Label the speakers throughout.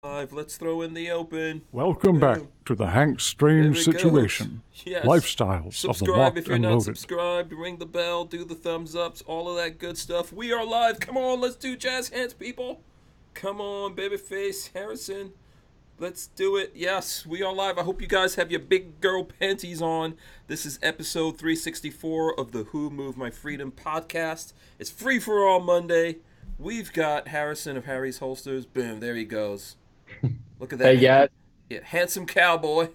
Speaker 1: Let's throw in the open.
Speaker 2: Welcome back to the Hank Strange Situation.
Speaker 1: Yes.
Speaker 2: Lifestyles
Speaker 1: Subscribe
Speaker 2: of the
Speaker 1: if you're
Speaker 2: Locked and
Speaker 1: not
Speaker 2: Loaded.
Speaker 1: subscribed. Ring the bell, do the thumbs ups, all of that good stuff. We are live. Come on, let's do jazz hands, people. Come on, babyface Harrison. Let's do it. Yes, we are live. I hope you guys have your big girl panties on. This is episode 364 of the Who Moved My Freedom podcast. It's Free for All Monday. We've got Harrison of Harry's Holsters. Boom, there he goes. Look at that.
Speaker 3: Hey, guys.
Speaker 1: Yeah, handsome cowboy.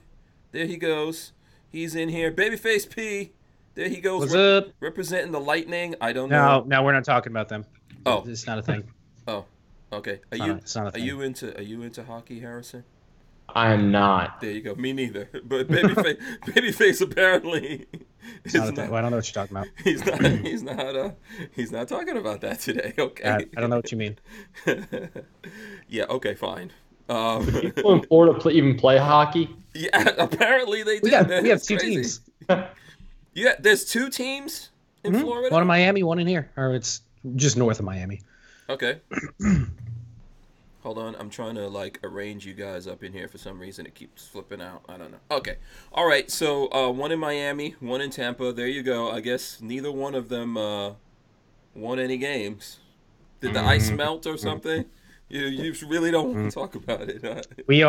Speaker 1: There he goes. He's in here. Babyface P. There he goes.
Speaker 4: What's up?
Speaker 1: Representing the Lightning. I don't know.
Speaker 4: No, we're not talking about them.
Speaker 1: Oh,
Speaker 4: It's not a thing.
Speaker 1: oh, okay.
Speaker 4: It's not a
Speaker 1: Are
Speaker 4: thing.
Speaker 1: you into hockey, Harrison?
Speaker 3: I am not.
Speaker 1: There you go. Me neither. But babyface apparently
Speaker 4: It's not a thing. Well, I don't know what you're talking about.
Speaker 1: He's not talking about that today. Okay.
Speaker 4: I don't know what you mean.
Speaker 1: Yeah. Okay. Fine.
Speaker 3: People in Florida even play hockey?
Speaker 1: Yeah. Apparently they do.
Speaker 4: We have
Speaker 1: It's
Speaker 4: two
Speaker 1: crazy.
Speaker 4: teams.
Speaker 1: Yeah. There's two teams in Florida.
Speaker 4: One in Miami, one in here, or it's just north of Miami.
Speaker 1: Okay. Hold on, I'm trying to arrange you guys up in here. For some reason, it keeps flipping out. I don't know. Okay. All right. So one in Miami, one in Tampa. There you go. I guess neither one of them won any games. Did the ice melt or something? You really don't want to talk about it. Huh?
Speaker 4: We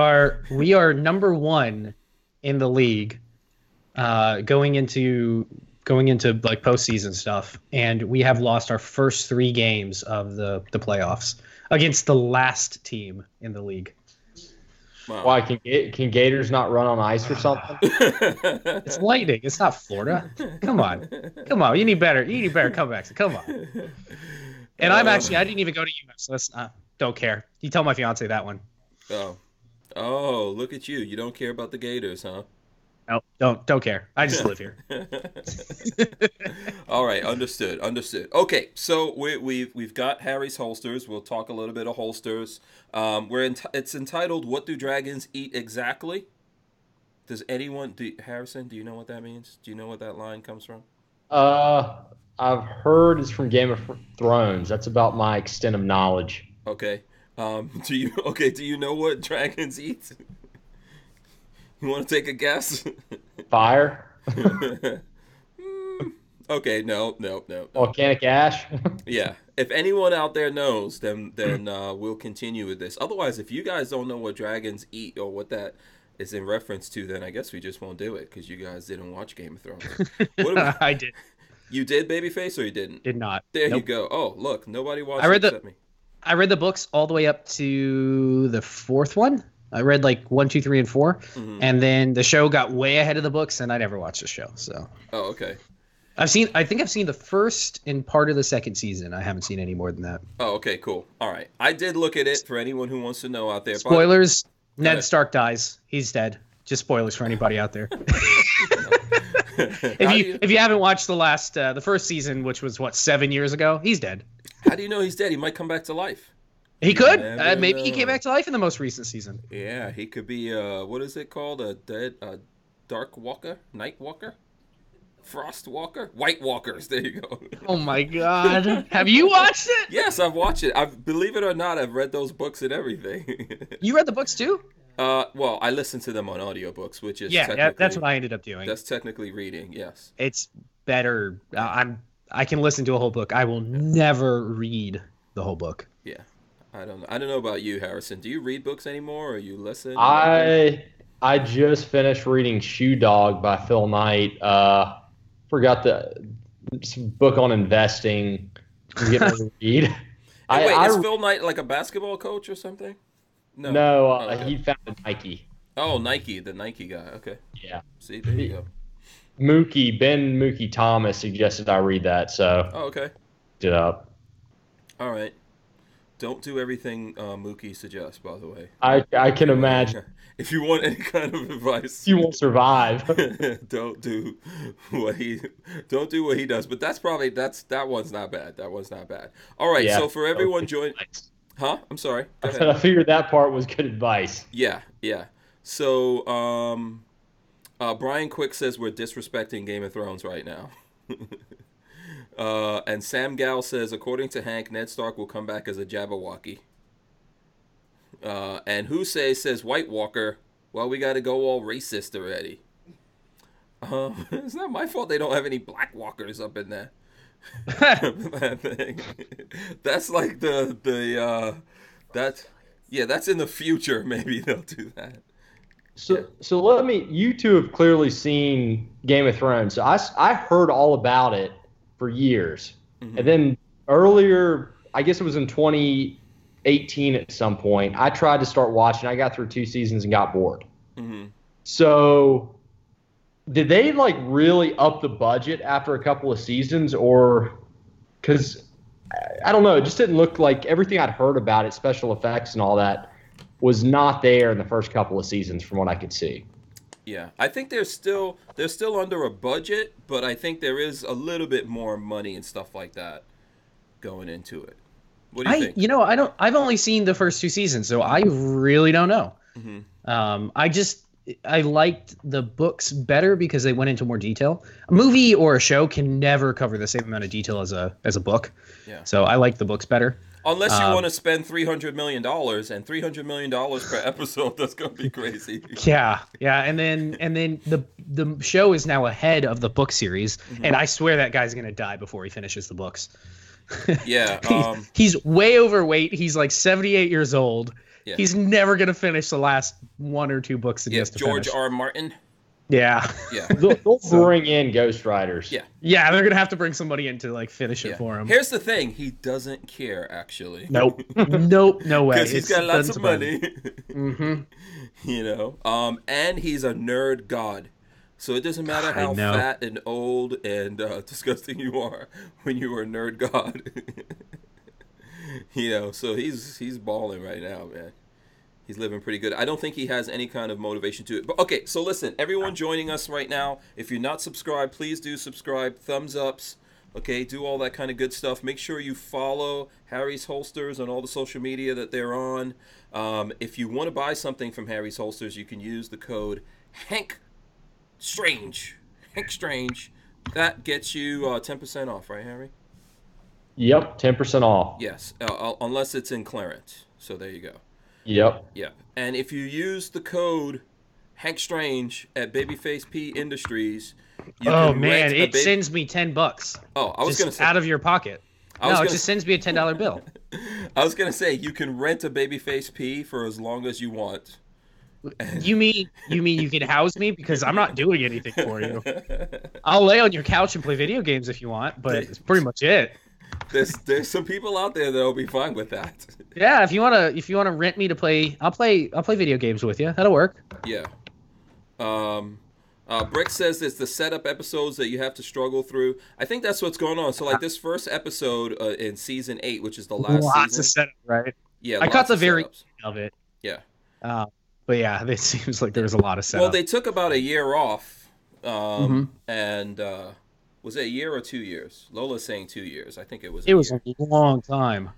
Speaker 4: are number one in the league, going into like postseason stuff, and we have lost our first 3 games of the playoffs against the last team in the league.
Speaker 1: Wow.
Speaker 3: Why, can Gators not run on ice or something?
Speaker 4: It's Lightning. It's not Florida. Come on. You need better comebacks. Come on. And I didn't even go to UMass, so that's don't care. You tell my fiance that one.
Speaker 1: Oh, look at you. You don't care about the Gators, huh?
Speaker 4: No, don't care. I just live here.
Speaker 1: All right, understood. Okay, so we've got Harry's Holsters. We'll talk a little bit of holsters. It's entitled "What Do Dragons Eat Exactly?" Does anyone, Harrison? Do you know what that means? Do you know what that line comes from?
Speaker 3: I've heard it's from Game of Thrones. That's about my extent of knowledge.
Speaker 1: Okay. Do you know what dragons eat? You want to take a guess?
Speaker 3: Fire?
Speaker 1: Okay, no.
Speaker 3: Volcanic ash?
Speaker 1: Yeah. If anyone out there knows, then we'll continue with this. Otherwise, if you guys don't know what dragons eat or what that is in reference to, then I guess we just won't do it because you guys didn't watch Game of Thrones.
Speaker 4: I did.
Speaker 1: You did, Babyface, or you didn't?
Speaker 4: Did not.
Speaker 1: There
Speaker 4: Nope.
Speaker 1: you go. Oh, look, nobody watched
Speaker 4: I
Speaker 1: it except me.
Speaker 4: I read the books all the way up to the 4th one. I read 1, 2, 3, and 4, and then the show got way ahead of the books, and I never watched the show. So.
Speaker 1: Oh, okay.
Speaker 4: I think I've seen the first and part of the 2nd season. I haven't seen any more than that.
Speaker 1: Oh, okay, cool. All right. I did look at it for anyone who wants to know out there.
Speaker 4: Spoilers: Ned Stark dies. He's dead. Just spoilers for anybody out there. If you haven't watched the first season, which was 7 years ago, he's dead.
Speaker 1: How do you know he's dead? He might come back to life.
Speaker 4: He could. Maybe he came back to life in the most recent season.
Speaker 1: Yeah, he could be. What is it called? A dark walker, night walker, frost walker, white walkers. There you go.
Speaker 4: Oh my God! Have you watched it?
Speaker 1: Yes, I've watched it. Believe it or not, I've read those books and everything.
Speaker 4: You read the books too?
Speaker 1: Well, I listened to them on audiobooks, which is
Speaker 4: that's what I ended up doing.
Speaker 1: That's technically reading. Yes,
Speaker 4: it's better. I can listen to a whole book. I will never read the whole book.
Speaker 1: Yeah. I don't know about you, Harrison. Do you read books anymore, or you listen?
Speaker 3: I just finished reading Shoe Dog by Phil Knight. Forgot the book on investing. I'm getting ready to read.
Speaker 1: Is Phil Knight like a basketball coach or something?
Speaker 3: No,
Speaker 1: okay.
Speaker 3: He founded Nike.
Speaker 1: Oh, Nike, the Nike guy. Okay.
Speaker 3: Yeah.
Speaker 1: See, there you go.
Speaker 3: Ben Mookie Thomas suggested I read that, so.
Speaker 1: Oh, okay.
Speaker 3: It up.
Speaker 1: All right. Don't do everything Mookie suggests, by the way.
Speaker 3: I can imagine.
Speaker 1: If you want any kind of advice,
Speaker 3: you won't survive.
Speaker 1: don't do what he does. But that one's not bad. That one's not bad. All right. Yeah, so for everyone joining, huh? I'm sorry. Go ahead.
Speaker 3: I figured that part was good advice.
Speaker 1: Yeah. So Brian Quick says we're disrespecting Game of Thrones right now. And Sam Gal says, according to Hank, Ned Stark will come back as a Jabberwocky. And Husei says White Walker. Well, we got to go all racist already. It's not my fault they don't have any Black Walkers up in there. That thing. That's like that's in the future. Maybe they'll do that.
Speaker 3: So you two have clearly seen Game of Thrones. So I heard all about it for years. Mm-hmm. And then earlier, I guess it was in 2018 at some point, I tried to start watching. I got through 2 seasons and got bored.
Speaker 1: Mm-hmm.
Speaker 3: So did they like really up the budget after a couple of seasons, or because I don't know, it just didn't look like everything I'd heard about it, special effects and all that, was not there in the first couple of seasons from what I could see.
Speaker 1: Yeah, I think they're still under a budget, but I think there is a little bit more money and stuff like that going into it. What do you think?
Speaker 4: I've only seen the first 2 seasons, so I really don't know. Mm-hmm. I liked the books better because they went into more detail. A movie or a show can never cover the same amount of detail as a book. Yeah. So I like the books better.
Speaker 1: Unless you want to spend $300 million, and $300 million per episode, that's going to be crazy.
Speaker 4: Yeah. And then the show is now ahead of the book series, mm-hmm. and I swear that guy's going to die before he finishes the books.
Speaker 1: Yeah.
Speaker 4: He's way overweight. He's like 78 years old. Yeah. He's never going to finish the last 1 or 2 books that he has to
Speaker 1: George
Speaker 4: finish.
Speaker 1: R. Martin.
Speaker 4: Yeah.
Speaker 1: Yeah.
Speaker 3: They'll bring in ghostwriters.
Speaker 1: Yeah.
Speaker 4: Yeah, they're going to have to bring somebody in to like finish it for him.
Speaker 1: Here's the thing. He doesn't care, actually.
Speaker 4: Nope. No way.
Speaker 1: Because he's got lots of money.
Speaker 4: Mm-hmm.
Speaker 1: And he's a nerd god. So it doesn't matter how fat and old and disgusting you are when you are a nerd god. So he's balling right now, man. He's living pretty good. I don't think he has any kind of motivation to it. But okay, so listen, everyone joining us right now, if you're not subscribed, please do subscribe. Thumbs ups, okay? Do all that kind of good stuff. Make sure you follow Harry's Holsters on all the social media that they're on. If you want to buy something from Harry's Holsters, you can use the code HANKSTRANGE. HANKSTRANGE. That gets you 10% off, right, Harry?
Speaker 3: Yep, 10% off.
Speaker 1: Yes, unless it's in clearance. So there you go.
Speaker 3: Yep.
Speaker 1: Yeah. And if you use the code HankStrange at Babyface P Industries, you can rent
Speaker 4: it sends me $10.
Speaker 1: Oh, I was going to say
Speaker 4: out of your pocket. It just sends me a $10 bill.
Speaker 1: I was going to say you can rent a Babyface P for as long as you want.
Speaker 4: You mean you can house me because I'm not doing anything for you? I'll lay on your couch and play video games if you want, but it's pretty much it.
Speaker 1: There's some people out there that'll be fine with that.
Speaker 4: Yeah, if you wanna rent me to play, I'll play video games with you. That'll work.
Speaker 1: Yeah. Brick says it's the setup episodes that you have to struggle through. I think that's what's going on. So like this first episode in season 8, which is the last season.
Speaker 4: Lots of setup, right?
Speaker 1: Yeah.
Speaker 4: I caught the very end of it.
Speaker 1: Yeah.
Speaker 4: But yeah, it seems like there was a lot of setup.
Speaker 1: Well, they took about a year off, and was it a year or 2 years? Lola's saying 2 years. I think it was.
Speaker 4: It was a long time.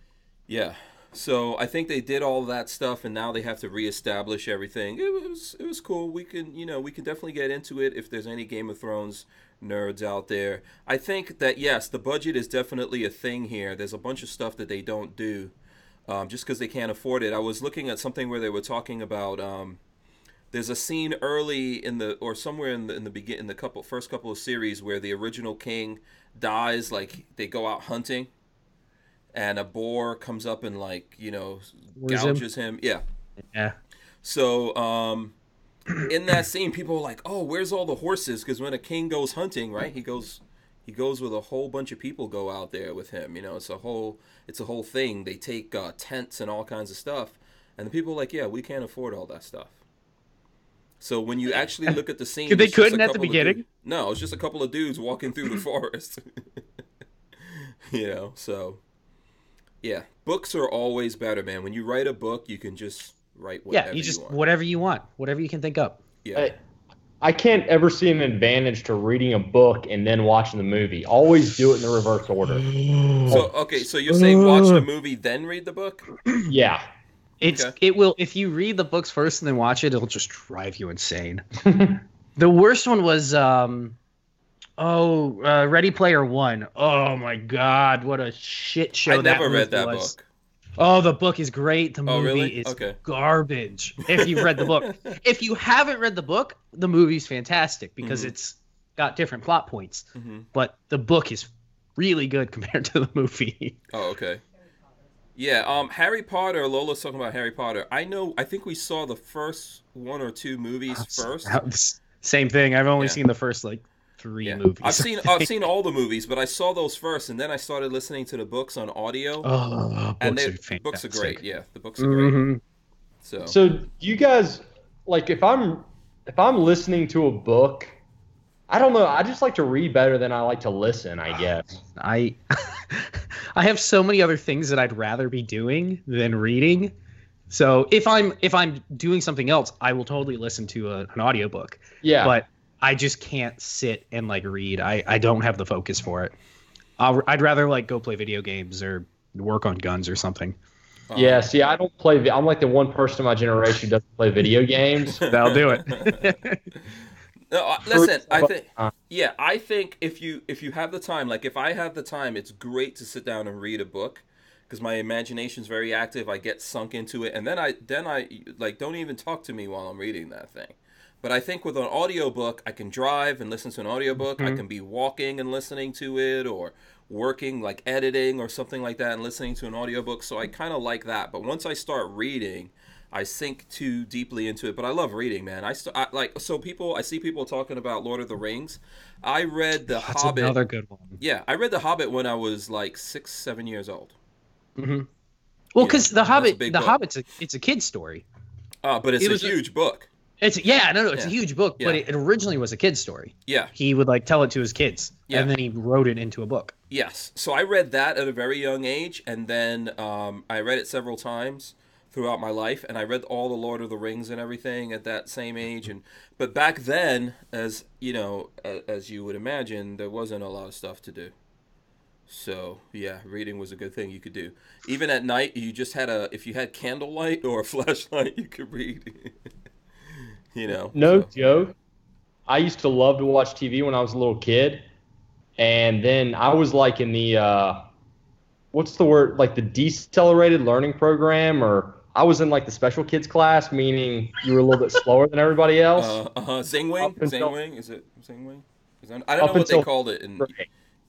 Speaker 1: Yeah. So I think they did all that stuff, and now they have to reestablish everything. It was cool. We can definitely get into it if there's any Game of Thrones nerds out there. I think that yes, the budget is definitely a thing here. There's a bunch of stuff that they don't do, just because they can't afford it. I was looking at something where they were talking about. There's a scene early somewhere in the first couple of series where the original king dies. Like they go out hunting. And a boar comes up and gouges him. Yeah.
Speaker 4: Yeah.
Speaker 1: So in that scene, people are like, "Oh, where's all the horses?" Because when a king goes hunting, right, he goes with a whole bunch of people go out there with him. It's a whole thing. They take tents and all kinds of stuff, and the people are like, "Yeah, we can't afford all that stuff." So when you actually look at the scene,
Speaker 4: they couldn't at the beginning.
Speaker 1: No, it's just a couple of dudes walking through the forest. So. Yeah, books are always better, man. When you write a book, you can just write whatever you want.
Speaker 4: Whatever you want, whatever you can think up.
Speaker 1: Yeah.
Speaker 3: I can't ever see an advantage to reading a book and then watching the movie. Always do it in the reverse order.
Speaker 1: So you're saying watch the movie then read the book?
Speaker 3: Yeah.
Speaker 4: It will, if you read the books first and then watch it, it'll just drive you insane. The worst one was Ready Player One. Oh my God, what a shit show
Speaker 1: I never read that book.
Speaker 4: Oh, the book is great. The
Speaker 1: Oh,
Speaker 4: movie
Speaker 1: really?
Speaker 4: is
Speaker 1: Okay.
Speaker 4: garbage. If you've read the book, if you haven't read the book, the movie's fantastic because it's got different plot points. But the book is really good compared to the movie.
Speaker 1: Oh, okay. Yeah, Harry Potter, Lola's talking about Harry Potter. I think we saw the first one or two movies first.
Speaker 4: Same thing. I've only
Speaker 1: Yeah.
Speaker 4: seen the first like 3
Speaker 1: Yeah.
Speaker 4: movies.
Speaker 1: I've seen all the movies, but I saw those first, and then I started listening to the books on audio.
Speaker 4: Oh,
Speaker 1: and
Speaker 4: books are fantastic.
Speaker 1: books are great. Yeah, the books are great.
Speaker 3: So do you guys like if I'm listening to a book, I don't know, I just like to read better than I like to listen, I guess.
Speaker 4: I have so many other things that I'd rather be doing than reading. So if I'm doing something else, I will totally listen to an audiobook.
Speaker 3: Yeah.
Speaker 4: But I just can't sit and like read. I don't have the focus for it. I'd rather like go play video games or work on guns or something.
Speaker 3: Yeah, see, I don't play. I'm like the one person in my generation who doesn't play video games.
Speaker 4: That'll do it.
Speaker 1: No, listen. I think if you have the time, like if I have the time, it's great to sit down and read a book because my imagination's very active. I get sunk into it, and then I like don't even talk to me while I'm reading that thing. But I think with an audiobook, I can drive and listen to an audiobook. I can be walking and listening to it, or working, like editing or something like that, and listening to an audiobook. So I kind of like that. But once I start reading, I sink too deeply into it. But I love reading, man. I see people talking about Lord of the Rings. I read The
Speaker 4: That's
Speaker 1: Hobbit.
Speaker 4: another good one.
Speaker 1: Yeah, I read The Hobbit when I was like 6-7 years old.
Speaker 4: Well, because The Hobbit,
Speaker 1: big book.
Speaker 4: Hobbit's it's a kid's story.
Speaker 1: But it's a huge book.
Speaker 4: It's it's a huge book, but it originally was a kid's story.
Speaker 1: Yeah.
Speaker 4: He would like tell it to his kids, and then he wrote it into a book.
Speaker 1: Yes. So I read that at a very young age, and then I read it several times throughout my life, and I read all the Lord of the Rings and everything at that same age. But back then, as you know, as you would imagine, there wasn't a lot of stuff to do. So yeah, reading was a good thing you could do. Even at night, you just had if you had candlelight or a flashlight, you could read. No
Speaker 3: joke. I used to love to watch TV when I was a little kid, and then I was like in the what's the word, like the decelerated learning program, or I was in like the special kids class, meaning you were a little bit slower than everybody else.
Speaker 1: Zingwing? Zingwing? Is it Zingwing? I don't know what they called it.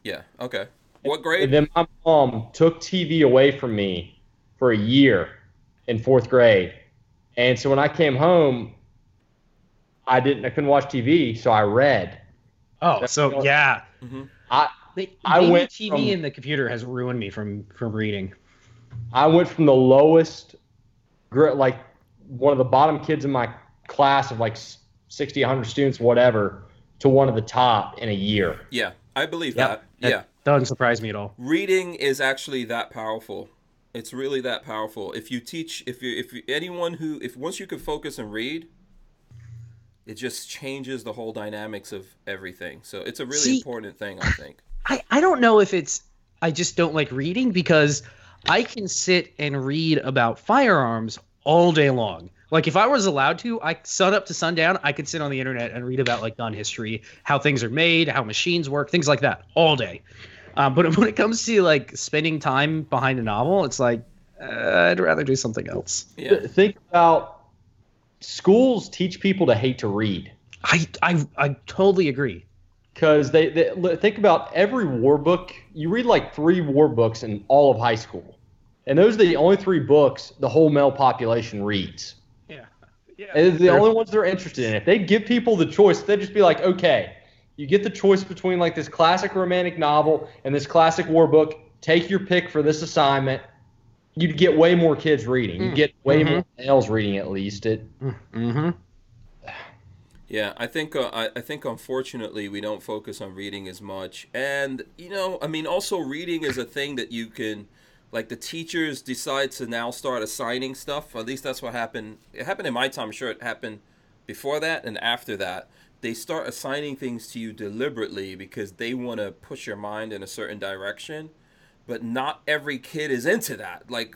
Speaker 1: Yeah, okay. What grade?
Speaker 3: And then my mom took TV away from me for a year in 4th grade. And so when I came home, I couldn't watch TV, so I read.
Speaker 4: Oh, so yeah.
Speaker 3: I went
Speaker 4: TV and the computer has ruined me from reading.
Speaker 3: I went from the lowest, like one of the bottom kids in my class of like 60, 100 students, whatever, to one of the top in a year.
Speaker 1: Yeah, I believe that. Yeah.
Speaker 4: Doesn't surprise me at all.
Speaker 1: Reading is actually that powerful. It's really that powerful. If you teach, once you can focus and read, it just changes the whole dynamics of everything. So it's a really important thing, I think.
Speaker 4: I don't know if I just don't like reading because I can sit and read about firearms all day long. Like if I was allowed to, sun up to sundown, I could sit on the internet and read about like gun history, how things are made, how machines work, things like that all day. But when it comes to like spending time behind a novel, it's like I'd rather do something else.
Speaker 1: Yeah.
Speaker 3: Think about schools teach people to hate to read.
Speaker 4: I totally agree.
Speaker 3: Because they think about every war book. You read like 3 war books in all of high school, and those are the only 3 books the whole male population reads.
Speaker 4: Yeah.
Speaker 3: And they're the only ones they're interested in. If they give people the choice, they'd just be like, okay, you get the choice between like this classic romantic novel and this classic war book. Take your pick for this assignment. You'd get way more kids reading. You'd get way more males reading, at least.
Speaker 1: Yeah, I think unfortunately we don't focus on reading as much. And, also reading is a thing that you can, like the teachers decide to now start assigning stuff. At least that's what happened. It happened in my time. I'm sure it happened before that and after that. They start assigning things to you deliberately because they want to push your mind in a certain direction. But not every kid is into that. Like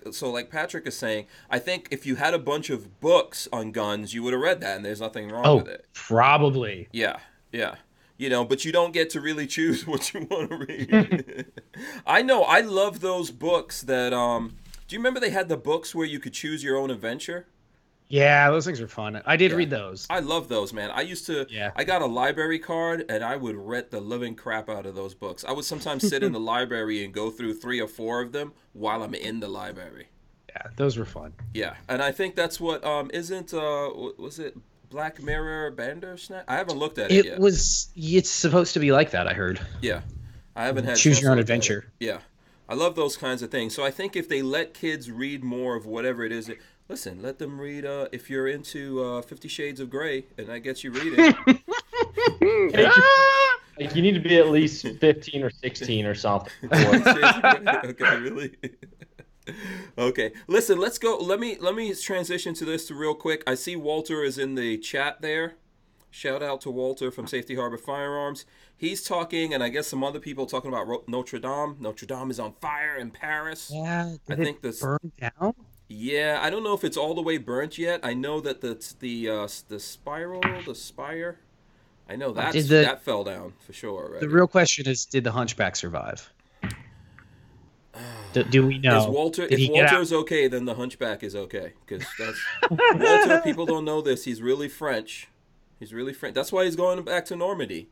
Speaker 1: Patrick is saying, I think if you had a bunch of books on guns, you would have read that, and there's nothing wrong with it.
Speaker 4: Probably.
Speaker 1: Yeah. But you don't get to really choose what you want to read. I know. I love those books that Do you remember they had the books where you could choose your own adventure?
Speaker 4: Yeah, those things are fun. I did read those.
Speaker 1: I love those, man. I used to.
Speaker 4: Yeah.
Speaker 1: I got a library card, and I would read the living crap out of those books. I would sometimes sit in the library and go through 3 or 4 of them while I'm in the library.
Speaker 4: Yeah, those were fun.
Speaker 1: Yeah, and I think that's what was it Black Mirror Bandersnatch? I haven't looked at it yet.
Speaker 4: It's supposed to be like that, I heard.
Speaker 1: Yeah, I haven't had.
Speaker 4: Choose your own adventure.
Speaker 1: Yeah, I love those kinds of things. So I think if they let kids read more of whatever it is, listen, let them read. If you're into 50 Shades of Grey, and that gets you reading.
Speaker 3: Like you need to be at least 15 or 16 or something.
Speaker 1: Okay, really. Okay, listen. Let's go. Let me transition to this real quick. I see Walter is in the chat there. Shout out to Walter from Safety Harbor Firearms. He's talking, and I guess some other people talking about Notre Dame. Notre Dame is on fire in Paris.
Speaker 4: Yeah,
Speaker 1: I think this
Speaker 4: burned down.
Speaker 1: Yeah, I don't know if it's all the way burnt yet. I know that the spire. I know that fell down for sure. Right?
Speaker 4: The real question is, did the Hunchback survive? Do we know?
Speaker 1: If Walter's okay, then the Hunchback is okay. Because that's Walter. People don't know this. He's really French. He's really French. That's why he's going back to Normandy.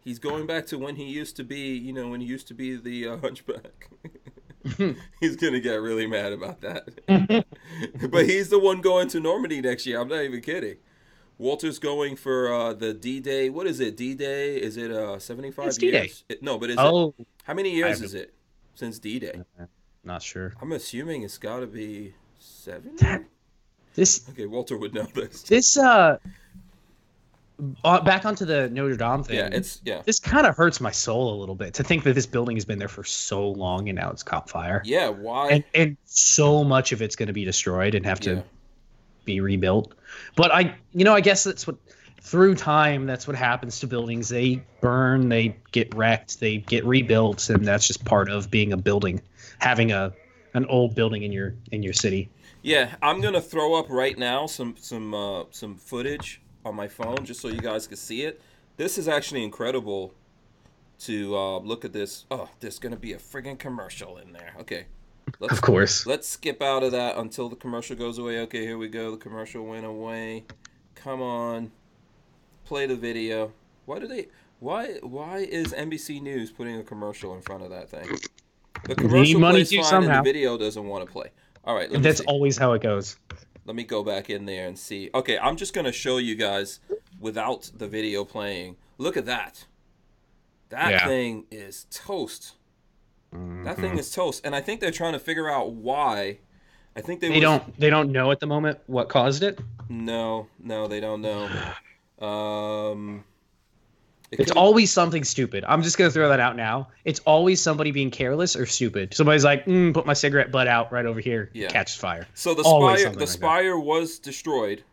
Speaker 1: He's going back to when he used to be. When he used to be the Hunchback. He's gonna get really mad about that. But he's the one going to Normandy next year. I'm not even kidding. Walter's going for the D-Day. What is it? D-Day? Is it 75
Speaker 4: it's
Speaker 1: years?
Speaker 4: D-Day.
Speaker 1: No, but is
Speaker 4: it?
Speaker 1: How many years is it since D-Day?
Speaker 4: Not sure.
Speaker 1: I'm assuming it's got to be 7. Okay, Walter would know this.
Speaker 4: Back onto the Notre Dame thing. This kind of hurts my soul a little bit to think that this building has been there for so long and now it's caught fire.
Speaker 1: Yeah, why?
Speaker 4: And so much of it's going to be destroyed and have to be rebuilt. But I guess that's what through time that's what happens to buildings. They burn, they get wrecked, they get rebuilt, and that's just part of being a building, having an old building in your city.
Speaker 1: Yeah, I'm gonna throw up right now some footage on my phone just so you guys can see it. This is actually incredible to look at this. Oh, there's going to be a friggin' commercial in there. Okay.
Speaker 4: Of course.
Speaker 1: Let's skip out of that until the commercial goes away. Okay, here we go. The commercial went away. Come on. Play the video. Why is NBC News putting a commercial in front of that thing? The commercial plays fine and the video doesn't want to play. All right.
Speaker 4: That's always how it goes.
Speaker 1: Let me go back in there and see. Okay, I'm just going to show you guys without the video playing. Look at that. That thing is toast. Mm-hmm. That thing is toast. And I think they're trying to figure out why. I think they
Speaker 4: don't know at the moment what caused it?
Speaker 1: No, they don't know.
Speaker 4: It's always something stupid. I'm just going to throw that out now. It's always somebody being careless or stupid. Somebody's like, put my cigarette butt out right over here. Yeah. Catches fire.
Speaker 1: So the spire was destroyed.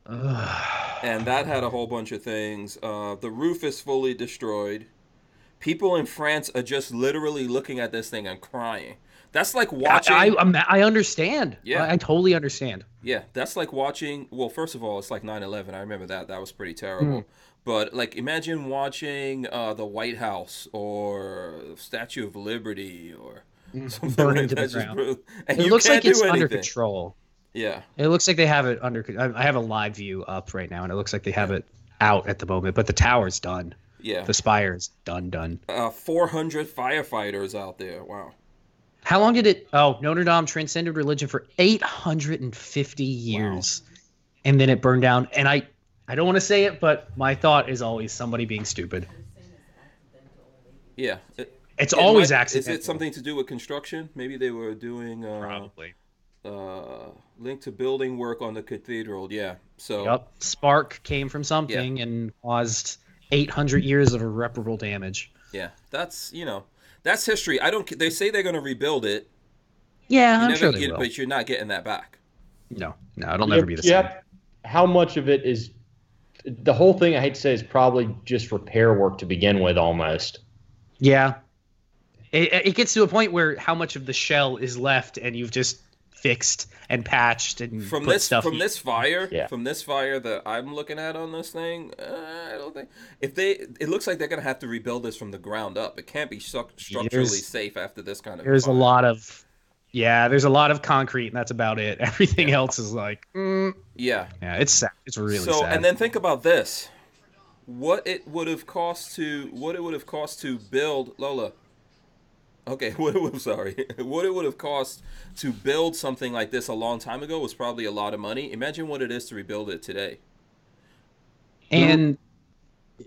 Speaker 1: And that had a whole bunch of things. The roof is fully destroyed. People in France are just literally looking at this thing and crying. That's like watching...
Speaker 4: I understand. Yeah. I totally understand.
Speaker 1: Yeah, that's like watching... Well, first of all, it's like 9/11. I remember that. That was pretty terrible. But, like, imagine watching the White House or Statue of Liberty or something
Speaker 4: burning to the ground. It looks like it's under control.
Speaker 1: Yeah.
Speaker 4: It looks like they have it under... I have a live view up right now, and it looks like they have it out at the moment. But the tower's done.
Speaker 1: Yeah.
Speaker 4: The spire's done.
Speaker 1: 400 firefighters out there. Wow.
Speaker 4: How long did it... Oh, Notre Dame transcended religion for 850 years. Wow. And then it burned down. And I don't want to say it, but my thought is always somebody being stupid.
Speaker 1: Yeah.
Speaker 4: It's always accidental.
Speaker 1: Is it something to do with construction? Maybe they were doing...
Speaker 4: Probably.
Speaker 1: Linked to building work on the cathedral. Yeah. So...
Speaker 4: Yep. Spark came from something and caused 800 years of irreparable damage.
Speaker 1: Yeah. That's, that's history. They say they're going to rebuild it.
Speaker 4: Yeah, I'm sure they will.
Speaker 1: But you're not getting that back.
Speaker 4: No, it'll never be the same.
Speaker 3: Yeah. How much of it is... The whole thing, I hate to say, is probably just repair work to begin with, almost.
Speaker 4: Yeah. It gets to a point where how much of the shell is left, and you've just fixed and patched and
Speaker 1: from
Speaker 4: put
Speaker 1: this
Speaker 4: stuff.
Speaker 1: From this fire that I'm looking at on this thing, I don't think it looks like they're gonna have to rebuild this from the ground up. It can't be structurally safe after this kind of.
Speaker 4: There's
Speaker 1: fire.
Speaker 4: A lot of Yeah, there's a lot of concrete, and that's about it. Everything else is like,
Speaker 1: Yeah.
Speaker 4: yeah, it's sad. It's really
Speaker 1: So,
Speaker 4: sad.
Speaker 1: and then think about this: what it would have cost to build Lola. Okay, what it would have cost to build something like this a long time ago was probably a lot of money. Imagine what it is to rebuild it today.
Speaker 4: And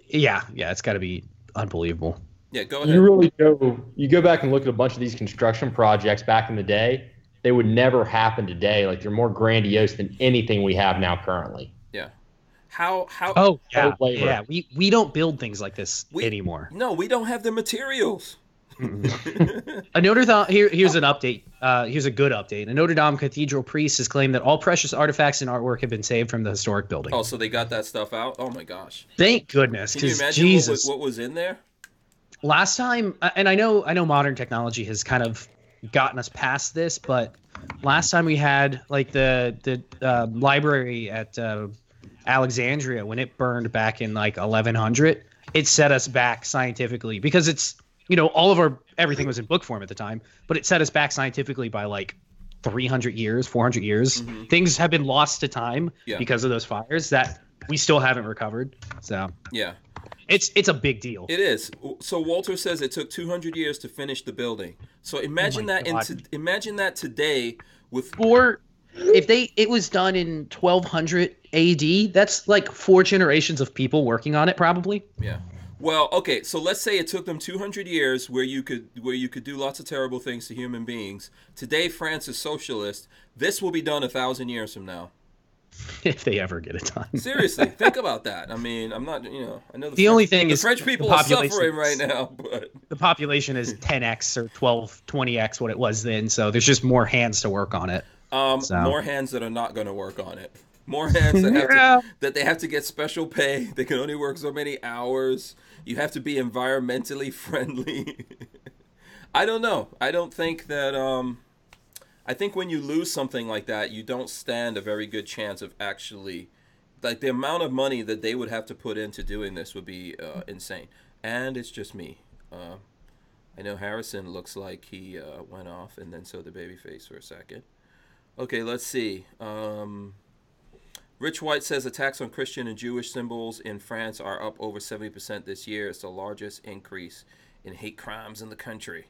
Speaker 4: yeah, it's got to be unbelievable.
Speaker 1: Yeah, go ahead.
Speaker 3: You go back and look at a bunch of these construction projects back in the day, they would never happen today. Like, they're more grandiose than anything we have now currently.
Speaker 1: Yeah. How
Speaker 4: Oh, yeah. Yeah, we don't build things like this anymore.
Speaker 1: No, we don't have the materials.
Speaker 4: A Notre Dame here's an update. Here's a good update. A Notre Dame cathedral priest has claimed that all precious artifacts and artwork have been saved from the historic building.
Speaker 1: Oh, so they got that stuff out? Oh my gosh!
Speaker 4: Thank goodness.
Speaker 1: Can you imagine
Speaker 4: Jesus.
Speaker 1: what was in there?
Speaker 4: Last time, and I know modern technology has kind of gotten us past this, but last time we had like the library at Alexandria, when it burned back in like 1100, it set us back scientifically because it's, all of everything was in book form at the time, but it set us back scientifically by like 300 years, 400 years. Mm-hmm. Things have been lost to time because of those fires that we still haven't recovered. So
Speaker 1: yeah,
Speaker 4: it's a big deal.
Speaker 1: It is. So Walter says it took 200 years to finish the building. So imagine imagine that today with
Speaker 4: if it was done in 1200 AD, that's like 4 generations of people working on it probably.
Speaker 1: Yeah. Well, okay, so let's say it took them 200 years where you could do lots of terrible things to human beings. Today France is socialist. This will be done 1,000 years from now.
Speaker 4: If they ever get it done.
Speaker 1: Seriously, think about that. I mean, I'm not, I know the French people are suffering right now, but
Speaker 4: the population is 10x or 20x what it was then, so there's just more hands to work on it.
Speaker 1: More hands that are not going to work on it. More hands that they have to get special pay. They can only work so many hours. You have to be environmentally friendly. I don't know. I don't think that. I think when you lose something like that, you don't stand a very good chance of actually, like, the amount of money that they would have to put into doing this would be insane. And it's just me. I know Harrison looks like he went off, and then so did Babyface for a second. Okay, let's see. Rich White says attacks on Christian and Jewish symbols in France are up over 70% this year. It's the largest increase in hate crimes in the country.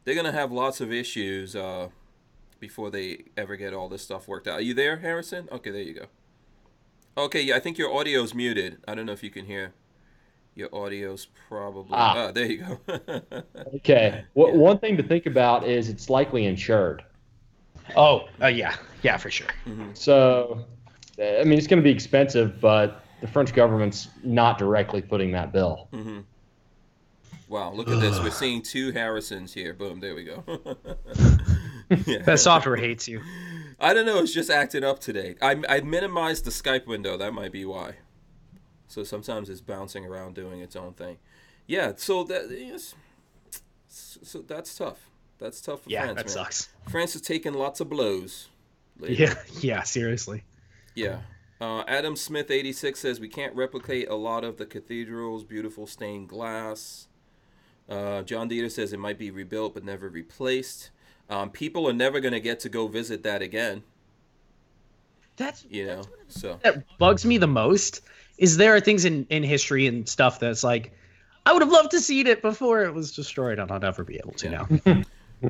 Speaker 1: They're going to have lots of issues before they ever get all this stuff worked out. Are you there, Harrison? Okay, there you go. Okay, yeah, I think your audio's muted. I don't know if you can hear. Your audio's probably... there you go.
Speaker 3: Okay. One thing to think about is it's likely insured.
Speaker 4: Yeah, for sure.
Speaker 3: Mm-hmm. So... I mean, it's going to be expensive, but the French government's not directly footing that bill.
Speaker 1: Mm-hmm. Wow, look at this. We're seeing 2 Harrisons here. Boom, there we go.
Speaker 4: Yeah. That software hates you.
Speaker 1: I don't know. It's just acting up today. I minimized the Skype window. That might be why. So sometimes it's bouncing around doing its own thing. Yeah, so that's tough. That's tough for France,
Speaker 4: that
Speaker 1: man.
Speaker 4: Sucks.
Speaker 1: France has taken lots of blows lately.
Speaker 4: Yeah, seriously.
Speaker 1: Yeah. Adam Smith 86 says we can't replicate a lot of the cathedral's beautiful stained glass. John Dieter says it might be rebuilt but never replaced. People are never going to get to go visit that again. That
Speaker 4: bugs me the most is there are things in history and stuff that's like, I would have loved to see it before it was destroyed, and I'll never be able to now.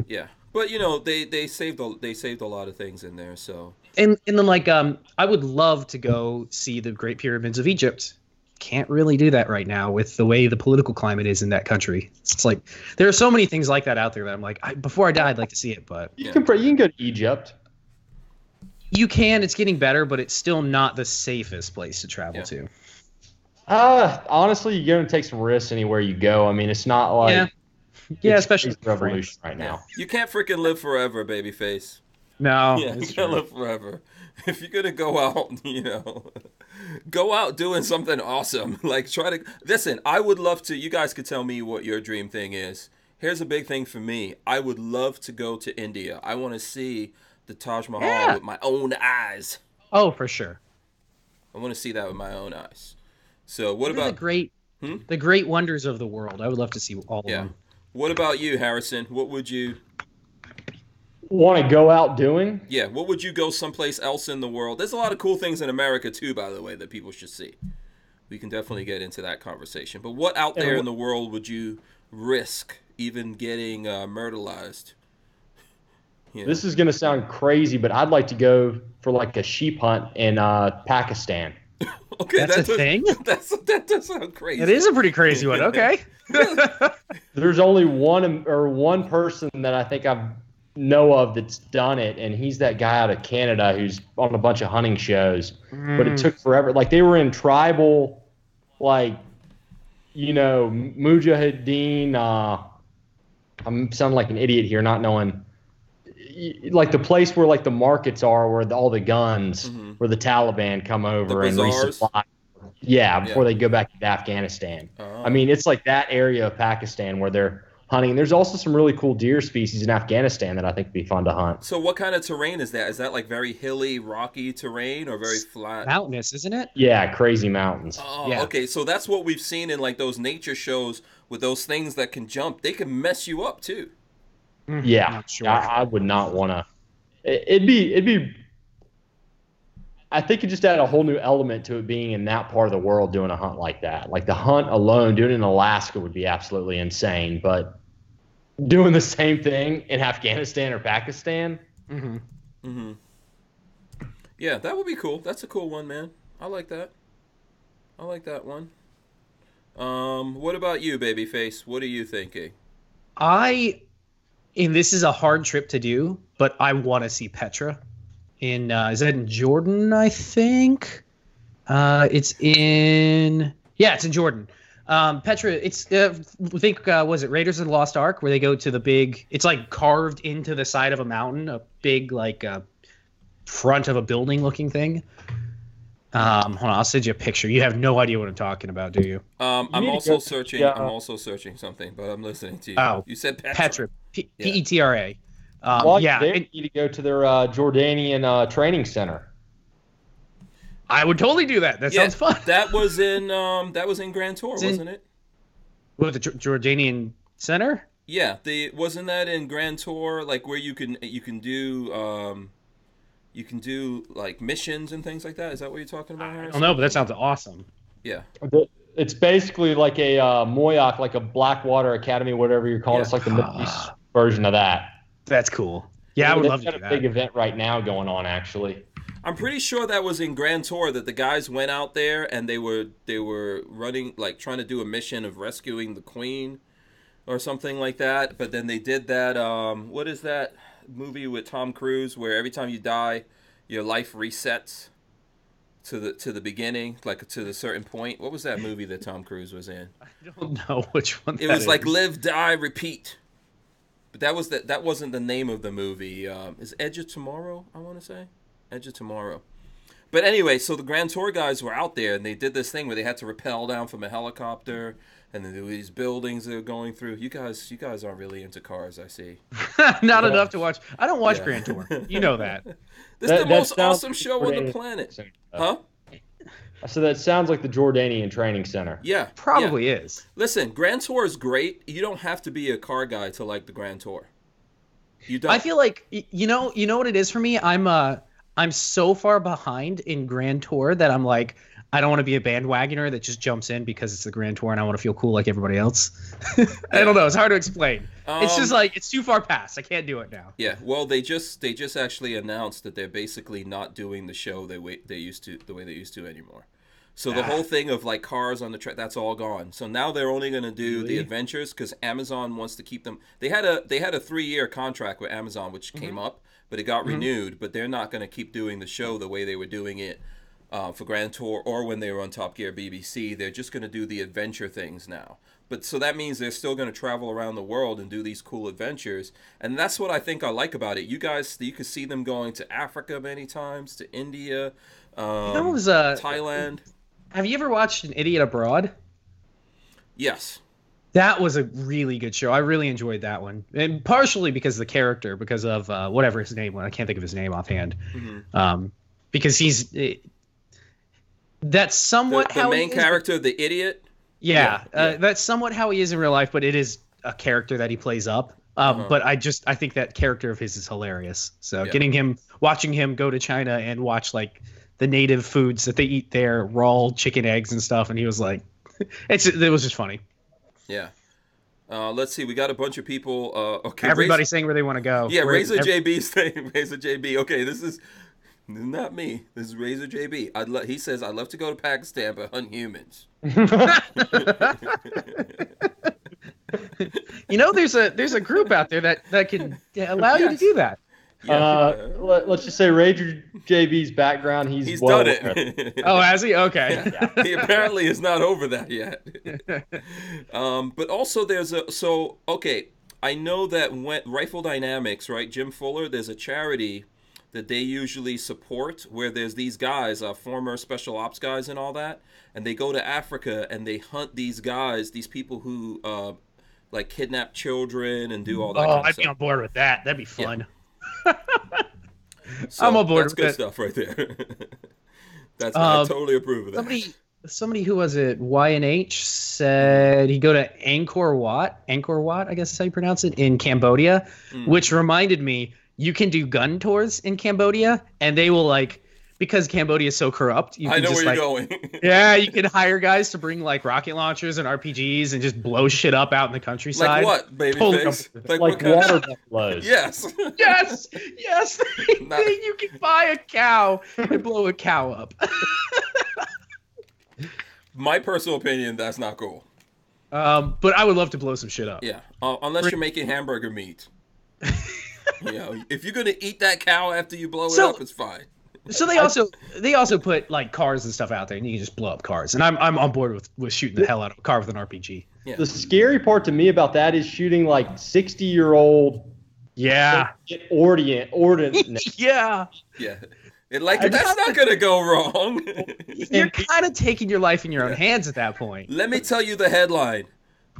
Speaker 1: Yeah. But they saved a lot of things in there, so.
Speaker 4: And then like I would love to go see the Great Pyramids of Egypt. Can't really do that right now with the way the political climate is in that country. It's like there are so many things like that out there that I'm like, before I die, I'd like to see it. But
Speaker 3: you can go to Egypt.
Speaker 4: You can. It's getting better, but it's still not the safest place to travel to.
Speaker 3: Honestly, you're going to take some risks anywhere you go. I mean, it's not like
Speaker 4: especially
Speaker 3: revolution right now.
Speaker 1: You can't freaking live forever, babyface.
Speaker 4: No,
Speaker 1: you can't live forever. If you're gonna go out, go out doing something awesome. Like listen. I would love to. You guys could tell me what your dream thing is. Here's a big thing for me. I would love to go to India. I want to see the Taj Mahal with my own eyes.
Speaker 4: Oh, for sure.
Speaker 1: I want to see that with my own eyes. So what about
Speaker 4: the great wonders of the world? I would love to see all of them.
Speaker 1: What about you, Harrison? What would you?
Speaker 3: want to go out doing?
Speaker 1: Yeah, what would you go someplace else in the world? There's a lot of cool things in America too, by the way, that people should see. We can definitely get into that conversation. But what out there in the world would you risk even getting myrtleized? You know? This
Speaker 3: is going to sound crazy, but I'd like to go for like a sheep hunt in Pakistan.
Speaker 1: Okay,
Speaker 4: that's a thing?
Speaker 1: That does sound crazy.
Speaker 4: It is a pretty crazy one. Okay.
Speaker 3: There's only one person that I think I know of that's done it, and he's that guy out of Canada who's on a bunch of hunting shows. But it took forever. Like, they were in tribal, like, Mujahideen. I'm sounding like an idiot here, not knowing. Like the place where like the markets are, where all the guns, where the Taliban come over and resupply. Yeah, before they go back to Afghanistan. I mean, it's like that area of Pakistan where they're hunting. There's also some really cool deer species in Afghanistan that I think would be fun to hunt.
Speaker 1: So what kind of terrain is that? Is that like very hilly, rocky terrain or very flat?
Speaker 4: Mountainous, isn't it?
Speaker 3: Yeah, crazy mountains.
Speaker 1: Oh,
Speaker 4: yeah.
Speaker 1: Okay. So that's what we've seen in like those nature shows with those things that can jump. They can mess you up too.
Speaker 3: Yeah,
Speaker 4: sure.
Speaker 3: I would not want to. It'd be. I think it just add a whole new element to it being in that part of the world doing a hunt like that. Like the hunt alone, doing it in Alaska would be absolutely insane. But doing the same thing in Afghanistan or Pakistan.
Speaker 1: Yeah, that would be cool. That's a cool one, man. I like that. I like that one. What about you, Babyface? What are you thinking?
Speaker 4: And this is a hard trip to do, but I want to see Petra. Is that in Jordan, I think? It's in Jordan. Petra, was it Raiders of the Lost Ark, where they go to the big, it's like carved into the side of a mountain, a big like front of a building looking thing. Hold on, I'll send you a picture. You have no idea what I'm talking about, do you?
Speaker 1: I'm also searching. I'm also searching something, but I'm listening to you.
Speaker 4: Oh,
Speaker 1: you said Petra.
Speaker 4: Petra. Petra.
Speaker 3: They need to go to their Jordanian training center.
Speaker 4: I would totally do that. That sounds fun.
Speaker 1: That was in Grand Tour, wasn't it?
Speaker 4: What, the Jordanian center?
Speaker 1: Yeah, wasn't that in Grand Tour, like where you can do like missions and things like that? Is that what you're talking about, Harrison?
Speaker 4: I don't know, but that sounds awesome.
Speaker 1: Yeah.
Speaker 3: It's basically like a Moyak, like a Blackwater Academy, whatever you're calling it. It's like the Middle East version of that.
Speaker 4: That's cool. Yeah, I would love to do that.
Speaker 3: They've got a big event right now going on, actually.
Speaker 1: I'm pretty sure that was in Grand Tour that the guys went out there and they were running, like trying to do a mission of rescuing the Queen or something like that. But then they did that. What is that movie with Tom Cruise where every time you die, your life resets to the beginning, like to the certain point? What was that movie that Tom Cruise was in?
Speaker 4: I don't know which one.
Speaker 1: It was like Live, Die, Repeat. But that wasn't the name of the movie. Is Edge of Tomorrow, I want to say? Edge of Tomorrow. But anyway, so the Grand Tour guys were out there, and they did this thing where they had to rappel down from a helicopter, and then there were these buildings they were going through. You guys aren't really into cars, I see.
Speaker 4: Not enough to watch. I don't watch Grand Tour. You know that.
Speaker 1: This is the most awesome show on the planet. Huh?
Speaker 3: So that sounds like the Jordanian training center.
Speaker 1: Yeah.
Speaker 4: Probably is.
Speaker 1: Listen, Grand Tour is great. You don't have to be a car guy to like the Grand Tour. You don't.
Speaker 4: I feel like you know what it is for me? I'm so far behind in Grand Tour that I'm like, I don't want to be a bandwagoner that just jumps in because it's the Grand Tour and I want to feel cool like everybody else. I don't know. It's hard to explain. It's just like, it's too far past. I can't do it now.
Speaker 1: Yeah. Well, they just actually announced that they're basically not doing the show the way they used to anymore. So the whole thing of like cars on the track, that's all gone. So now they're only going to do the adventures because Amazon wants to keep them. They had a 3-year contract with Amazon, which came up, but it got renewed. But they're not going to keep doing the show the way they were doing it for Grand Tour or when they were on Top Gear BBC. They're just going to do the adventure things now. But so that means they're still going to travel around the world and do these cool adventures. And that's what I think I like about it. You guys, you could see them going to Africa many times, to India, Thailand.
Speaker 4: Have you ever watched An Idiot Abroad?
Speaker 1: Yes.
Speaker 4: That was a really good show. I really enjoyed that one. And partially because of the character, because of whatever his name was. I can't think of his name offhand. Because that's somewhat
Speaker 1: the main character, the idiot?
Speaker 4: Yeah. That's somewhat how he is in real life, but it is a character that he plays up. But I think that character of his is hilarious. So watching him go to China and watch like the native foods that they eat there, raw chicken eggs and stuff, and he was like, it was just funny.
Speaker 1: Yeah. Let's see. We got a bunch of people. Okay.
Speaker 4: Everybody's saying where they want to go.
Speaker 1: Yeah, Razor JB's saying Razor JB. Okay, this is not me. This is Razor JB. He says I'd love to go to Pakistan but hunt humans.
Speaker 4: There's a group out there that can allow you to do that.
Speaker 3: Yeah. Let's just say Razor JB's background. He's
Speaker 1: done it.
Speaker 4: Oh, has he? Okay.
Speaker 1: Yeah. He apparently is not over that yet. But also I know that when Rifle Dynamics, right, Jim Fuller, there's a charity that they usually support where there's these guys, former special ops guys and all that, and they go to Africa and they hunt these guys, these people who like kidnap children and do all that kind of
Speaker 4: I'd
Speaker 1: stuff.
Speaker 4: be on board with that. That'd be fun.
Speaker 1: Yeah. So
Speaker 4: I'm on board
Speaker 1: that's
Speaker 4: with
Speaker 1: good
Speaker 4: that.
Speaker 1: stuff right there. I totally approve of that.
Speaker 4: Somebody who was at YNH said he'd go to Angkor Wat, I guess is how you pronounce it, in Cambodia, which reminded me, you can do gun tours in Cambodia, and they will because Cambodia is so corrupt.
Speaker 1: I know where you're going.
Speaker 4: Yeah, you can hire guys to bring rocket launchers and RPGs and just blow shit up out in the countryside.
Speaker 1: Like what, babyface?
Speaker 3: Like water buffaloes.
Speaker 1: Yes.
Speaker 4: Yes. You can buy a cow and blow a cow up.
Speaker 1: My personal opinion, that's not cool.
Speaker 4: But I would love to blow some shit up.
Speaker 1: Yeah, unless you're making hamburger meat. If you're gonna eat that cow after you blow it up, it's fine.
Speaker 4: So they also put cars and stuff out there, and you can just blow up cars. And I'm on board with shooting the hell out of a car with an RPG.
Speaker 1: Yeah.
Speaker 3: The scary part to me about that is shooting 60-year-old.
Speaker 4: Yeah.
Speaker 3: Ordnance.
Speaker 4: Yeah.
Speaker 1: Yeah. That's not gonna go wrong.
Speaker 4: You're kind of taking your life in your own hands at that point.
Speaker 1: Let me tell you the headline.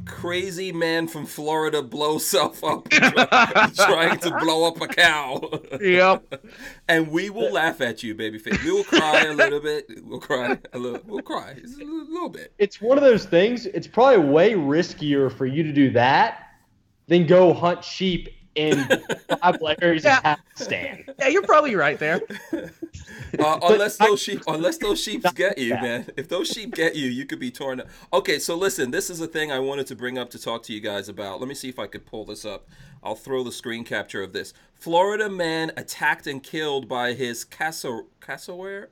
Speaker 1: Crazy man from Florida blows self up trying to blow up a cow.
Speaker 4: Yep.
Speaker 1: And we will laugh at you, babyface. We will cry a little bit. We'll cry a little. We'll cry just a little bit.
Speaker 3: It's one of those things. It's probably way riskier for you to do that than go hunt sheep in tribal areas of Pakistan.
Speaker 4: Yeah, you're probably right there.
Speaker 1: Unless those sheep get you, man. If those sheep get you, you could be torn up. Okay, so listen, this is a thing I wanted to bring up to talk to you guys about. Let me see if I could pull this up. I'll throw the screen capture of this. Florida man attacked and killed by his cassowary,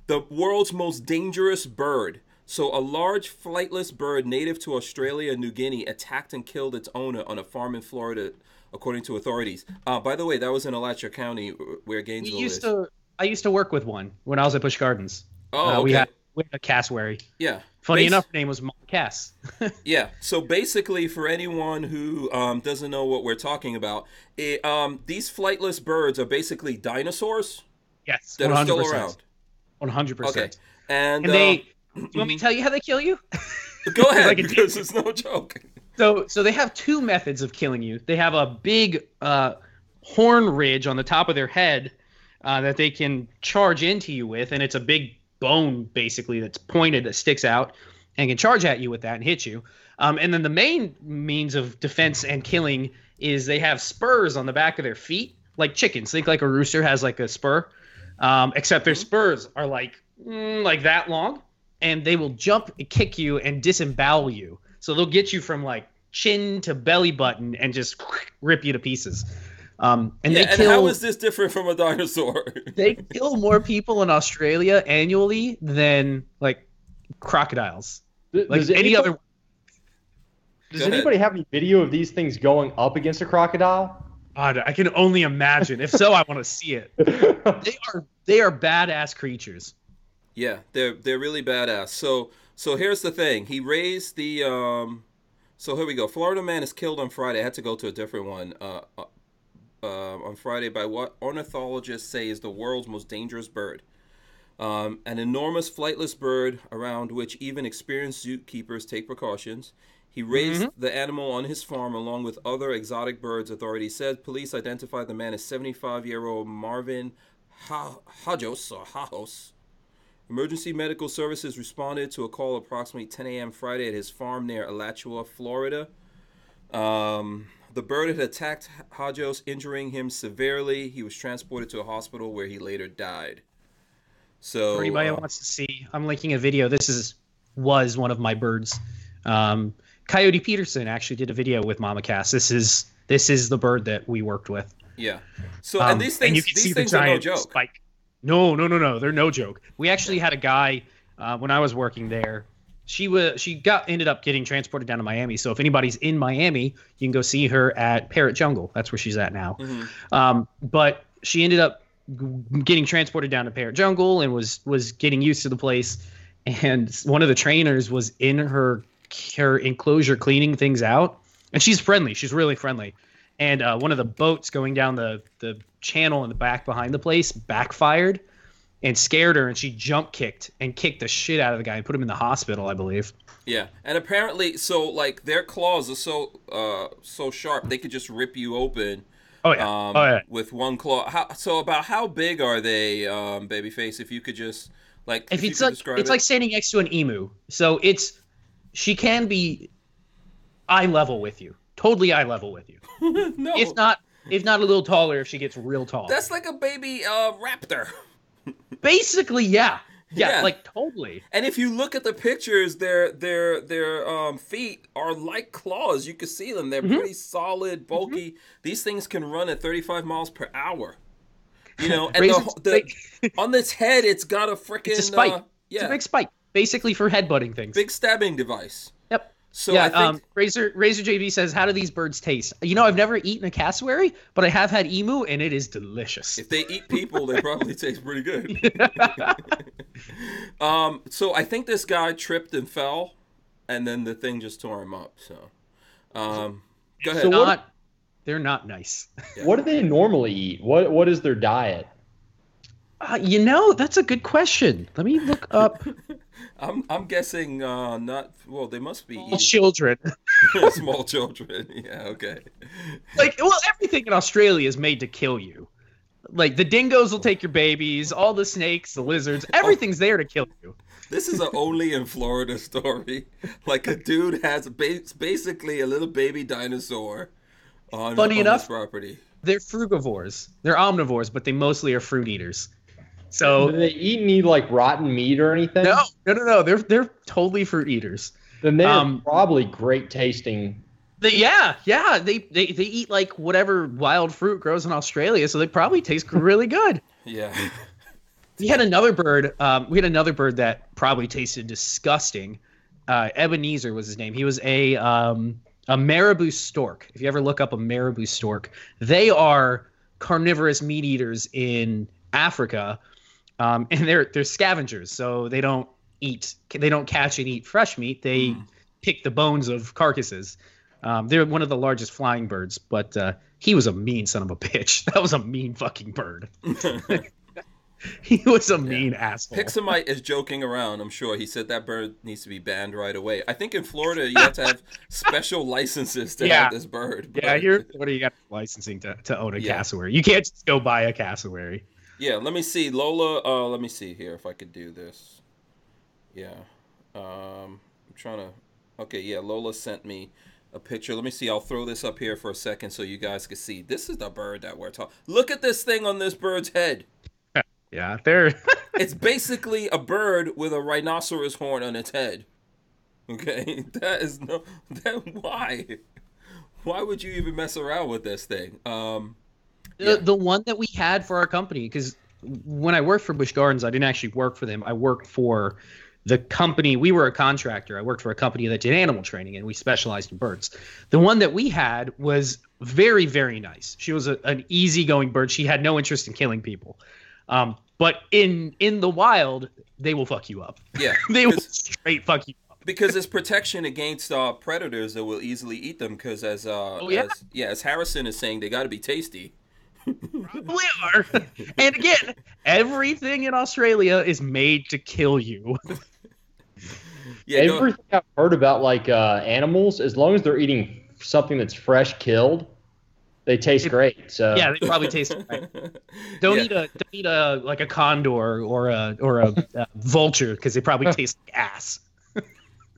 Speaker 1: the world's most dangerous bird. So a large flightless bird native to Australia and New Guinea attacked and killed its owner on a farm in Florida, according to authorities. By the way, that was in Alachua County, where Gainesville is.
Speaker 4: I used to work with one when I was at Busch Gardens.
Speaker 1: Oh, okay.
Speaker 4: We had a cassowary.
Speaker 1: Yeah.
Speaker 4: Funny enough, her name was Mom Cass.
Speaker 1: Yeah. So basically, for anyone who doesn't know what we're talking about, these flightless birds are basically dinosaurs.
Speaker 4: Yes.
Speaker 1: That 100%. Are still around.
Speaker 4: 100%.
Speaker 1: Okay. And
Speaker 4: they. Do you want me to tell you how they kill you?
Speaker 1: Go ahead, because it's no joke.
Speaker 4: So they have two methods of killing you. They have a big horn ridge on the top of their head that they can charge into you with, and it's a big bone, basically, that's pointed, that sticks out, and can charge at you with that and hit you. And then the main means of defense and killing is they have spurs on the back of their feet, like chickens. Think like a rooster has a spur, except their spurs are like that long. And they will jump and kick you and disembowel you. So they'll get you from chin to belly button and just rip you to pieces. And how
Speaker 1: is this different from a dinosaur?
Speaker 4: They kill more people in Australia annually than crocodiles.
Speaker 3: Does anybody have any video of these things going up against a crocodile?
Speaker 4: God, I can only imagine. If so, I want to see it. They are badass creatures.
Speaker 1: Yeah, they're really badass. So here's the thing. He raised the so here we go. Florida man is killed on Friday. I had to go to a different one. On Friday by what ornithologists say is the world's most dangerous bird. An enormous flightless bird around which even experienced zookeepers take precautions. He raised the animal on his farm along with other exotic birds, authorities said. Police identified the man as 75-year-old Marvin Hajos. Emergency medical services responded to a call approximately 10 a.m. Friday at his farm near Alachua, Florida. The bird had attacked Hajos, injuring him severely. He was transported to a hospital where he later died. So,
Speaker 4: for anybody who wants to see, I'm linking a video. Was one of my birds. Coyote Peterson actually did a video with Mama Cass. This is the bird that we worked with.
Speaker 1: Yeah. So and these things are no joke.
Speaker 4: Spike. No. They're no joke. We actually had a guy when I was working there. She ended up getting transported down to Miami. So if anybody's in Miami, you can go see her at Parrot Jungle. That's where she's at now. Mm-hmm. But she ended up getting transported down to Parrot Jungle and was getting used to the place. And one of the trainers was in her enclosure cleaning things out. And she's friendly. She's really friendly. And one of the boats going down the channel in the back behind the place backfired and scared her, and she jump kicked the shit out of the guy and put him in the hospital, I believe.
Speaker 1: Yeah, and apparently, so like their claws are so sharp they could just rip you open.
Speaker 4: Oh yeah. With
Speaker 1: one claw. About how big are they, Babyface? If you could just describe
Speaker 4: it's like standing next to an emu. So she can be eye level with you, totally eye level with you.
Speaker 1: No,
Speaker 4: if not a little taller, if she gets real tall.
Speaker 1: That's like a baby raptor.
Speaker 4: Basically, yeah, like totally.
Speaker 1: And if you look at the pictures, their feet are like claws. You can see them. They're pretty solid, bulky. These things can run at 35 miles per hour. You know, and on this head, it's got a freaking
Speaker 4: it's a spike. It's a big spike, basically for headbutting things.
Speaker 1: Big stabbing device.
Speaker 4: Yep.
Speaker 1: So I think
Speaker 4: Razor JV says, "How do these birds taste?" You know, I've never eaten a cassowary, but I have had emu, and it is delicious.
Speaker 1: If they eat people, they probably taste pretty good. So I think this guy tripped and fell, and then the thing just tore him up. So, go ahead.
Speaker 3: So
Speaker 4: they're not nice.
Speaker 3: Yeah. What do they normally eat? What is their diet?
Speaker 4: That's a good question. Let me look up.
Speaker 1: I'm guessing not. Well, they must be
Speaker 4: small children.
Speaker 1: Small children. Yeah. Okay.
Speaker 4: Everything in Australia is made to kill you. Like the dingoes will take your babies, all the snakes, the lizards, everything's there to kill you.
Speaker 1: This is only in Florida story. Like a dude has basically a little baby dinosaur on his property.
Speaker 4: They're frugivores. They're omnivores, but they mostly are fruit eaters. So
Speaker 3: do they eat any like rotten meat or anything?
Speaker 4: No. They're totally fruit eaters.
Speaker 3: Then they're probably great tasting.
Speaker 4: They eat like whatever wild fruit grows in Australia, so they probably taste really good.
Speaker 1: Yeah.
Speaker 4: We had another bird. That probably tasted disgusting. Ebenezer was his name. He was a marabou stork. If you ever look up a marabou stork, they are carnivorous meat eaters in Africa. And they're scavengers, so they don't catch and eat fresh meat. They pick the bones of carcasses. They're one of the largest flying birds, but he was a mean son of a bitch. That was a mean fucking bird. He was a mean asshole.
Speaker 1: Pixamite is joking around, I'm sure. He said that bird needs to be banned right away. I think in Florida you have to have special licenses to have this bird.
Speaker 4: But... Yeah, here in Florida you got licensing to own a cassowary. You can't just go buy a cassowary.
Speaker 1: Yeah, let me see. Lola, let me see here if I could do this. Yeah. I'm trying to... Okay, yeah, Lola sent me a picture. Let me see. I'll throw this up here for a second so you guys can see. This is the bird that we're talking... Look at this thing on this bird's head.
Speaker 4: Yeah, there.
Speaker 1: It's basically a bird with a rhinoceros horn on its head. Okay? Why? Why would you even mess around with this thing?
Speaker 4: The one that we had for our company, because when I worked for Busch Gardens, I didn't actually work for them. I worked for the company. We were a contractor. I worked for a company that did animal training, and we specialized in birds. The one that we had was very, very nice. She was an easygoing bird. She had no interest in killing people. But in the wild, they will fuck you up.
Speaker 1: Yeah.
Speaker 4: They will straight fuck you up.
Speaker 1: Because it's protection against predators that will easily eat them. Because as Harrison is saying, they got to be tasty.
Speaker 4: Probably are. And again, everything in Australia is made to kill you.
Speaker 3: Yeah, everything I've heard about like animals, as long as they're eating something that's fresh killed, they taste great. So
Speaker 4: yeah, they probably taste great. Don't eat a like a condor or a vulture because they probably taste like ass.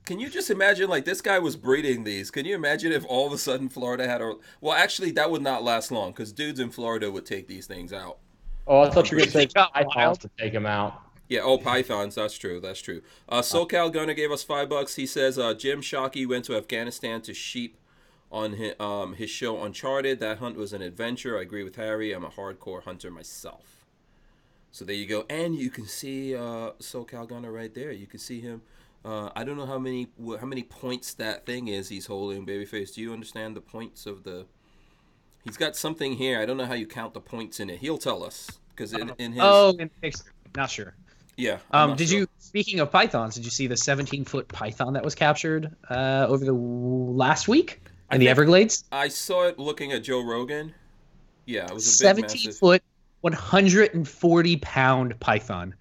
Speaker 1: Can you just imagine, like, this guy was breeding these? Can you imagine if all of a sudden Florida had a... Well, actually, that would not last long, because dudes in Florida would take these things out.
Speaker 3: Oh, I thought you were going to say
Speaker 4: Wild.
Speaker 3: pythons to take them out.
Speaker 1: Yeah, pythons, that's true, that's true. SoCal Gunner gave us $5. He says, Jim Shockey went to Afghanistan to sheep on his show Uncharted. That hunt was an adventure. I agree with Harry. I'm a hardcore hunter myself. So there you go. And you can see SoCal Gunner right there. You can see him. I don't know how many points that thing is he's holding, Babyface. Do you understand the points of the... He's got something here. I don't know how you count the points in it. He'll tell us. Because in his...
Speaker 4: Oh, in Pixar. Not sure.
Speaker 1: Yeah.
Speaker 4: Speaking of pythons, did you see the 17-foot python that was captured over the last week in the Everglades?
Speaker 1: I saw it looking at Joe Rogan. Yeah, it was a big
Speaker 4: 17-foot, 140-pound python.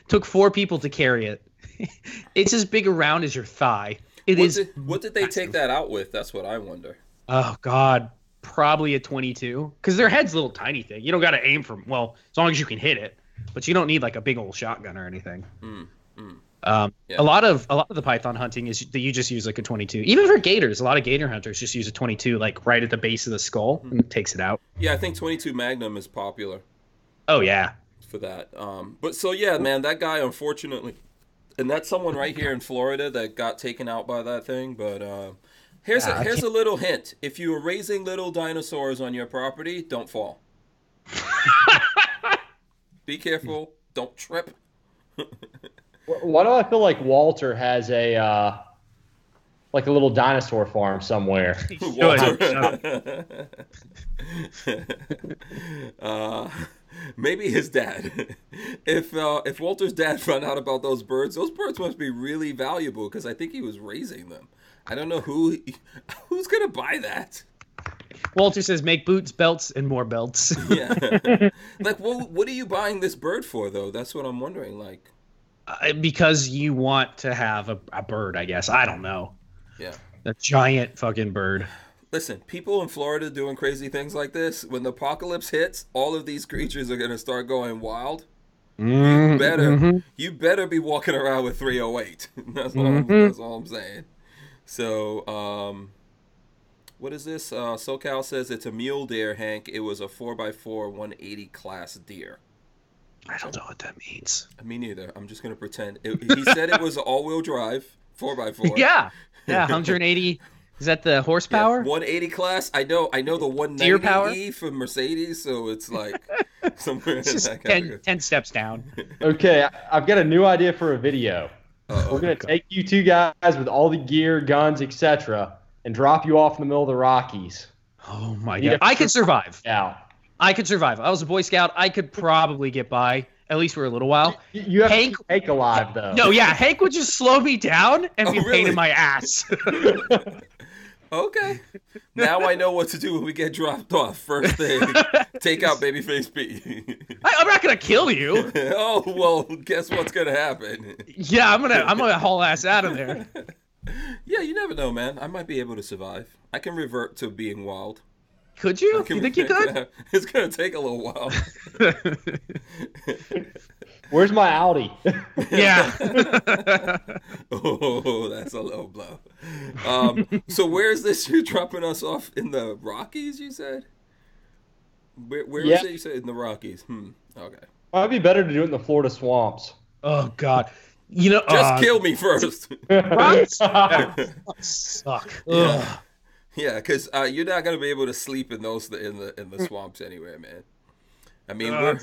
Speaker 4: Took 4 people to carry it. It's as big around as your thigh.
Speaker 1: What did they take that out with? That's what I wonder.
Speaker 4: Oh, God. Probably a 22. Because their head's a little tiny thing. You don't got to aim for... Well, as long as you can hit it. But you don't need like a big old shotgun or anything. Yeah. A lot of the python hunting is that you just use like a 22. Even for gators, a lot of gator hunters just use a 22 like right at the base of the skull and it takes it out.
Speaker 1: Yeah, I think 22 Magnum is popular.
Speaker 4: Oh yeah.
Speaker 1: For that. But so yeah, man, that guy unfortunately, and that's someone right here in Florida that got taken out by that thing. But here's a little hint: if you are raising little dinosaurs on your property, don't fall. Be careful. Don't trip.
Speaker 3: Why do I feel like Walter has a little dinosaur farm somewhere?
Speaker 1: Walter. Maybe his dad. If Walter's dad found out about those birds must be really valuable because I think he was raising them. I don't know who's gonna buy that.
Speaker 4: Walter says, make boots, belts, and more belts.
Speaker 1: Yeah. Like, what are you buying this bird for, though? That's what I'm wondering. Like,
Speaker 4: because you want to have a bird, I guess. I don't know.
Speaker 1: Yeah.
Speaker 4: A giant fucking bird.
Speaker 1: Listen, people in Florida doing crazy things like this, when the apocalypse hits, all of these creatures are going to start going wild. You better be walking around with 308. That's all I'm saying. So, what is this? SoCal says it's a mule deer, Hank. It was a 4x4 180 class deer.
Speaker 4: I don't know what that means.
Speaker 1: Me neither. I'm just going to pretend. He said it was an all-wheel drive 4x4.
Speaker 4: Yeah, 180. Is that the horsepower?
Speaker 1: Yeah, 180 class. I know the 190E from Mercedes, so it's like somewhere in that category.
Speaker 4: 10 steps down.
Speaker 3: Okay, I've got a new idea for a video.
Speaker 1: Uh-oh.
Speaker 3: We're going to take you two guys with all the gear, guns, etc., and drop you off in the middle of the Rockies.
Speaker 4: Oh my God. I could survive.
Speaker 3: Yeah.
Speaker 4: I could survive. I was a Boy Scout. I could probably get by, at least for a little while.
Speaker 3: You have to Hank alive, though.
Speaker 4: No, yeah. Hank would just slow me down and be a pain
Speaker 1: really?
Speaker 4: in my ass.
Speaker 1: Okay. Now I know what to do when we get dropped off. First thing, take out Babyface P.
Speaker 4: I'm not going to kill you.
Speaker 1: Oh, well, guess what's going to happen?
Speaker 4: Yeah, I'm gonna haul ass out of there.
Speaker 1: Yeah, you never know, man. I might be able to survive. I can revert to being wild.
Speaker 4: Could you? You think you could?
Speaker 1: It's going to take a little while.
Speaker 3: Where's my Audi?
Speaker 4: Yeah.
Speaker 1: Oh, that's a low blow. So where's this? You're dropping us off in the Rockies, you said? Where is it you said? In the Rockies. Okay.
Speaker 3: Might be better to do it in the Florida swamps.
Speaker 4: Oh, God. You know,
Speaker 1: just kill me first.
Speaker 4: Right? Suck.
Speaker 1: Yeah. Yeah, because you're not gonna be able to sleep in those in the swamps anyway, man. I mean,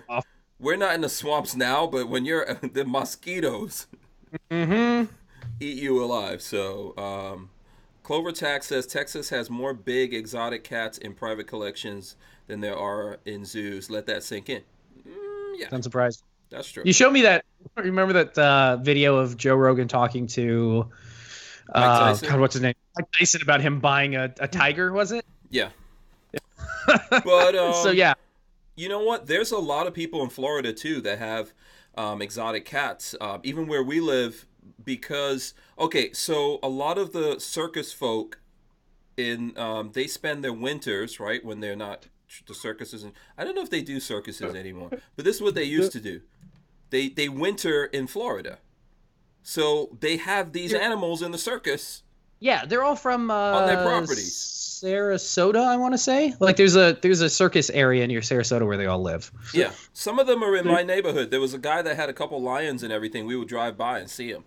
Speaker 1: we're not in the swamps now, but when you're the mosquitoes eat you alive. So, Clover Tax says Texas has more big exotic cats in private collections than there are in zoos. Let that sink in. Yeah,
Speaker 4: I'm surprised.
Speaker 1: That's true.
Speaker 4: You showed me that. Remember that video of Joe Rogan talking to God, what's his name? Mike Tyson, about him buying a tiger, was it?
Speaker 1: Yeah. But
Speaker 4: so yeah.
Speaker 1: You know what? There's a lot of people in Florida too that have exotic cats, even where we live. Because so a lot of the circus folk they spend their winters right when they're not the circuses. I don't know if they do circuses anymore, but this is what they used to do. They winter in Florida. So they have these animals in the circus.
Speaker 4: Yeah, they're all from
Speaker 1: on their properties.
Speaker 4: Sarasota, I want to say. Like there's a circus area near Sarasota where they all live.
Speaker 1: Yeah, some of them are in my neighborhood. There was a guy that had a couple lions and everything. We would drive by and see him.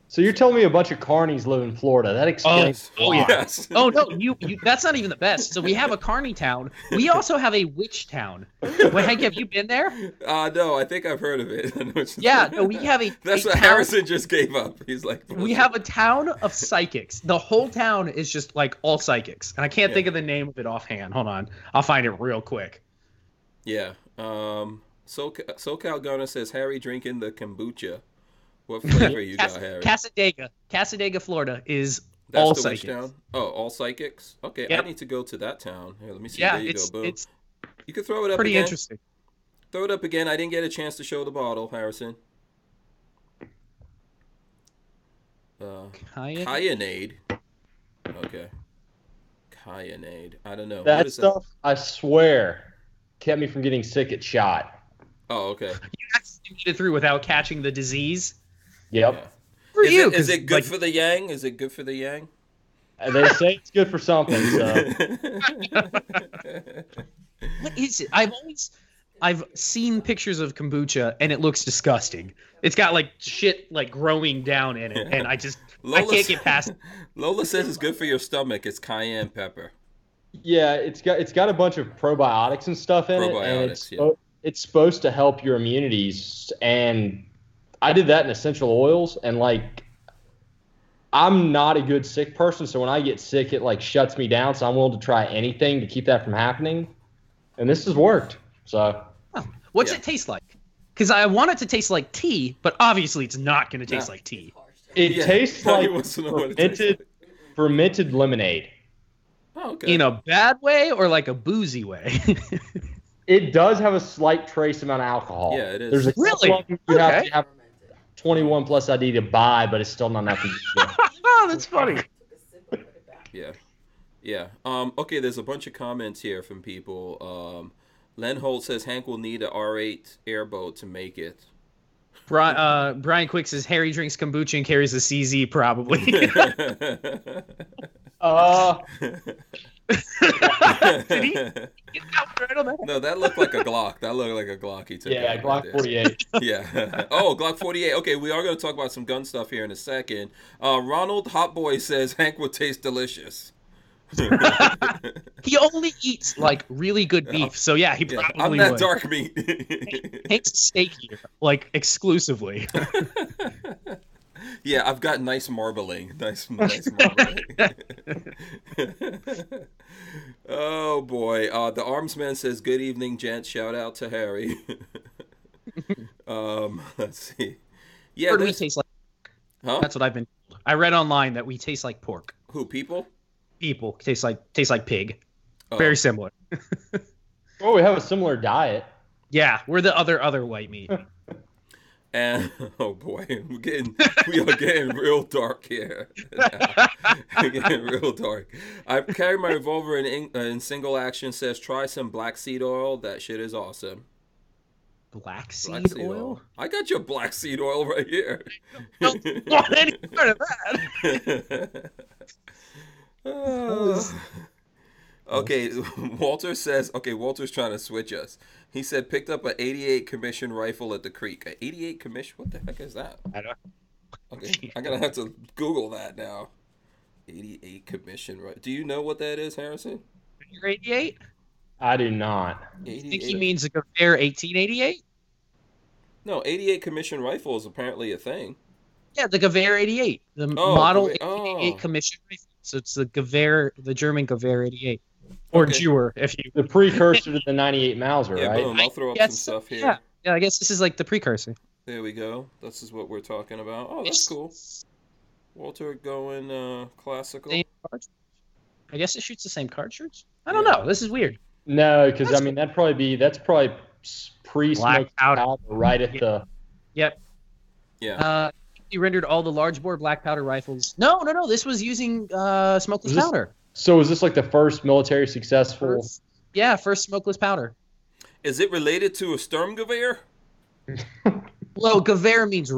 Speaker 3: So you're telling me a bunch of carnies live in Florida? That explains.
Speaker 4: Oh yeah.
Speaker 1: Yes.
Speaker 4: Oh no, you. That's not even the best. So we have a carny town. We also have a witch town. Well, Hank, have you been there?
Speaker 1: No, I think I've heard of it.
Speaker 4: Yeah, no, we have a.
Speaker 1: That's
Speaker 4: a
Speaker 1: what
Speaker 4: town.
Speaker 1: Harrison just gave up. He's like,
Speaker 4: We have a town of psychics. The whole town is just like all psychics, and I can't think of the name of it offhand. Hold on, I'll find it real quick.
Speaker 1: Yeah. SoCal Gunner says Harry drinking the kombucha. What flavor you got, Harry?
Speaker 4: Casadega, Florida is
Speaker 1: That's
Speaker 4: all
Speaker 1: the
Speaker 4: psychics.
Speaker 1: witch town? Oh, all psychics? Okay,
Speaker 4: Yep.
Speaker 1: I need to go to that town. Here, let me see.
Speaker 4: Yeah,
Speaker 1: there you go. Boom.
Speaker 4: it's
Speaker 1: You can throw it up
Speaker 4: pretty
Speaker 1: again.
Speaker 4: interesting.
Speaker 1: Throw it up again. I didn't get a chance to show the bottle, Harrison. Kyanade. Okay. Kyanade. I don't know. What
Speaker 3: That
Speaker 1: is
Speaker 3: stuff, I swear, kept me from getting sick at SHOT.
Speaker 1: Oh, okay.
Speaker 4: You actually made it through without catching the disease.
Speaker 3: Yep.
Speaker 1: Yeah.
Speaker 4: For you,
Speaker 1: Is it good
Speaker 4: like,
Speaker 1: for the yang? Is it good for the yang?
Speaker 3: They say it's good for something. So.
Speaker 4: what is it? I've seen pictures of kombucha and it looks disgusting. It's got like shit like growing down in it, and I can't get past it.
Speaker 1: Lola says it's good for your stomach. It's cayenne pepper.
Speaker 3: Yeah, it's got a bunch of probiotics and stuff in it, and it's supposed to help your immunities. And I did that in essential oils, and like I'm not a good sick person, so when I get sick, it like shuts me down. So I'm willing to try anything to keep that from happening, and this has worked. So,
Speaker 4: what's it taste like? Because I want it to taste like tea, but obviously it's not going to taste like tea.
Speaker 3: It tastes like fermented lemonade.
Speaker 1: Oh, okay.
Speaker 4: In a bad way or like a boozy way?
Speaker 3: It does have a slight trace amount of alcohol.
Speaker 1: Yeah, it is.
Speaker 3: There's a
Speaker 4: Really?
Speaker 3: couple of them you have to have 21 plus ID to buy, but it's still not enough to use it.
Speaker 4: Oh, that's funny.
Speaker 1: Yeah. Yeah. Okay, there's a bunch of comments here from people. Len Holt says Hank will need a R8 airboat to make it.
Speaker 4: Brian Quick says Harry drinks kombucha and carries a CZ probably. Did he get that right on that?
Speaker 1: No, that looked like a Glock. That looked like a Glock he took.
Speaker 3: Yeah,
Speaker 1: out
Speaker 3: Glock
Speaker 1: right
Speaker 3: 48.
Speaker 1: Yeah. Oh, Glock 48. Okay, we are going to talk about some gun stuff here in a second. Ronald Hotboy says Hank would taste delicious.
Speaker 4: He only eats like really good beef, so yeah, he probably
Speaker 1: I'm that
Speaker 4: would.
Speaker 1: dark meat.
Speaker 4: Hank's a steak eater, like exclusively.
Speaker 1: Yeah, I've got nice marbling. Nice marbling. Oh boy. The Armsman says, "Good evening, gents. Shout out to Harry." Let's see. Yeah,
Speaker 4: Or do we taste like?
Speaker 1: Huh?
Speaker 4: That's what I've been told. I read online that we taste like pork.
Speaker 1: Who, people?
Speaker 4: People taste like pig.
Speaker 1: Oh.
Speaker 4: Very similar.
Speaker 3: Oh, we have a similar diet.
Speaker 4: Yeah, we're the other white meat.
Speaker 1: And oh boy, we are getting real dark here. We're getting real dark. I carry my revolver in single action. Says try some black seed oil. That shit is awesome.
Speaker 4: Black seed oil?
Speaker 1: I got your black seed oil right here.
Speaker 4: Don't want any part of that.
Speaker 1: Okay, Walter says, Walter's trying to switch us. He said picked up an 88 commission rifle at the creek. An 88 commission? What the heck is that?
Speaker 4: I don't.
Speaker 1: Okay, I'm going to have to Google that now. 88 commission rifle. Do you know what that is, Harrison?
Speaker 4: You're 88?
Speaker 3: I do not.
Speaker 4: I think he means a Gewehr 1888?
Speaker 1: No, 88 commission rifle is apparently a thing.
Speaker 4: Yeah, the Gewehr 88. The model 88 commission rifle. So it's the Gewehr, the German Gewehr 88. Or Gewehr, if you...
Speaker 3: The precursor to the 98 Mauser,
Speaker 1: yeah,
Speaker 3: right?
Speaker 1: Boom, I'll throw up some stuff here.
Speaker 4: Yeah, I guess this is like the precursor.
Speaker 1: There we go. This is what we're talking about. Oh, that's cool. Walter going classical.
Speaker 4: Same cartridge. I guess it shoots the same cartridge? I don't know. This is weird.
Speaker 3: No, because I mean that's probably pre-smoked powder right at the.
Speaker 4: Yep.
Speaker 1: Yeah.
Speaker 4: He rendered all the large bore black powder rifles. No. This was using smokeless powder.
Speaker 3: So is this like the first military successful?
Speaker 4: First smokeless powder.
Speaker 1: Is it related to a Sturmgewehr?
Speaker 4: Well, Gewehr means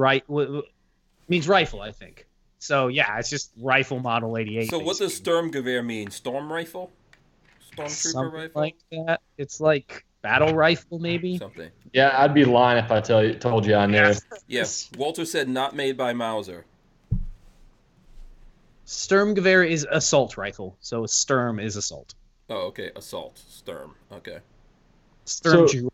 Speaker 4: means rifle, I think. So yeah, it's just rifle model 88.
Speaker 1: So what does Sturmgewehr mean? Storm rifle? Stormtrooper
Speaker 4: Something
Speaker 1: rifle?
Speaker 4: like that. It's like battle rifle, maybe.
Speaker 1: Something.
Speaker 3: Yeah, I'd be lying if I told you I knew.
Speaker 1: Yeah, Walter said not made by Mauser.
Speaker 4: Sturmgewehr is assault rifle, so Sturm is assault.
Speaker 1: Oh, okay. Assault. Sturm. Okay.
Speaker 4: Sturm.
Speaker 3: So-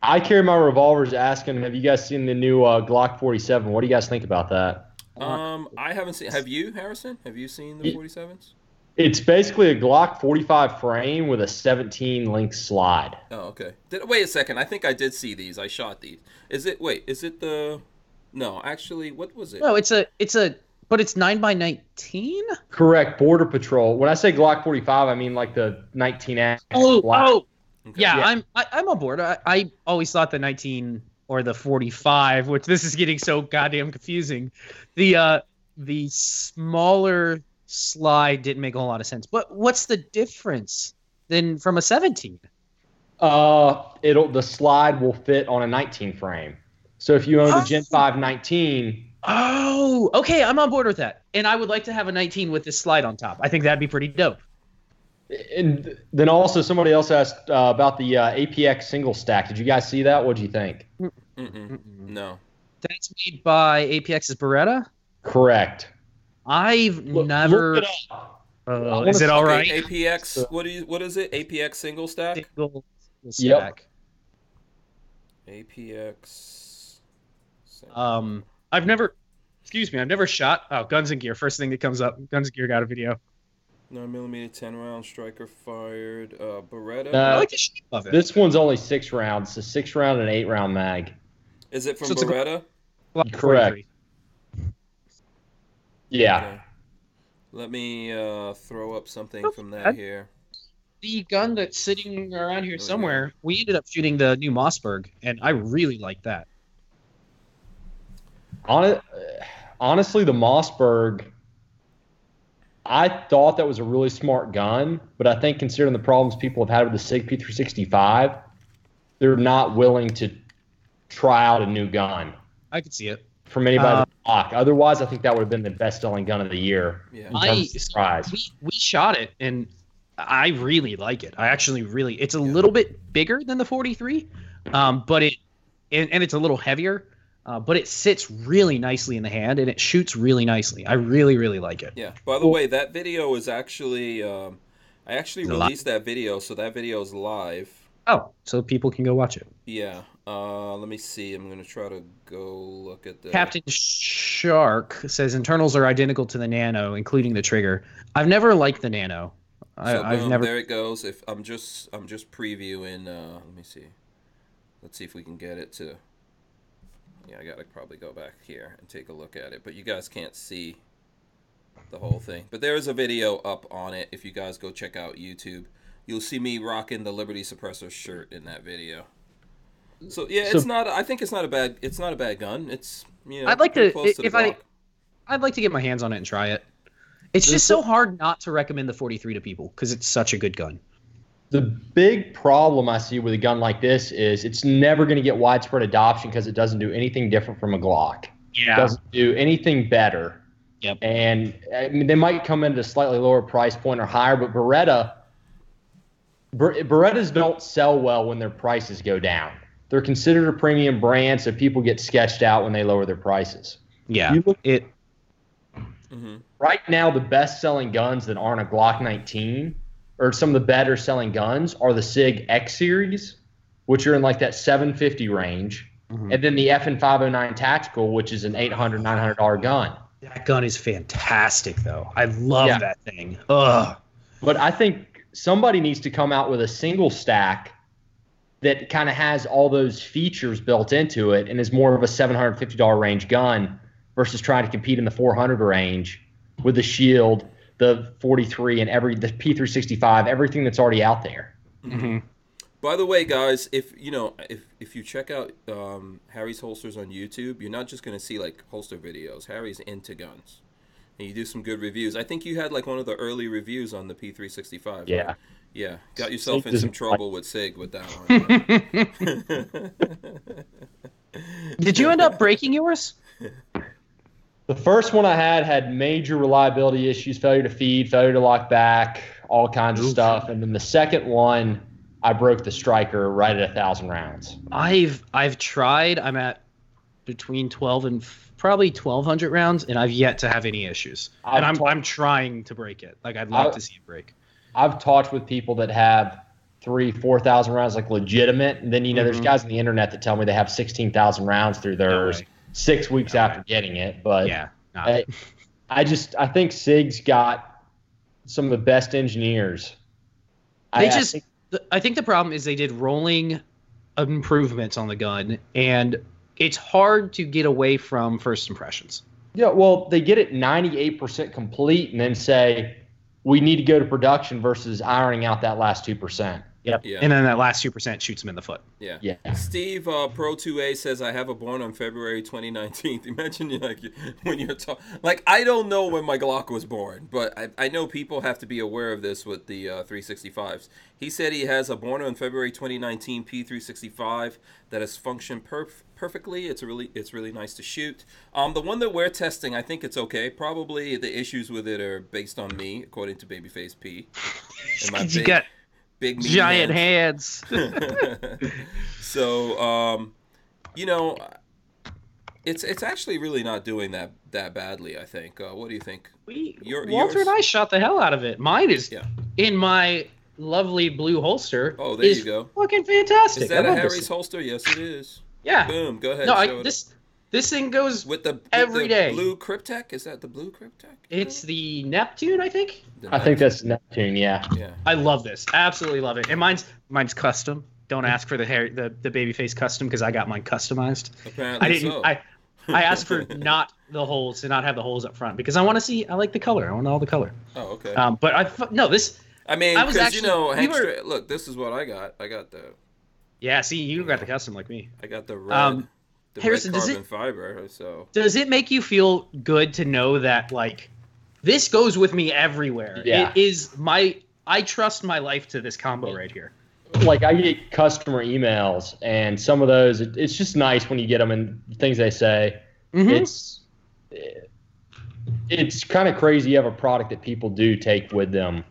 Speaker 3: I carry my revolvers. Asking, have you guys seen the new Glock 47? What do you guys think about that?
Speaker 1: I haven't seen. Have you, Harrison? Have you seen the 47s?
Speaker 3: It's basically a Glock 45 frame with a 17 link slide.
Speaker 1: Oh, okay. Wait a second. I think I did see these. I shot these. Is it? Wait. Is it the? No, actually, what was it?
Speaker 4: No, it's a, but it's 9x19.
Speaker 3: Correct. Border Patrol. When I say Glock 45, I mean like the 19X.
Speaker 4: Oh.
Speaker 1: Okay.
Speaker 4: Yeah, I'm on board. I always thought the 19 or the 45, which this is getting so goddamn confusing. The smaller slide didn't make a whole lot of sense. But what's the difference then from a 17?
Speaker 3: The slide will fit on a 19 frame. So if you own the Gen 5 19.
Speaker 4: Oh, okay, I'm on board with that. And I would like to have a 19 with this slide on top. I think that'd be pretty dope.
Speaker 3: And then also somebody else asked about the APX single stack. Did you guys see that? What did you think?
Speaker 1: No.
Speaker 4: That's made by APX's Beretta?
Speaker 3: Correct.
Speaker 4: I've never.
Speaker 3: Look it up.
Speaker 4: Is it all right?
Speaker 1: APX. What is it? APX single stack.
Speaker 4: Single stack.
Speaker 1: APX.
Speaker 4: I've never shot. Oh, Guns and Gear. First thing that comes up. Guns and Gear got a video.
Speaker 1: 9mm 10-round striker fired. Beretta.
Speaker 4: I like the shape of it.
Speaker 3: This one's only 6 rounds. It's a 6-round and 8-round mag.
Speaker 1: Is it from
Speaker 4: So it's a-
Speaker 1: Beretta?
Speaker 3: Correct. Yeah.
Speaker 1: Okay. Let me throw up something from that here.
Speaker 4: The gun that's sitting around here
Speaker 1: we
Speaker 4: somewhere, we ended up shooting the new Mossberg, and I really like that.
Speaker 3: Honestly, the Mossberg, I thought that was a really smart gun, but I think considering the problems people have had with the SIG P365, they're not willing to try out a new gun
Speaker 4: I could see it.
Speaker 3: from anybody to block. Otherwise, I think that would have been the best-selling gun of the year in terms of price.
Speaker 4: We shot it, and I really like it. I actually really. It's a little bit bigger than the 43, but it's a little heavier. But it sits really nicely in the hand, and it shoots really nicely. I really, really like it.
Speaker 1: Yeah. By the way, that video is actually I actually released that video, so that video is live.
Speaker 4: Oh, so people can go watch it.
Speaker 1: Yeah. Let me see. I'm gonna try to go look at the
Speaker 4: Captain Shark says internals are identical to the Nano, including the trigger. I've never liked the Nano. I've never.
Speaker 1: There it goes. If I'm just previewing. Let me see. Let's see if we can get it to. Yeah, I gotta probably go back here and take a look at it, but you guys can't see the whole thing. But there is a video up on it. If you guys go check out YouTube, you'll see me rocking the Liberty Suppressor shirt in that video. So yeah, it's not. I think it's not a bad. It's not a bad gun. It's
Speaker 4: I'd like to
Speaker 1: close to the block.
Speaker 4: I'd like to get my hands on it and try it. It's just so hard not to recommend the 43 to people because it's such a good gun.
Speaker 3: The big problem I see with a gun like this is it's never going to get widespread adoption because it doesn't do anything different from a Glock.
Speaker 4: Yeah.
Speaker 3: It doesn't do anything better.
Speaker 4: Yep.
Speaker 3: And I mean, they might come in at a slightly lower price point or higher, but Berettas don't sell well when their prices go down. They're considered a premium brand, so people get sketched out when they lower their prices.
Speaker 4: Yeah.
Speaker 3: Right now, the best-selling guns that aren't a Glock 19 or some of the better selling guns are the SIG X series, which are in like that 750 range, and then the FN 509 Tactical, which is an $800, $900 gun.
Speaker 4: That gun is fantastic, though. I love that thing. Ugh.
Speaker 3: But I think somebody needs to come out with a single stack that kind of has all those features built into it and is more of a $750 range gun versus trying to compete in the 400 range with the Shield, the 43, and the P365, everything that's already out there.
Speaker 4: Mm-hmm.
Speaker 1: By the way, guys, if you check out Harry's Holsters on YouTube, you're not just going to see like holster videos. Harry's into guns, and you do some good reviews. I think you had like one of the early reviews on the P365.
Speaker 3: Yeah.
Speaker 1: Right? Yeah. Got yourself in some trouble with SIG with that one.
Speaker 4: Did you end up breaking yours?
Speaker 3: The first one I had major reliability issues, failure to feed, failure to lock back, all kinds of stuff. And then the second one, I broke the striker right at 1,000 rounds.
Speaker 4: I've tried. I'm at between 12 and probably 1,200 rounds, and I've yet to have any issues. And I'm trying to break it. Like, I'd love to see it break.
Speaker 3: I've talked with people that have 3,000-4,000 rounds, like legitimate. And then, there's guys on the internet that tell me they have 16,000 rounds through theirs 6 weeks after getting it. But
Speaker 4: yeah,
Speaker 3: I think SIG's got some of the best engineers.
Speaker 4: I think the problem is they did rolling improvements on the gun, and it's hard to get away from first impressions.
Speaker 3: Yeah, well, they get it 98% complete and then say, we need to go to production versus ironing out that last 2%.
Speaker 4: Yep. Yeah. And then that last 2% shoots him in the foot.
Speaker 1: Yeah.
Speaker 3: Yeah.
Speaker 1: Steve Pro2A says, I have a born on February 2019. Imagine when you're talking. Like, I don't know when my Glock was born, but I know people have to be aware of this with the 365s. He said he has a born on February 2019 P365 that has functioned perfectly. It's really nice to shoot. The one that we're testing, I think it's okay. Probably the issues with it are based on me, according to Babyface P. And my big
Speaker 4: giant hands.
Speaker 1: So, it's actually really not doing that badly, I think. What do you think?
Speaker 4: Walter and I shot the hell out of it. Mine is in my lovely blue holster.
Speaker 1: Oh, there you go.
Speaker 4: Fucking fantastic.
Speaker 1: Is that a Harry's holster? Yes, it is.
Speaker 4: Yeah.
Speaker 1: Boom. Go ahead.
Speaker 4: No, this thing goes with the
Speaker 1: blue Cryptek. Is that the blue Cryptek?
Speaker 4: It's the Neptune, I think.
Speaker 3: I think that's Neptune. Yeah.
Speaker 4: I love this. Absolutely love it. And mine's custom. Don't ask for the Babyface custom because I got mine customized.
Speaker 1: Apparently
Speaker 4: I didn't.
Speaker 1: So.
Speaker 4: I asked for not the holes to not have the holes up front because I want to see. I like the color. I want all the color.
Speaker 1: Oh, okay.
Speaker 4: But this.
Speaker 1: I mean, because look, this is what I got. I got the.
Speaker 4: Yeah, see, you got the custom like me.
Speaker 1: I got the red.
Speaker 4: Harrison,
Speaker 1: red carbon fiber. So
Speaker 4: does it make you feel good to know that like this goes with me everywhere?
Speaker 3: Yeah.
Speaker 4: It is I trust my life to this combo right here.
Speaker 3: Like I get customer emails, and some of those, it's just nice when you get them and things they say. Mm-hmm. It's kind of crazy. You have a product that people do take with them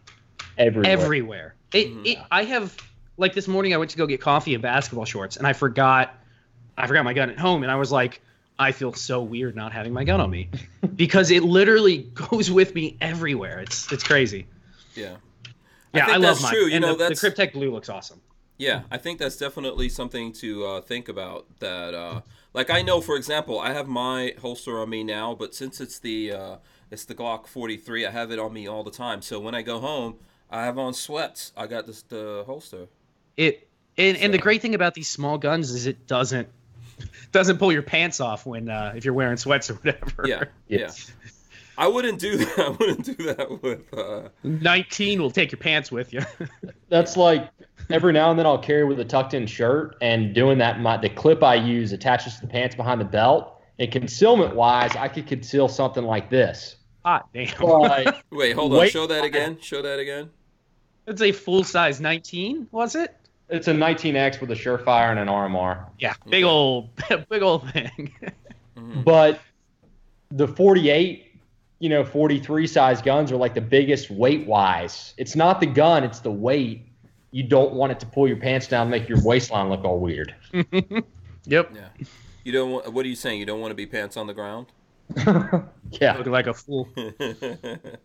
Speaker 3: everywhere.
Speaker 4: I have, like this morning I went to go get coffee and basketball shorts, and I forgot my gun at home, and I was like, I feel so weird not having my gun on me because it literally goes with me everywhere. It's crazy.
Speaker 1: Yeah.
Speaker 4: Yeah, I love mine.
Speaker 1: True.
Speaker 4: And the Cryptek Blue looks awesome.
Speaker 1: Yeah, I think that's definitely something to think about. That, like I know, for example, I have my holster on me now, but since it's the Glock 43, I have it on me all the time. So when I go home, I have on sweats. I got the holster.
Speaker 4: And the great thing about these small guns is it doesn't pull your pants off when if you're wearing sweats or whatever.
Speaker 1: Yeah. I wouldn't do that. I wouldn't do that with
Speaker 4: 19 will take your pants with you.
Speaker 3: That's like every now and then I'll carry with a tucked in shirt, and doing that, the clip I use attaches to the pants behind the belt. And concealment wise, I could conceal something like this.
Speaker 4: Hot damn.
Speaker 1: Wait, hold on. Show that again.
Speaker 4: It's a full size 19, was it?
Speaker 3: It's a 19X with a Surefire and an RMR.
Speaker 4: Yeah, big old thing.
Speaker 1: Mm-hmm.
Speaker 3: But the 48, 43 size guns are like the biggest weight wise. It's not the gun, it's the weight. You don't want it to pull your pants down and make your waistline look all weird.
Speaker 4: Yep.
Speaker 1: Yeah. You don't want, what are you saying? You don't want to be pants on the ground?
Speaker 3: Yeah.
Speaker 4: Looking like a fool.
Speaker 1: It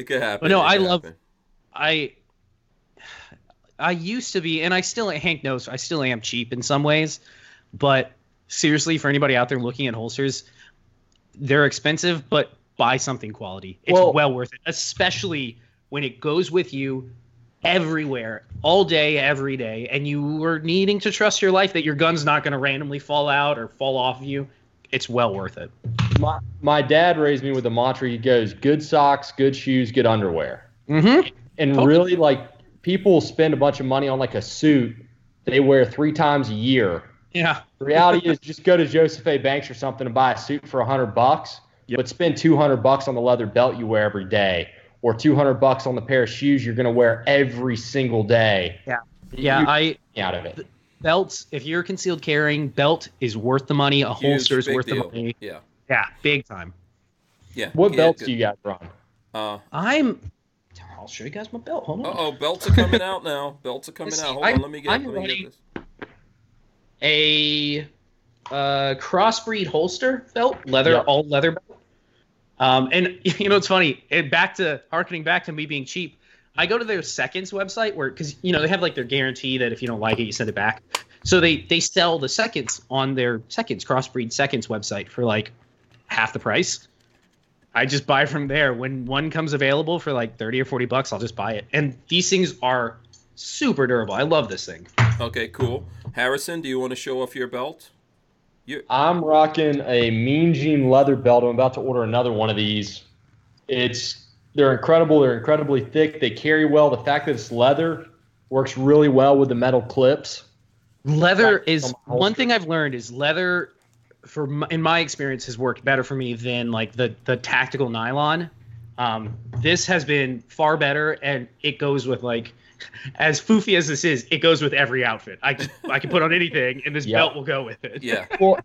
Speaker 1: could happen.
Speaker 4: But no, I used to be, and I still, Hank knows, I still am cheap in some ways. But seriously, for anybody out there looking at holsters, they're expensive, but buy something quality. It's well worth it, especially when it goes with you everywhere, all day, every day, and you are needing to trust your life that your gun's not going to randomly fall out or fall off of you. It's well worth it.
Speaker 3: My dad raised me with a mantra. He goes, good socks, good shoes, good underwear.
Speaker 4: Mm-hmm.
Speaker 3: And really, like, people spend a bunch of money on, like, a suit they wear 3 times a year.
Speaker 4: Yeah.
Speaker 3: The reality is just go to Joseph A. Banks or something and buy a suit for $100, but spend $200 on the leather belt you wear every day, or $200 on the pair of shoes you're going to wear every single day.
Speaker 4: Yeah.
Speaker 3: Out of it.
Speaker 4: Belts, if you're concealed carrying, belt is worth the money. A holster is worth the money.
Speaker 1: Yeah.
Speaker 4: Yeah, big time.
Speaker 1: Yeah.
Speaker 3: What
Speaker 1: yeah,
Speaker 3: belts
Speaker 1: good.
Speaker 3: do you guys run?
Speaker 4: I'll show you guys my belt. Hold on.
Speaker 1: Uh-oh, belts are coming out now. Belts are coming
Speaker 4: Let's
Speaker 1: out.
Speaker 4: see.
Speaker 1: Hold on, let me get
Speaker 4: running
Speaker 1: this.
Speaker 4: a crossbreed holster belt, all leather belt. And it's funny. Harkening back to me being cheap. I go to their seconds website because they have like their guarantee that if you don't like it, you send it back. So they sell the seconds on their crossbreed seconds website for like half the price. I just buy from there. When one comes available for like $30 or $40, I'll just buy it. And these things are super durable. I love this thing.
Speaker 1: Okay, cool. Harrison, do you want to show off your belt?
Speaker 3: I'm rocking a Mean Gene leather belt. I'm about to order another one of these. They're incredible. They're incredibly thick. They carry well. The fact that it's leather works really well with the metal clips.
Speaker 4: Leather is one thing I've learned is leather, in my experience, has worked better for me than like the tactical nylon. This has been far better, and it goes with like, as foofy as this is, it goes with every outfit. I can put on anything, and this belt will go with it.
Speaker 1: Yeah.
Speaker 3: Well,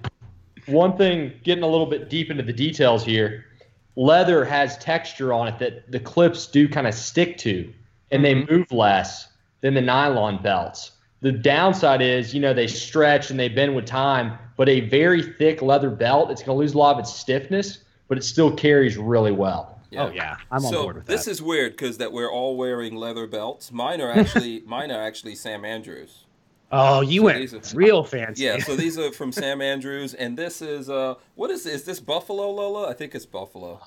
Speaker 3: one thing, getting a little bit deep into the details here, leather has texture on it that the clips do kind of stick to, and they move less than the nylon belts. The downside is, they stretch and they bend with time, but a very thick leather belt, it's going to lose a lot of its stiffness, but it still carries really well.
Speaker 1: Yeah.
Speaker 4: Oh yeah, I'm on board with that.
Speaker 1: This is weird because that we're all wearing leather belts. Mine are actually Sam Andrews.
Speaker 4: Oh, you went real fancy.
Speaker 1: Yeah, so these are from Sam Andrews, and this is what is this? Is this Buffalo, Lola? I think it's Buffalo.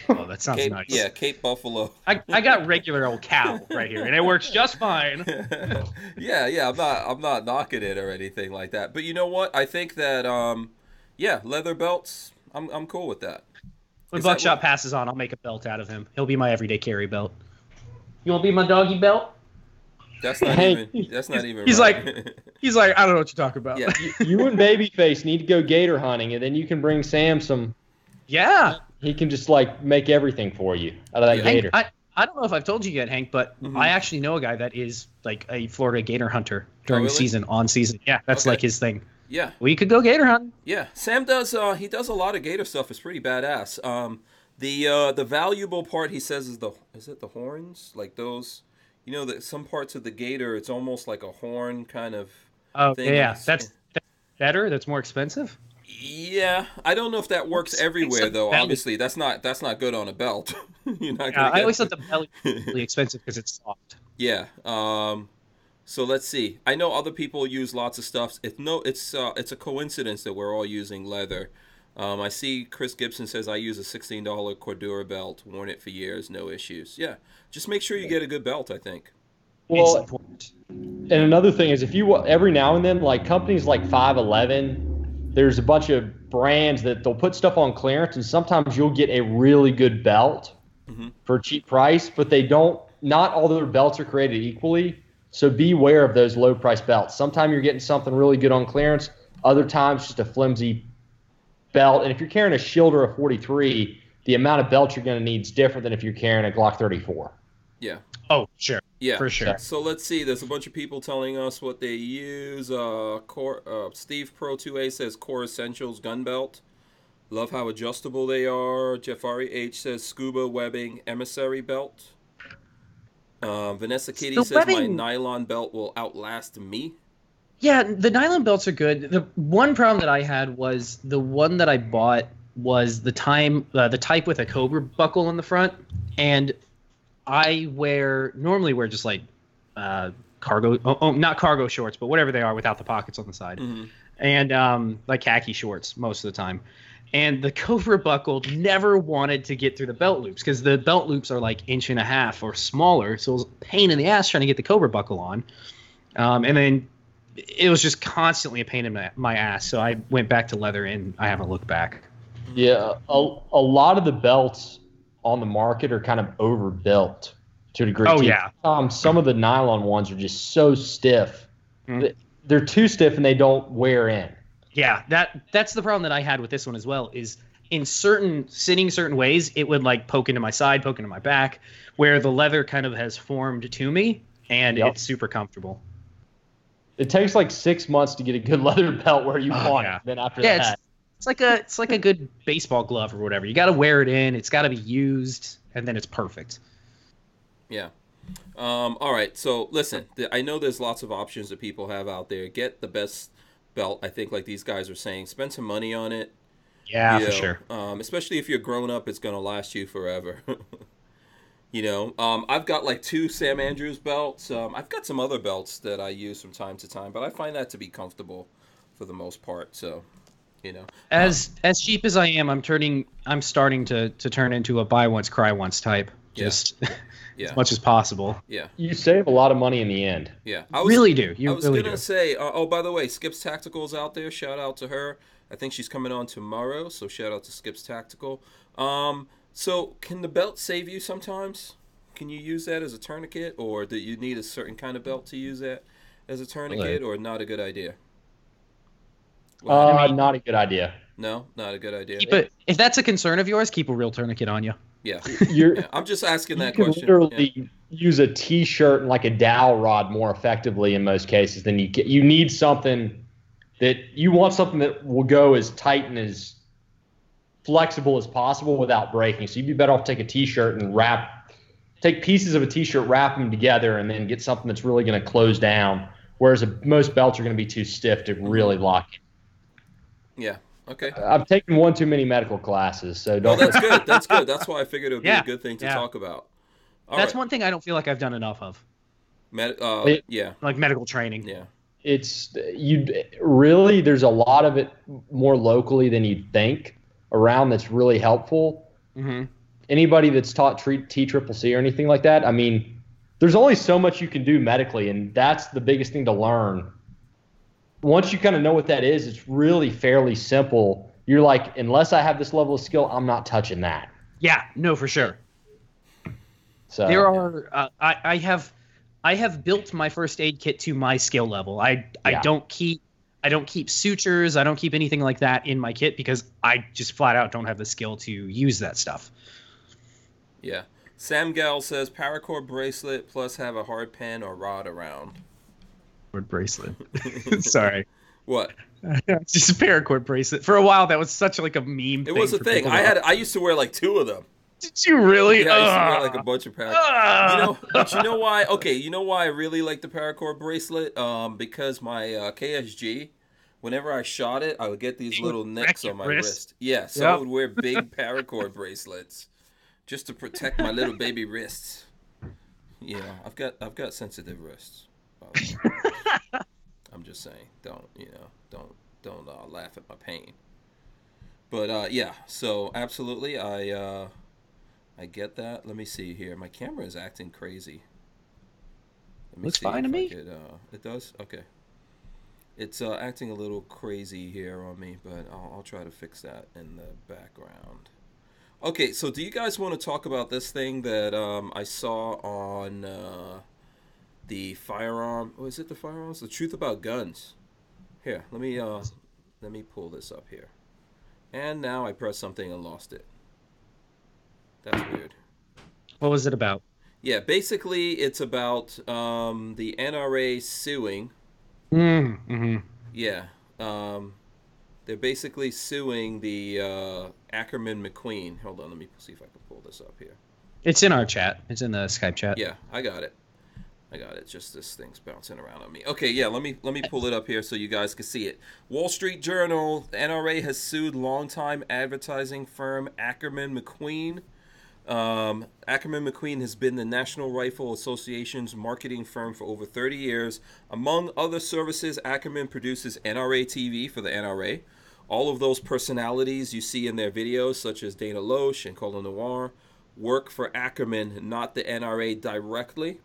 Speaker 4: Oh, that sounds
Speaker 1: Cape,
Speaker 4: nice.
Speaker 1: Yeah, Cape Buffalo.
Speaker 4: I got regular old cow right here, and it works just fine.
Speaker 1: yeah. I'm not knocking it or anything like that. But you know what? I think that leather belts. I'm cool with that.
Speaker 4: When Buckshot passes on, I'll make a belt out of him. He'll be my everyday carry belt. You want to be my doggy belt?
Speaker 1: That's not even.
Speaker 4: He's
Speaker 1: right.
Speaker 4: like, I don't know what you're talking about.
Speaker 1: Yeah.
Speaker 3: You and Babyface need to go gator hunting, and then you can bring Sam some.
Speaker 4: Yeah.
Speaker 3: He can just like make everything for you out of that gator.
Speaker 4: I don't know if I've told you yet, Hank, but I actually know a guy that is like a Florida gator hunter during on season. Yeah, that's like his thing.
Speaker 1: Yeah.
Speaker 4: We could go gator hunting.
Speaker 1: Yeah. Sam does he does a lot of gator stuff. It's pretty badass. The valuable part he says is the horns? Like those, that some parts of the gator it's almost like a horn kind of thing.
Speaker 4: Yeah. That's better, that's more expensive.
Speaker 1: Yeah, I don't know if that works everywhere though. Obviously, that's not good on a belt. You're not gonna
Speaker 4: I always thought the belly was really expensive because it's soft.
Speaker 1: Yeah. So let's see. I know other people use lots of stuff. It's a coincidence that we're all using leather. I see Chris Gibson says I use a $16 Cordura belt, worn it for years, no issues. Yeah, just make sure you get a good belt. I think.
Speaker 3: Well, and another thing is if you every now and then, like companies like 511. There's a bunch of brands that they'll put stuff on clearance, and sometimes you'll get a really good belt for a cheap price, but not all their belts are created equally. So beware of those low price belts. Sometimes you're getting something really good on clearance. Other times just a flimsy belt. And if you're carrying a Shield or a 43, the amount of belt you're going to need is different than if you're carrying a Glock 34.
Speaker 1: Yeah.
Speaker 4: Oh, sure.
Speaker 1: Yeah,
Speaker 4: for sure.
Speaker 1: So let's see. There's a bunch of people telling us what they use. Steve Pro 2A says Core Essentials gun belt. Love how adjustable they are. Jeffari H says scuba webbing emissary belt. Vanessa Kitty says my nylon belt will outlast me.
Speaker 4: Yeah, the nylon belts are good. The one problem that I had was the one that I bought was the type with a Cobra buckle on the front, and I normally wear just like cargo, not cargo shorts, but whatever they are without the pockets on the side, and like khaki shorts most of the time. And the Cobra buckle never wanted to get through the belt loops because the belt loops are like 1.5 inches or smaller, so it was a pain in the ass trying to get the Cobra buckle on. And then it was just constantly a pain in my ass, so I went back to leather and I haven't looked back.
Speaker 3: Yeah, a lot of the belts on the market are kind of overbuilt to a degree.
Speaker 4: Oh,
Speaker 3: too.
Speaker 4: yeah.
Speaker 3: Some of the nylon ones are just so stiff. They're too stiff and they don't wear in.
Speaker 4: Yeah, that's the problem that I had with this one as well, is in certain ways, it would like poke into my side, poke into my back, where the leather kind of has formed to me, and it's super comfortable.
Speaker 3: It takes like 6 months to get a good leather belt where you want it. Then after that.
Speaker 4: It's like a good baseball glove or whatever. You got to wear it in. It's got to be used, and then it's perfect.
Speaker 1: Yeah. All right. So listen, I know there's lots of options that people have out there. Get the best belt. I think, like these guys are saying, spend some money on it.
Speaker 4: Yeah, for sure.
Speaker 1: Especially if you're grown up, it's gonna last you forever. I've got like 2 Sam Andrews belts. I've got some other belts that I use from time to time, but I find that to be comfortable for the most part. So,
Speaker 4: as cheap as I am, I'm starting to turn into a buy once, cry once type. Just as much as possible.
Speaker 1: Yeah.
Speaker 3: You save a lot of money in the end.
Speaker 1: Yeah.
Speaker 4: You really do.
Speaker 1: I was going to say, by the way, Skip's Tactical's out there. Shout out to her. I think she's coming on tomorrow, so shout out to Skip's Tactical. So can the belt save you sometimes? Can you use that as a tourniquet, or do you need a certain kind of belt to use that as a tourniquet, or not a good idea?
Speaker 3: Not a good idea.
Speaker 1: No, not a good idea.
Speaker 4: But if that's a concern of yours, keep a real tourniquet on you.
Speaker 1: Yeah. I'm just asking that
Speaker 3: question. You can literally use a T-shirt and like a dowel rod more effectively in most cases than you get. You need something you want something that will go as tight and as flexible as possible without breaking. So you'd be better off take a T-shirt and take pieces of a T-shirt, wrap them together, and then get something that's really going to close down. Whereas most belts are going to be too stiff to really lock in.
Speaker 1: Yeah. Okay.
Speaker 3: I've taken one too many medical classes, so don't.
Speaker 1: That's good. That's good. That's why I figured it would be a good thing to talk about.
Speaker 4: That's one thing I don't feel like I've done enough of.
Speaker 1: Like
Speaker 4: medical training.
Speaker 1: Yeah.
Speaker 3: There's a lot of it more locally than you'd think around that's really helpful.
Speaker 4: Mm-hmm.
Speaker 3: Anybody that's taught TCCC or anything like that, I mean, there's only so much you can do medically, and that's the biggest thing to learn. Once you kind of know what that is, it's really fairly simple. You're like, unless I have this level of skill, I'm not touching that.
Speaker 4: Yeah, no, for sure.
Speaker 3: So
Speaker 4: there are. I have built my first aid kit to my skill level. I don't keep sutures. I don't keep anything like that in my kit because I just flat out don't have the skill to use that stuff.
Speaker 1: Yeah. Sam Gal says paracord bracelet plus have a hard pen or rod around.
Speaker 4: Bracelet. Sorry.
Speaker 1: What?
Speaker 4: Just a paracord bracelet. For a while, that was such like a meme.
Speaker 1: It was a thing. I used to wear like 2 of them.
Speaker 4: Did you really?
Speaker 1: Yeah, I used to wear like a bunch of paracord. But you know why? Okay, you know why I really like the paracord bracelet? Because my KSG, whenever I shot it, I would get these little nicks on my wrist. Yeah, so I would wear big paracord bracelets just to protect my little baby wrists. Yeah, I've got sensitive wrists. I'm just saying, don't laugh at my pain. But so absolutely, I get that. Let me see here. My camera is acting crazy.
Speaker 4: Looks fine to me.
Speaker 1: It does. Okay. It's acting a little crazy here on me, but I'll try to fix that in the background. Okay, so do you guys want to talk about this thing that I saw on the firearm? Oh, is it the firearms? The truth about guns. Here, let me pull this up here. And now I pressed something and lost it. That's weird.
Speaker 4: What was it about?
Speaker 1: Yeah, basically it's about the NRA suing.
Speaker 4: Mm-hmm.
Speaker 1: Yeah. They're basically suing the Ackerman McQueen. Hold on, let me see if I can pull this up here.
Speaker 4: It's in our chat. It's in the Skype chat.
Speaker 1: Yeah, I got it. Just this thing's bouncing around on me. Okay, yeah, let me pull it up here so you guys can see it. Wall Street Journal, the NRA has sued longtime advertising firm Ackerman McQueen. Ackerman McQueen has been the National Rifle Association's marketing firm for over 30 years. Among other services, Ackerman produces NRA TV for the NRA. All of those personalities you see in their videos, such as Dana Loesch and Colin Noir, work for Ackerman, not the NRA directly.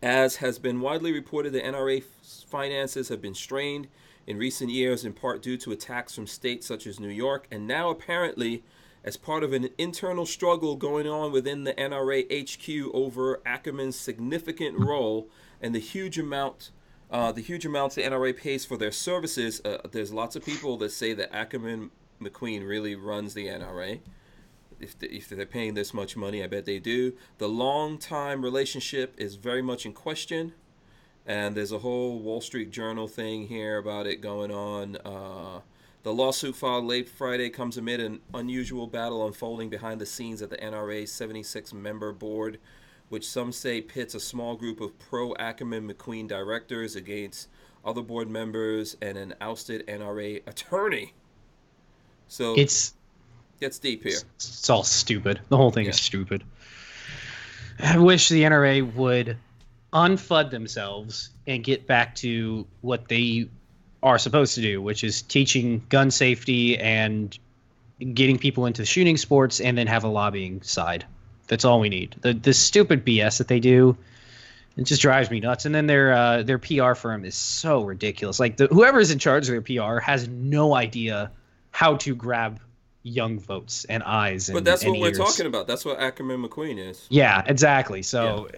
Speaker 1: As has been widely reported, the NRA's finances have been strained in recent years, in part due to attacks from states such as New York, and now apparently as part of an internal struggle going on within the NRA HQ over Ackerman's significant role and the huge amounts the NRA pays for their services. There's lots of people that say that Ackerman McQueen really runs the NRA. If they're paying this much money, I bet they do. The long-time relationship is very much in question, and there's a whole Wall Street Journal thing here about it going on. The lawsuit filed late Friday comes amid an unusual battle unfolding behind the scenes at the NRA's 76-member board, which some say pits a small group of pro-Ackerman McQueen directors against other board members and an ousted NRA attorney. So
Speaker 4: It's
Speaker 1: gets deep here.
Speaker 4: It's all stupid. The whole thing is stupid. I wish the NRA would unfud themselves and get back to what they are supposed to do, which is teaching gun safety and getting people into shooting sports, and then have a lobbying side. That's all we need. The stupid BS that they do, it just drives me nuts. And then their PR firm is so ridiculous. Like whoever is in charge of their PR has no idea how to grab young votes and eyes.
Speaker 1: But that's what
Speaker 4: ears.
Speaker 1: we're talking about. That's what Ackerman McQueen is.
Speaker 4: Yeah, exactly. So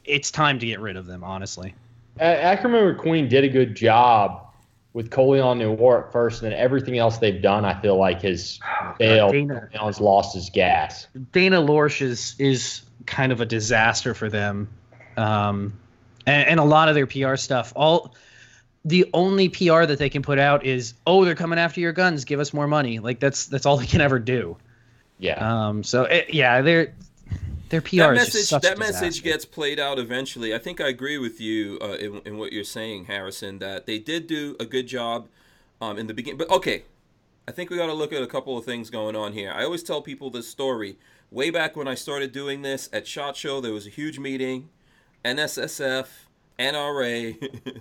Speaker 4: it's time to get rid of them, honestly.
Speaker 3: Ackerman McQueen did a good job with Coleon Noir at first, and then everything else they've done, I feel like, has failed. Coleon's lost his gas.
Speaker 4: Dana Lorsch is kind of a disaster for them. And a lot of their PR stuff, the only PR that they can put out is, oh, they're coming after your guns, give us more money. Like that's all they can ever do.
Speaker 3: Yeah.
Speaker 4: Their PR is just such
Speaker 1: that
Speaker 4: a
Speaker 1: message
Speaker 4: disaster.
Speaker 1: gets played out eventually. I think I agree with you in what you're saying, Harrison, that they did do a good job in the beginning. But okay, I think we got to look at a couple of things going on here. I always tell people this story. Way back when I started doing this at SHOT Show, there was a huge meeting, NSSF, NRA,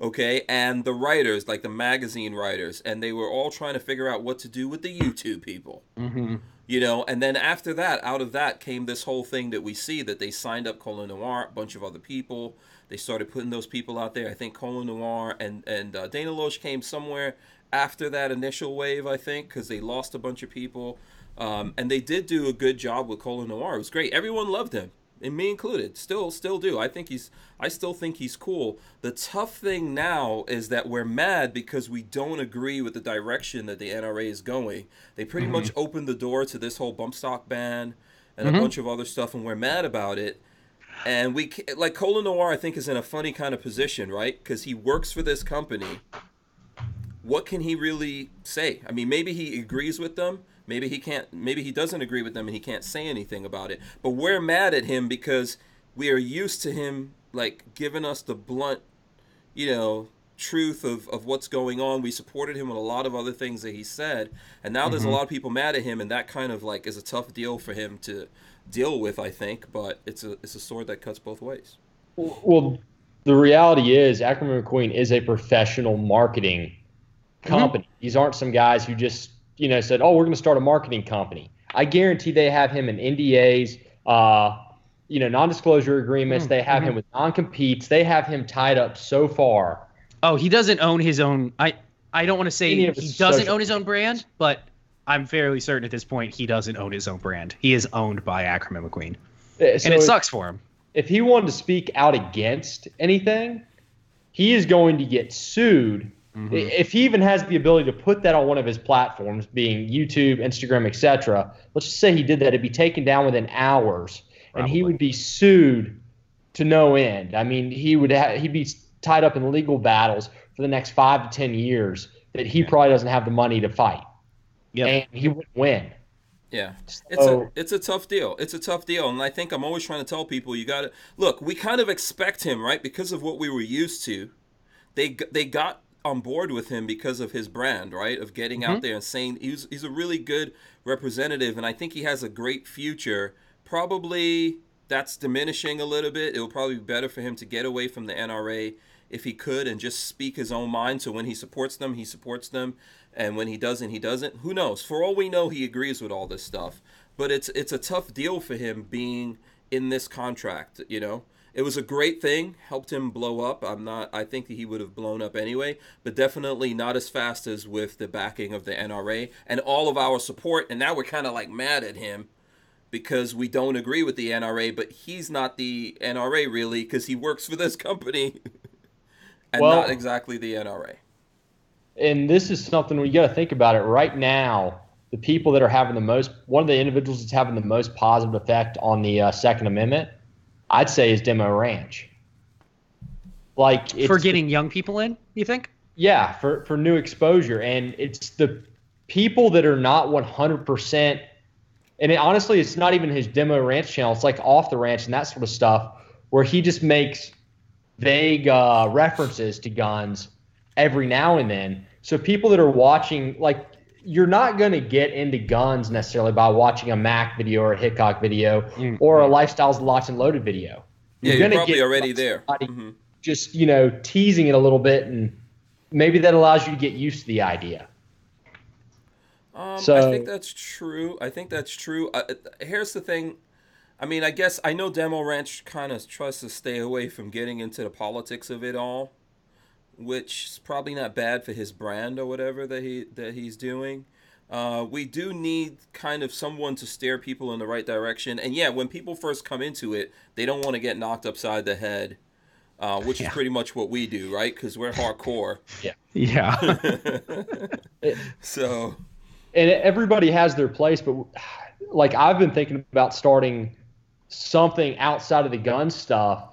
Speaker 1: okay, and the writers, like the magazine writers, and they were all trying to figure out what to do with the YouTube people.
Speaker 4: Mm-hmm.
Speaker 1: You know, and then after that, out of that came this whole thing that we see, that they signed up Coleon Noir, a bunch of other people. They started putting those people out there. I think Coleon Noir and Dana Loesch came somewhere after that initial wave, I think, because they lost a bunch of people. And they did do a good job with Coleon Noir. It was great. Everyone loved him, and me included. Still do. I still think he's cool. The tough thing now is that we're mad because we don't agree with the direction that the NRA is going. They pretty much opened the door to this whole bump stock ban and a bunch of other stuff, and we're mad about it. And like Coleon Noir, I think, is in a funny kind of position, right? Because he works for this company. What can he really say? I mean, maybe he agrees with them. Maybe he can't. Maybe he doesn't agree with them and he can't say anything about it. But we're mad at him because we are used to him like giving us the blunt, truth of what's going on. We supported him with a lot of other things that he said, and now there's a lot of people mad at him, and that kind of like is a tough deal for him to deal with, I think. But it's a sword that cuts both ways.
Speaker 3: Well, the reality is Ackerman McQueen is a professional marketing company. These aren't some guys who just said, oh, we're going to start a marketing company. I guarantee they have him in NDAs, non-disclosure agreements. They have him with non-competes. They have him tied up so far.
Speaker 4: Oh, he doesn't own his own. I don't want to say he doesn't own his own brand, but I'm fairly certain at this point he doesn't own his own brand. He is owned by Ackerman McQueen, and it sucks for him.
Speaker 3: If he wanted to speak out against anything, he is going to get sued. If he even has the ability to put that on one of his platforms, being YouTube, Instagram, etc., let's just say he did that, it'd be taken down within hours, and he would be sued to no end. I mean, he'd be tied up in legal battles for the next 5 to 10 years that he probably doesn't have the money to fight. And he wouldn't win.
Speaker 1: Yeah, it's a tough deal. It's a tough deal, and I think I'm always trying to tell people, you got to look. We kind of expect him, right, because of what we were used to. They got on board with him because of his brand, right, of getting out there and saying he's a really good representative, and I think he has a great future. Probably that's diminishing a little bit. It will probably be better for him to get away from the NRA if he could and just speak his own mind. So when he supports them, he supports them, and when he doesn't, he doesn't. Who knows? For all we know, he agrees with all this stuff. But it's a tough deal for him being in this contract, It was a great thing, helped him blow up. I think that he would have blown up anyway, but definitely not as fast as with the backing of the NRA and all of our support. And now we're kind of like mad at him because we don't agree with the NRA, but he's not the NRA really because he works for this company and not exactly the NRA.
Speaker 3: And this is something you got to think about it right now. The people that are having one of the individuals that's having the most positive effect on the Second Amendment, I'd say, is Demo Ranch.
Speaker 4: For getting young people in, you think?
Speaker 3: Yeah, for new exposure. And it's the people that are not 100%. And honestly, it's not even his demo ranch channel. It's like off the ranch and that sort of stuff where he just makes vague references to guns every now and then. So people that are watching, like, you're not going to get into guns necessarily by watching a Mac video or a Hickok video or a Lifestyles Locked and Loaded video.
Speaker 1: You're probably already there.
Speaker 3: Just, teasing it a little bit, and maybe that allows you to get used to the idea.
Speaker 1: I think that's true. Here's the thing. I mean, I guess I know Demo Ranch kind of tries to stay away from getting into the politics of it all, which is probably not bad for his brand or whatever that he's doing. We do need kind of someone to steer people in the right direction. And yeah, when people first come into it, they don't want to get knocked upside the head, which is pretty much what we do, right? Because we're hardcore.
Speaker 4: Yeah.
Speaker 1: So,
Speaker 3: and everybody has their place, but like I've been thinking about starting something outside of the gun stuff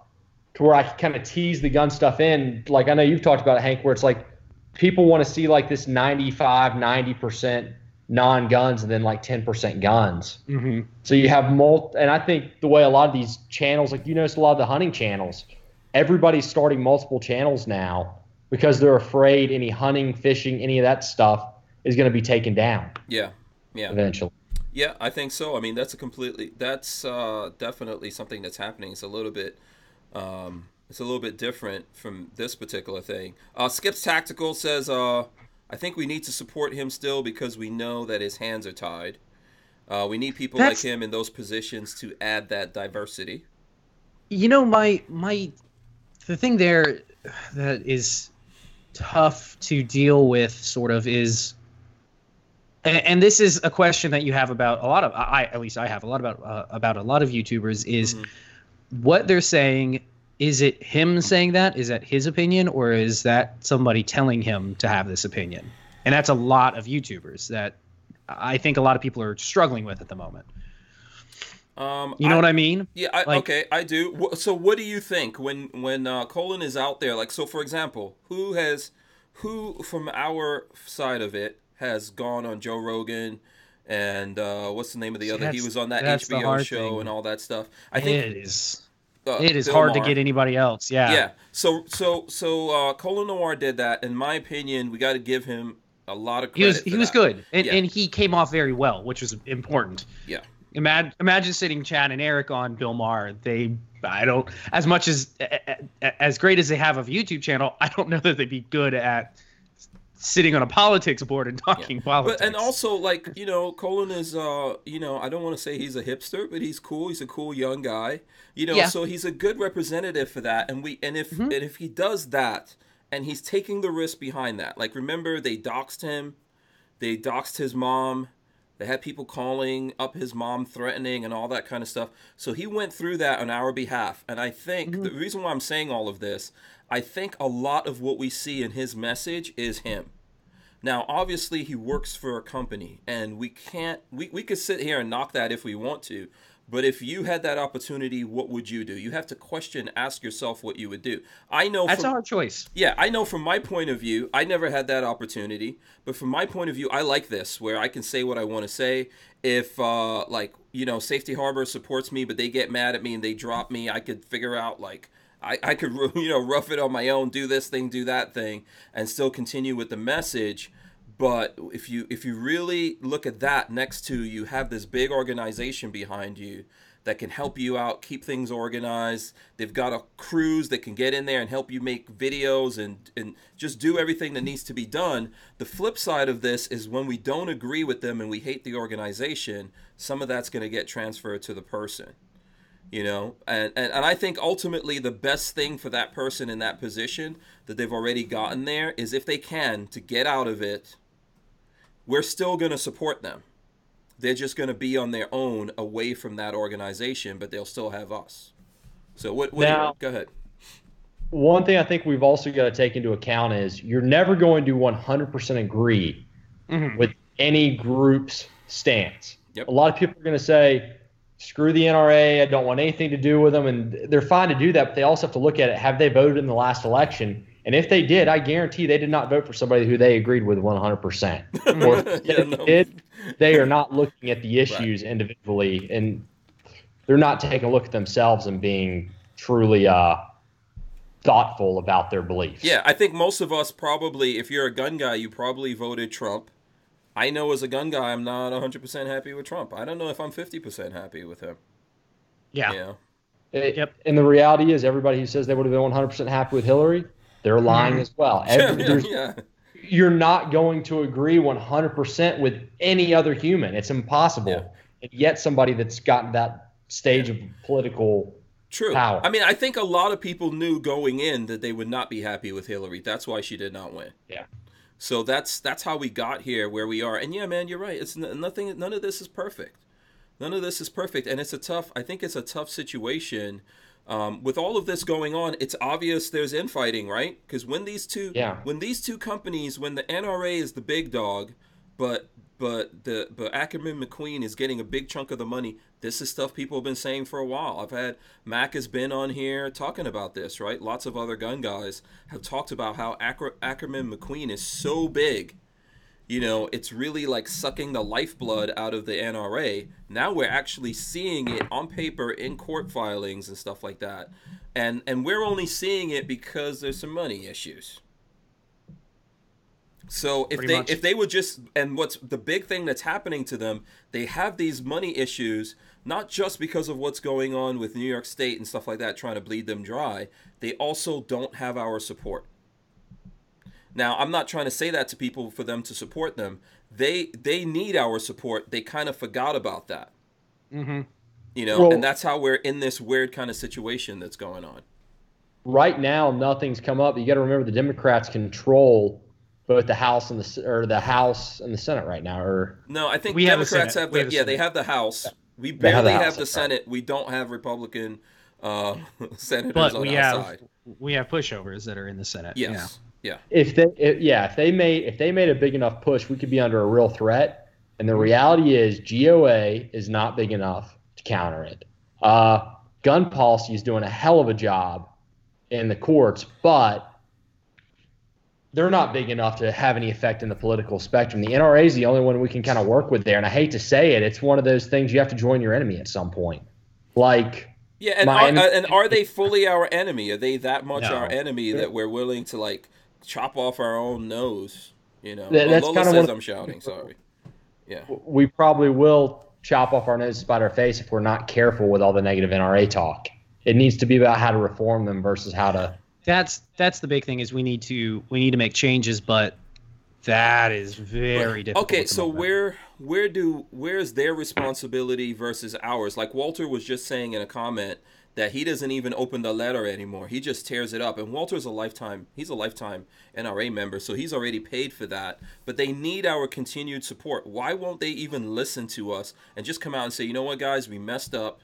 Speaker 3: to where I kind of tease the gun stuff in. Like I know you've talked about it, Hank, where it's like people want to see like this 90% non-guns and then like 10% guns.
Speaker 4: Mm-hmm.
Speaker 3: So you have and I think the way a lot of these channels, like you notice a lot of the hunting channels, everybody's starting multiple channels now because they're afraid any hunting, fishing, any of that stuff is going to be taken down.
Speaker 1: Yeah.
Speaker 3: Eventually.
Speaker 1: Yeah, I think so. I mean, that's definitely something that's happening. It's a little bit different from this particular thing. Skips Tactical says, I think we need to support him still because we know that his hands are tied. We need people like him in those positions to add that diversity.
Speaker 4: The thing there that is tough to deal with sort of is, and this is a question that you have about a lot of, at least I have a lot about a lot of YouTubers, is what they're saying. Is it him saying that? Is that his opinion, or is that somebody telling him to have this opinion? And that's a lot of YouTubers that I think a lot of people are struggling with at the moment. You know what I mean?
Speaker 1: Yeah, okay, I do. So what do you think when Colin is out there? Like, so for example, who from our side of it has gone on Joe Rogan and what's the name of the other? He was on that HBO show and all that stuff. I think
Speaker 4: it is hard to get anybody else.
Speaker 1: Yeah. So Colin Noir did that. In my opinion, we got to give him a lot of credit.
Speaker 4: He was good, and he came off very well, which was important.
Speaker 1: Yeah.
Speaker 4: Imagine sitting Chad and Eric on Bill Maher. As much as great as they have a YouTube channel, I don't know that they'd be good at sitting on a politics board and talking politics.
Speaker 1: And also, like, Colin is, I don't want to say he's a hipster, but he's cool. He's a cool young guy, so he's a good representative for that. And if he does that, and he's taking the risk behind that, like, remember they doxed him, they doxed his mom, they had people calling up his mom, threatening and all that kind of stuff. So he went through that on our behalf. And I think the reason why I'm saying all of this, I think a lot of what we see in his message is him. Now, obviously, he works for a company, and we could sit here and knock that if we want to. But if you had that opportunity, what would you do? You have to ask yourself what you would do. I know
Speaker 4: that's a hard choice.
Speaker 1: Yeah, I know from my point of view, I never had that opportunity. But from my point of view, I like this, where I can say what I want to say. If, Safety Harbor supports me, but they get mad at me and they drop me, I could figure out, like, I could, rough it on my own, do this thing, do that thing, and still continue with the message. But if you really look at that next to you have this big organization behind you that can help you out, keep things organized. They've got a crews that can get in there and help you make videos and just do everything that needs to be done. The flip side of this is when we don't agree with them and we hate the organization, some of that's going to get transferred to the person. And I think ultimately the best thing for that person in that position that they've already gotten there is if they can, to get out of it, we're still going to support them. They're just going to be on their own away from that organization, but they'll still have us. So go ahead.
Speaker 3: One thing I think we've also got to take into account is you're never going to 100% agree with any group's stance.
Speaker 1: Yep.
Speaker 3: A lot of people are going to say, screw the NRA, I don't want anything to do with them, and they're fine to do that, but they also have to look at it. Have they voted in the last election? And if they did, I guarantee they did not vote for somebody who they agreed with 100%. Or if they did, they are not looking at the issues individually, and they're not taking a look at themselves and being truly thoughtful about their beliefs.
Speaker 1: Yeah, I think most of us probably, if you're a gun guy, you probably voted Trump. I know as a gun guy, I'm not 100% happy with Trump. I don't know if I'm 50% happy with him.
Speaker 4: Yeah.
Speaker 3: Yep. And the reality is, everybody who says they would have been 100% happy with Hillary, they're lying as well. You're not going to agree 100% with any other human. It's impossible. Yeah. And yet somebody that's gotten that stage of political power.
Speaker 1: I mean, I think a lot of people knew going in that they would not be happy with Hillary. That's why she did not win.
Speaker 3: Yeah.
Speaker 1: So that's how we got here where we are. And yeah, man, you're right. It's nothing. None of this is perfect. None of this is perfect. And I think it's a tough situation. With all of this going on, it's obvious there's infighting, right? Because when these two companies, when the NRA is the big dog, but Ackerman McQueen is getting a big chunk of the money, this is stuff people have been saying for a while. Mac has been on here talking about this, right? Lots of other gun guys have talked about how Ackerman McQueen is so big. You know, it's really like sucking the lifeblood out of the NRA. Now we're actually seeing it on paper in court filings and stuff like that. And we're only seeing it because there's some money issues. So if they would just, and what's the big thing that's happening to them, they have these money issues, not just because of what's going on with New York State and stuff like that, trying to bleed them dry. They also don't have our support. Now, I'm not trying to say that to people for them to support them. They need our support. They kind of forgot about that.
Speaker 4: Mm-hmm.
Speaker 1: You know, and that's how we're in this weird kind of situation that's going on.
Speaker 3: Right now, nothing's come up. You got to remember the Democrats control both the House and the House and the Senate right now.
Speaker 1: No, I think Democrats have they have the House. We barely have the Senate. Right. We don't have Republican senators
Speaker 4: but
Speaker 1: on our side.
Speaker 4: We have pushovers that are in the Senate.
Speaker 1: Yes. Yeah.
Speaker 3: If they made a big enough push, we could be under a real threat. And the reality is, GOA is not big enough to counter it. Gun policy is doing a hell of a job in the courts, but they're not big enough to have any effect in the political spectrum. The NRA is the only one we can kind of work with there. And I hate to say it, it's one of those things you have to join your enemy at some point. Like,
Speaker 1: yeah, and are they fully our enemy? Are they that much our enemy that we're willing to like chop off our own nose? You know,
Speaker 3: that's
Speaker 1: Lola
Speaker 3: kind of
Speaker 1: says I'm shouting. Sorry. Yeah,
Speaker 3: we probably will chop off our nose, spite our face if we're not careful with all the negative NRA talk. It needs to be about how to reform them versus how to.
Speaker 4: That's the big thing is we need to make changes, but that is very difficult.
Speaker 1: Okay, so where's their responsibility versus ours? Like Walter was just saying in a comment that he doesn't even open the letter anymore. He just tears it up. And Walter's he's a lifetime NRA member, so he's already paid for that. But they need our continued support. Why won't they even listen to us and just come out and say, you know what, guys, we messed up.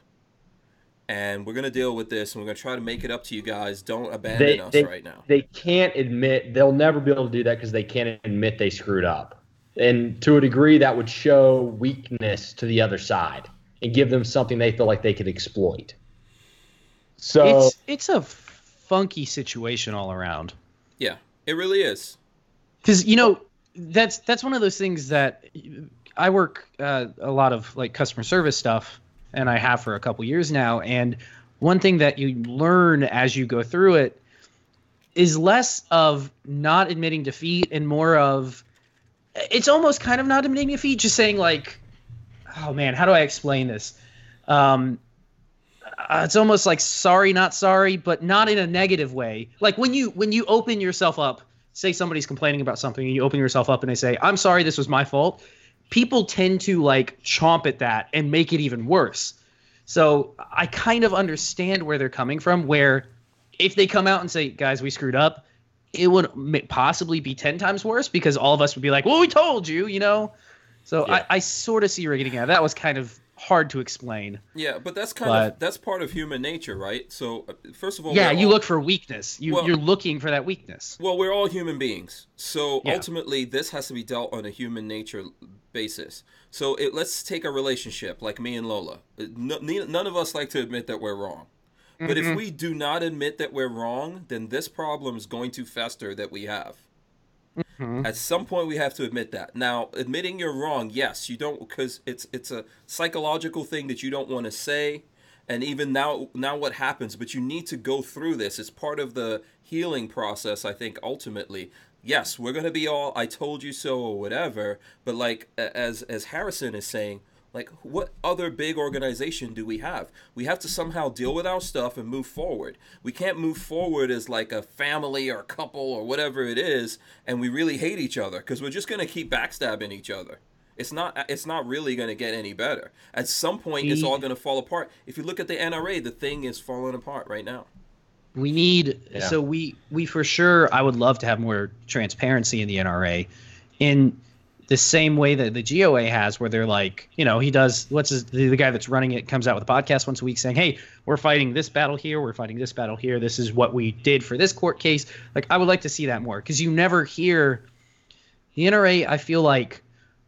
Speaker 1: And we're going to deal with this, and we're going to try to make it up to you guys. Don't abandon us right now.
Speaker 3: They can't admit – they'll never be able to do that because they can't admit they screwed up. And to a degree, that would show weakness to the other side and give them something they feel like they could exploit. So
Speaker 4: it's a funky situation all around.
Speaker 1: Yeah, it really is.
Speaker 4: Because, you know, that's one of those things that I work a lot of, like, customer service stuff, and I have for a couple years now. And one thing that you learn as you go through it is less of not admitting defeat and more of it's almost kind of not admitting defeat, just saying like, oh man, how do I explain this? It's almost like sorry, not sorry, but not in a negative way. Like when you open yourself up, say somebody's complaining about something and you open yourself up and they say, I'm sorry, this was my fault. People tend to like chomp at that and make it even worse. So I kind of understand where they're coming from, where if they come out and say, guys, we screwed up, it would possibly be 10 times worse because all of us would be like, well, we told you, you know? So yeah. I sort of see where you're getting at. That was kind of hard to explain.
Speaker 1: Yeah, but that's that's part of human nature, right? So first of all,
Speaker 4: you look for weakness. You're looking for that weakness.
Speaker 1: Well, we're all human beings. So ultimately, this has to be dealt on a human nature basis. So let's take a relationship like me and Lola. None of us like to admit that we're wrong. But if we do not admit that we're wrong, then this problem is going to fester that we have. At some point, we have to admit that. Now, admitting you're wrong, yes, you don't, because it's a psychological thing that you don't want to say. And even now what happens? But you need to go through this. It's part of the healing process, I think, ultimately. Yes, we're going to be all, I told you so or whatever. But like, as Harrison is saying, like, what other big organization do we have? We have to somehow deal with our stuff and move forward. We can't move forward as like a family or a couple or whatever it is, and we really hate each other, because we're just going to keep backstabbing each other. It's not really going to get any better. At some point, it's all going to fall apart. If you look at the NRA, the thing is falling apart right now.
Speaker 4: We need so we for sure. I would love to have more transparency in the NRA, in the same way that the GOA has, where they're like, you know, he does the guy that's running it comes out with a podcast once a week saying, hey, we're fighting this battle here, we're fighting this battle here, this is what we did for this court case. Like, I would like to see that more, because you never hear the NRA. I feel like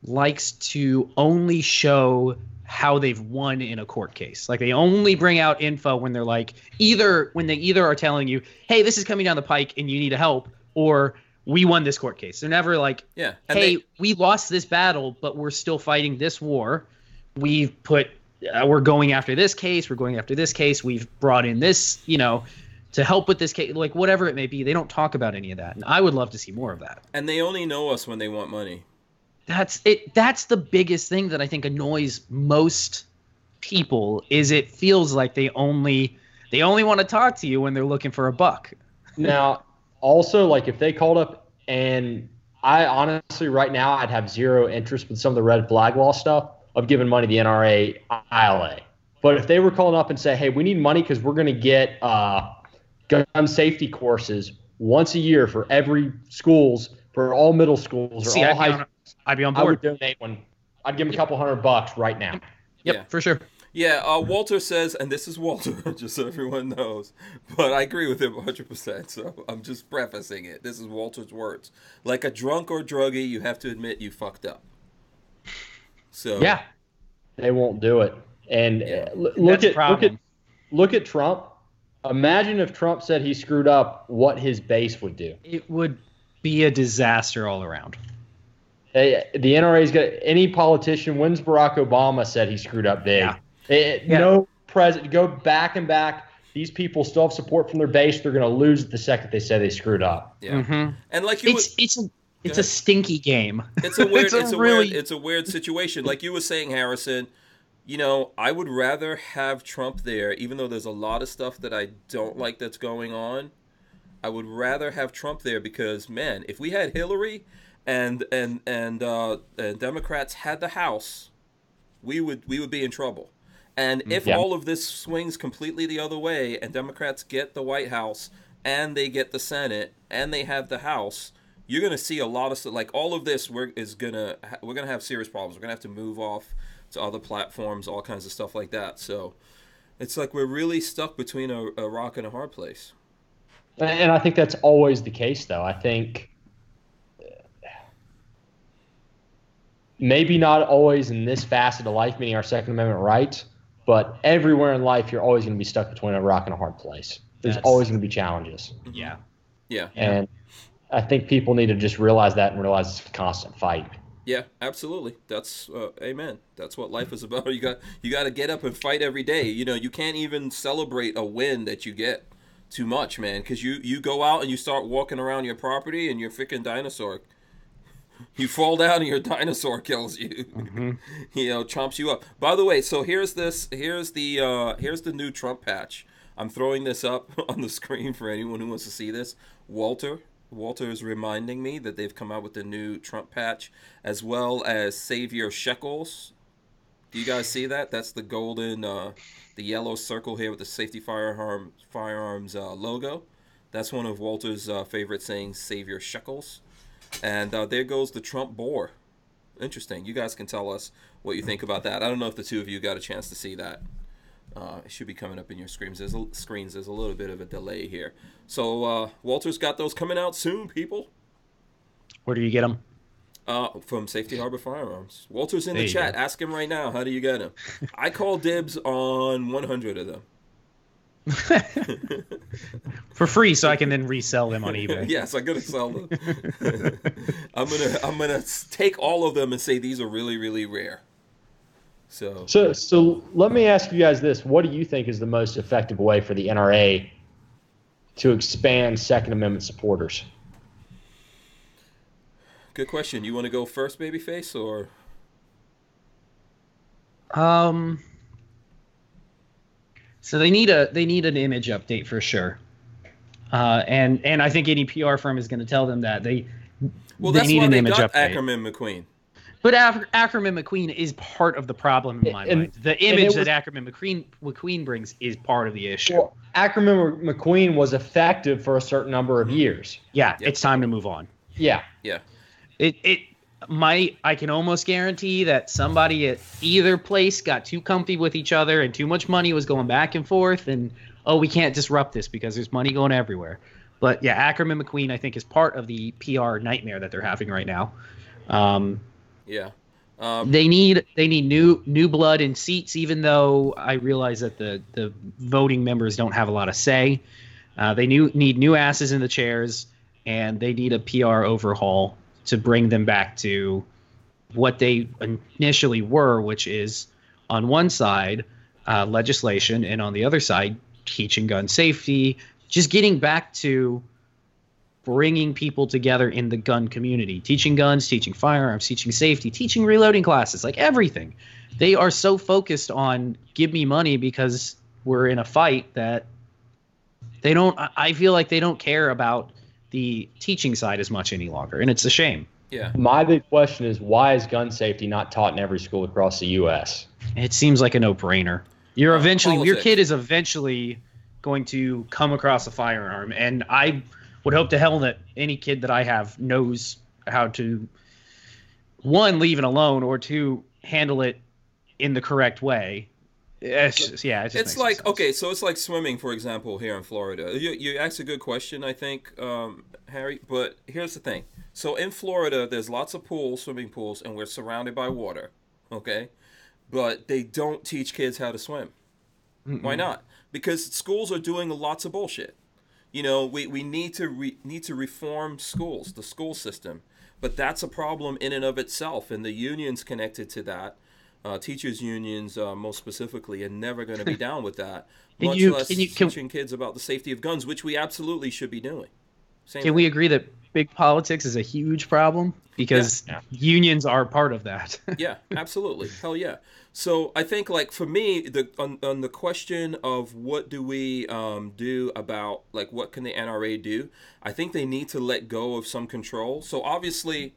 Speaker 4: likes to only show how they've won in a court case. Like, they only bring out info when they're like, either are telling you, hey, this is coming down the pike and you need help, or we won this court case. They're never like, hey, we lost this battle, but we're still fighting this war. We've put, we're going after this case. We're going after this case. We've brought in this, you know, to help with this case, like whatever it may be. They don't talk about any of that. And I would love to see more of that.
Speaker 1: And they only know us when they want money.
Speaker 4: That's it. That's the biggest thing that I think annoys most people, is it feels like they only want to talk to you when they're looking for a buck.
Speaker 3: Now, also, like, if they called up, and I honestly right now I'd have zero interest with some of the red flag law stuff of giving money to the NRA, ILA. But if they were calling up and say, hey, we need money because we're going to get gun safety courses once a year for every schools, for all middle schools or all high schools,
Speaker 4: I'd be on board.
Speaker 3: I would donate one. I'd give them a couple $100 right now.
Speaker 4: Yep, for sure.
Speaker 1: Yeah, Walter says, and this is Walter, just so everyone knows, but I agree with him 100%, so I'm just prefacing it. This is Walter's words. Like a drunk or druggie, you have to admit you fucked up. So
Speaker 3: yeah, they won't do it. And look at Trump. Imagine if Trump said he screwed up, what his base would do.
Speaker 4: It would be a disaster all around.
Speaker 3: The NRA's got, any politician, when's Barack Obama said he screwed up big? No president, go back and back. These people still have support from their base. They're going to lose the second they say they screwed up.
Speaker 1: Yeah, and like
Speaker 4: it's a stinky game.
Speaker 1: It's a weird, it's a weird situation. Like you were saying, Harrison. You know, I would rather have Trump there, even though there's a lot of stuff that I don't like that's going on. I would rather have Trump there because, man, if we had Hillary and Democrats had the House, we would be in trouble. And if all of this swings completely the other way and Democrats get the White House and they get the Senate and they have the House, you're going to see a lot of stuff. Like all of this, we're going to have serious problems. We're going to have to move off to other platforms, all kinds of stuff like that. So it's like we're really stuck between a rock and a hard place.
Speaker 3: And I think that's always the case, though. I think maybe not always in this facet of life, meaning our Second Amendment rights, but everywhere in life, you're always going to be stuck between a rock and a hard place. There's always going to be challenges.
Speaker 4: Yeah.
Speaker 1: Yeah.
Speaker 3: And I think people need to just realize that and realize it's a constant fight.
Speaker 1: Yeah, absolutely. That's amen. That's what life is about. You got to get up and fight every day. You know, you can't even celebrate a win that you get too much, man, because you go out and you start walking around your property and your freaking dinosaur, you fall down and your dinosaur kills you. Mm-hmm. You know, chomps you up. By the way, so here's the new Trump patch. I'm throwing this up on the screen for anyone who wants to see this. Walter is reminding me that they've come out with the new Trump patch, as well as Save Your Shekels. Do you guys see that? That's the golden, the yellow circle here with the safety firearms logo. That's one of Walter's favorite sayings, Save Your Shekels. And there goes the Trump boar. Interesting. You guys can tell us what you think about that. I don't know if the two of you got a chance to see that. It should be coming up in your screens. There's a little bit of a delay here. So Walter's got those coming out soon, people.
Speaker 4: Where do you get them?
Speaker 1: From Safety Harbor Firearms. Walter's in the chat. Ask him right now. How do you get them? I call dibs on 100 of them.
Speaker 4: For free, so I can then resell them on eBay.
Speaker 1: Yes, I'm gonna sell them. I'm gonna take all of them and say these are really, really rare.
Speaker 3: So let me ask you guys this: what do you think is the most effective way for the NRA to expand Second Amendment supporters?
Speaker 1: Good question. You want to go first, Babyface, or?
Speaker 4: So they need an image update for sure, and I think any PR firm is going to tell them that they need an image update.
Speaker 1: Ackerman McQueen.
Speaker 4: But Ackerman McQueen is part of the problem in my mind. The image that Ackerman McQueen brings is part of the issue.
Speaker 3: Well, Ackerman McQueen was effective for a certain number of years.
Speaker 4: Yeah, it's time to move on.
Speaker 3: Yeah.
Speaker 4: I can almost guarantee that somebody at either place got too comfy with each other and too much money was going back and forth, and we can't disrupt this because there's money going everywhere. But yeah, Ackerman McQueen I think is part of the PR nightmare that they're having right now. They need new blood in seats, even though I realize that the voting members don't have a lot of say. They need new asses in the chairs, and they need a PR overhaul to bring them back to what they initially were, which is on one side legislation, and on the other side teaching gun safety, just getting back to bringing people together in the gun community, teaching guns, teaching firearms, teaching safety, teaching reloading classes, like everything. They are so focused on give me money because we're in a fight that I feel like they don't care about the teaching side as much any longer, and it's a shame.
Speaker 1: Yeah.
Speaker 3: My big question is, why is gun safety not taught in every school across the U.S.?
Speaker 4: It seems like a no-brainer. Your kid is eventually going to come across a firearm, and I would hope to hell that any kid that I have knows how to, one, leave it alone, or two, handle it in the correct way. It's
Speaker 1: like, okay, so it's like swimming, for example, here in Florida. You asked a good question, I think, Harry, but here's the thing. So in Florida, there's lots of pools, swimming pools, and we're surrounded by water, okay? But they don't teach kids how to swim. Mm-mm. Why not? Because schools are doing lots of bullshit. You know, we need to reform schools, the school system. But that's a problem in and of itself, and the unions connected to that. Teachers unions, most specifically, are never going to be down with that. Much less teaching kids about the safety of guns, which we absolutely should be doing.
Speaker 4: Can we agree that big politics is a huge problem? Because unions are part of that.
Speaker 1: Yeah, absolutely. Hell yeah. So I think, like, for me, on the question of what do we do about, like, what can the NRA do, I think they need to let go of some control. So obviously,